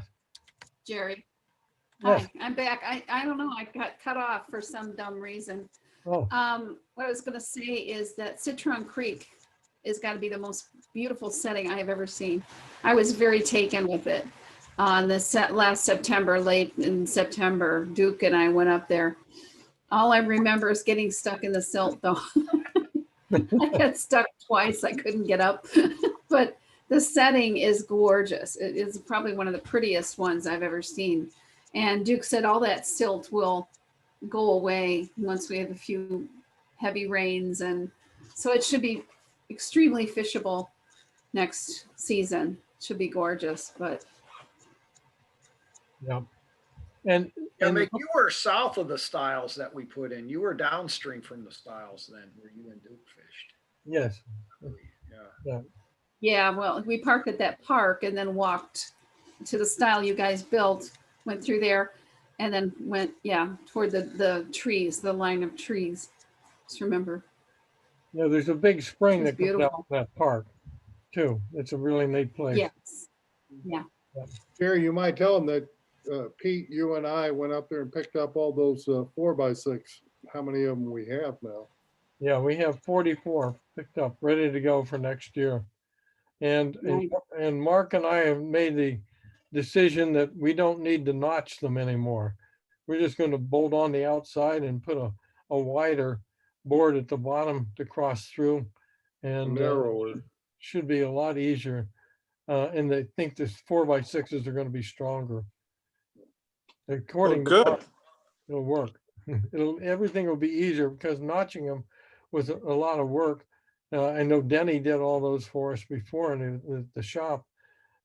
Jerry. Yes. Hi, I'm back. I don't know, I got cut off for some dumb reason. Oh. What I was gonna say is that Citron Creek has got to be the most beautiful setting I have ever seen. I was very taken with it. On the last September, late in September, Duke and I went up there. All I remember is getting stuck in the silt though. I got stuck twice, I couldn't get up. But The setting is gorgeous. It is probably one of the prettiest ones I've ever seen. And Duke said all that silt will go away once we have a few heavy rains. And so it should be extremely fishable next season. Should be gorgeous, but. Yeah. And Mick, you were south of the stiles that we put in. You were downstream from the stiles then, where you and Duke fished. yes. Yeah. Yeah, well, we parked at that park and then walked to the stile you guys built, went through there, and then went, yeah, toward the trees, the line of trees. Just remember. Yeah, there's a big spring It's that comes out beautiful. of that park too. It's a really neat place. Yes. Yeah. Jerry, you might tell them that Pete, you and I went up there and picked up all those 4x6. How many of them we have now? Yeah, we have 44 picked up, ready to go for next year. And Mark and I have made the decision that we don't need to notch them anymore. We're just going to bolt on the outside and put a wider board at the bottom to cross through, and narrower. should be a lot easier. And they think this 4x6s are going to be stronger. According to Mark, it'll work. Everything will be easier because notching them was a lot of work. I know Denny did all those for us before in the shop,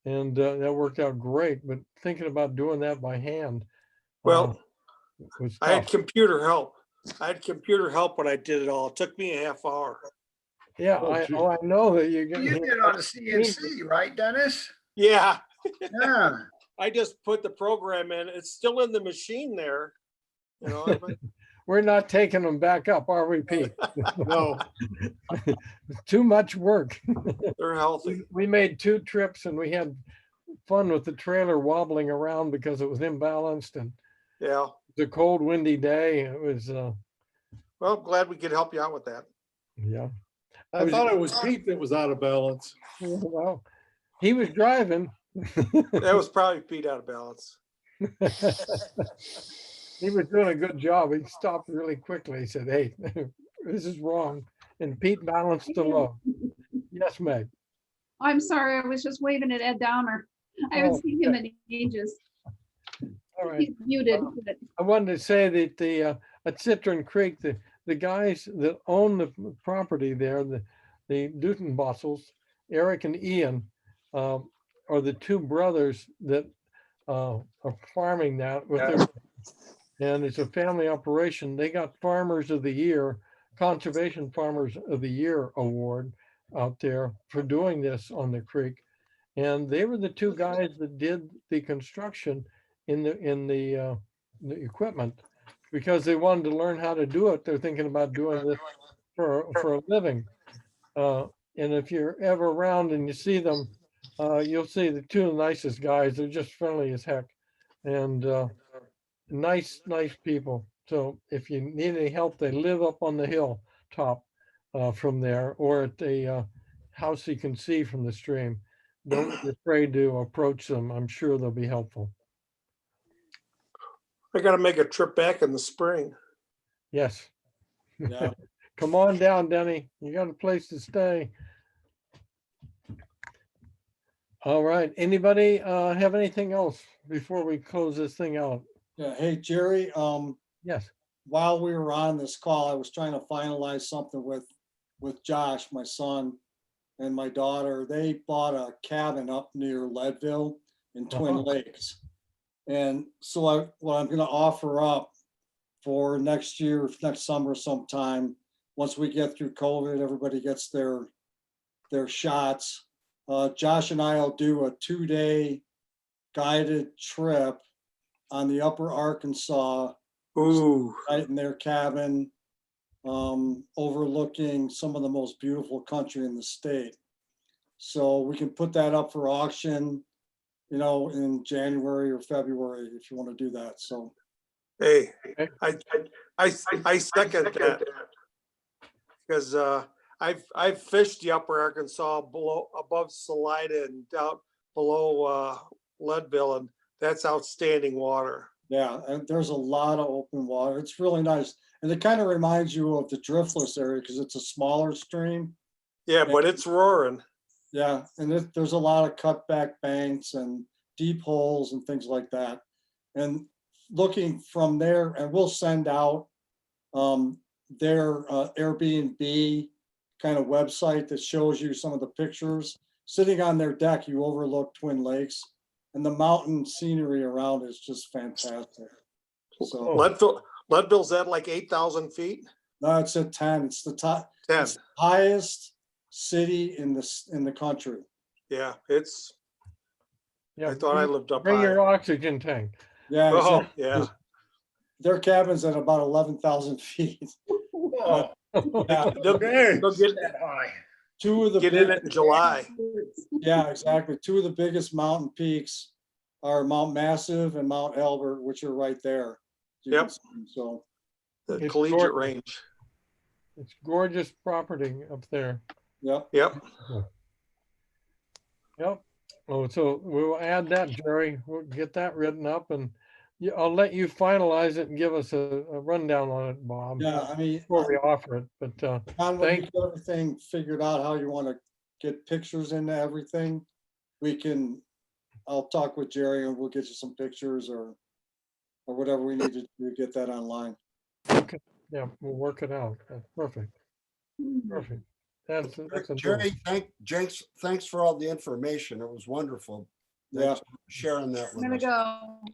and that worked out great. But thinking about doing that by hand, Well, was I had tough. computer help. When I did it all. It took me a half hour. Yeah, I know that you You did on the CNC, right, Dennis? Yeah. Yeah. I just put the program in. It's still in the machine there. You know, We're not taking them back up, are we, Pete? No. Too much work. They're healthy. We made 2 trips and we had fun with the trailer wobbling around because it was imbalanced, and yeah, it's a cold, windy day. It was. Well, I'm glad we could help you out with that. Yeah. I thought it was Pete that was out of balance. Well, he was driving. That was probably Pete out of balance. He was doing a good job. He stopped really quickly. He said, "Hey, this is wrong." And Pete balanced the load. Yes, Meg. I'm sorry, I was just waving at Ed Dahmer. I haven't seen him in ages. All right. He's muted. But I wanted to say that at Citron Creek, the guys that own the property there, the Dutenbossels, Eric and Ian, are the 2 brothers that are farming that with their, and it's a family operation. They got Farmers of the Year, Conservation Farmers of the Year award out there for doing this on the creek. And they were the 2 guys that did the construction in the equipment because they wanted to learn how to do it. They're thinking about doing this for a living. And if you're ever around and you see them, you'll see the 2 nicest guys. They're just friendly as heck, and nice people. So if you need any help, they live up on the hill top from there, or at the house you can see from the stream. Don't be afraid to approach them. I'm sure they'll be helpful. I got to make a trip back in the spring. Yes. Yeah. Come on down, Denny. You got a place to stay. All right. Anybody have anything else before we close this thing out? Yeah, hey, Jerry, Yes. while we were on this call, I was trying to finalize something with Josh, my son, and my daughter. They bought a cabin up near Leadville in Twin Lakes. And so what I'm gonna offer up for next year, next summer sometime, once we get through COVID, everybody gets their shots. Josh and I will do a 2-day guided trip on the upper Arkansas. Ooh. Right in their cabin, overlooking some of the most beautiful country in the state. So we can put that up for auction, you know, in January or February if you want to do that. So, hey, I second that because I've fished the upper Arkansas above Salida and down below Leadville, and that's outstanding water. yeah, and there's a lot of open water. It's really nice. And it kind of reminds you of the Driftless area because it's a smaller stream. Yeah, but it's roaring. Yeah, and there's a lot of cutback banks and deep holes and things like that. And looking from there, and we'll send out their Airbnb kind of website that shows you some of the pictures. Sitting on their deck, you overlook Twin Lakes, and the mountain scenery around is just fantastic. So Leadville's at like 8,000 feet. no, it's at 10. It's the top, 10. it's the highest city in the country. Yeah, it's. Yeah, I thought I lived up bring high. your oxygen tank. Yeah, Oh, exactly. yeah. Their cabin's at about 11,000 feet. Oh, Yeah. They'll get that high. Two of the in it in July. Yeah, exactly. Two of the biggest mountain peaks are Mount Massive and Mount Albert, which are right there. You can Yep. see them. So The It's collegiate gorgeous. range. It's gorgeous property up there. Yep. Yep. Yep. Oh, so we'll add that, Jerry. We'll get that written up, and I'll let you finalize it and give us a rundown on it, Bob. yeah, I mean, Before we offer it, but John, when thank you get everything figured out, how you want to get pictures into everything, I'll talk with Jerry and we'll get you some pictures or whatever we need to do to get that online. Okay, yeah, we'll work it out. That's perfect. Perfect. That's a Jerry, thanks for all the information. It was wonderful. Thanks for sharing that I'm with gonna us. go.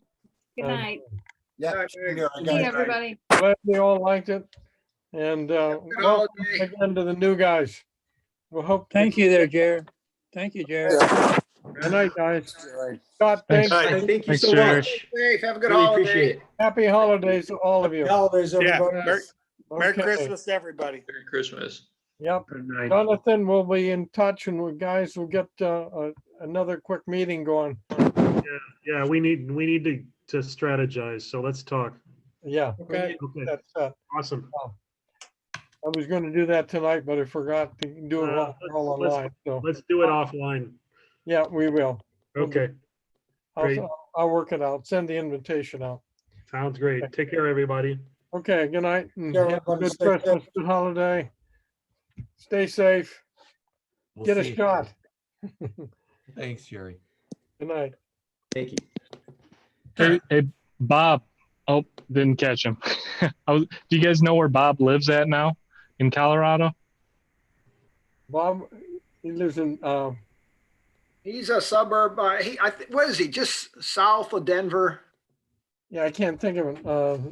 Good night. Yeah. same here. I See gotta- everybody. Glad you all liked it. And welcome again to the new guys. We'll hope. Thank you there, Jerry. Thank you, Jerry. Good night, guys. Scott, thanks. Thank you so Jerry. much. Safe. Have a good Really holiday. appreciate it. Happy holidays to all of you. Holidays, everybody. Merry Okay. Christmas to everybody. Merry Christmas. Yep. Good night. Jonathan will be in touch, and we guys will get another quick meeting going. Yeah, we need to strategize. So let's talk. Yeah. Okay. That's Awesome. I was going to do that tonight, but I forgot to do it all online. So Let's do it offline. yeah, we will. Okay. Great. I'll work it out. Send the invitation out. Sounds great. Take care, everybody. Okay. Good night. And Yeah, have a everybody good stay Christmas, good holiday. Stay safe. We'll Get a see you. shot. Thanks, Jerry. Good night. Thank you. Hey, Bob. Oh, didn't catch him. Do you guys know where Bob lives at now in Colorado? Bob, he lives in. He's a suburb. What is he? Just south of Denver. Yeah, I can't think of it.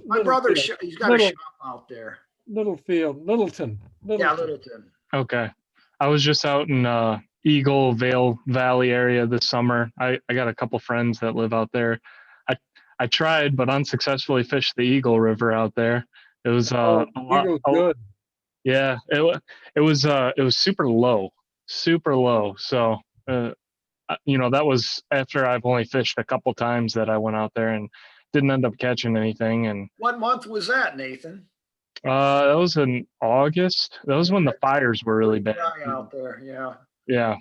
My brother, he's got a shop out there. Littleton. Yeah, Littleton. Okay. I was just out in Eagle Vale Valley area this summer. I got a couple friends that live out there. I tried, but unsuccessfully fished the Eagle River out there. It was Eagle's good. Yeah, it was super low. So that was after I've only fished a couple times that I went out there and didn't end up catching anything. And What month was that, Nathan? that was in August. That was when the fires were really bad. Dry out there, yeah. Yeah.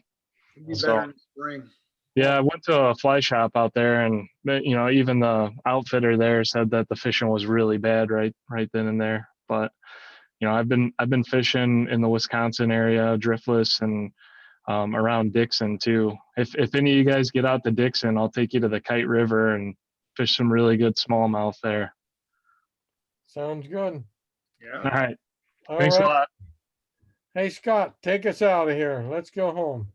It'd be So- better in the spring. Yeah, I went to a fly shop out there, and even the outfitter there said that the fishing was really bad right then and there. But I've been fishing in the Wisconsin area, driftless, and around Dixon too. If any of you guys get out to Dixon, I'll take you to the Kite River and fish some really good smallmouth there. Sounds good. Yeah. All right. All Thanks a right. lot. Hey, Scott, take us out of here. Let's go home.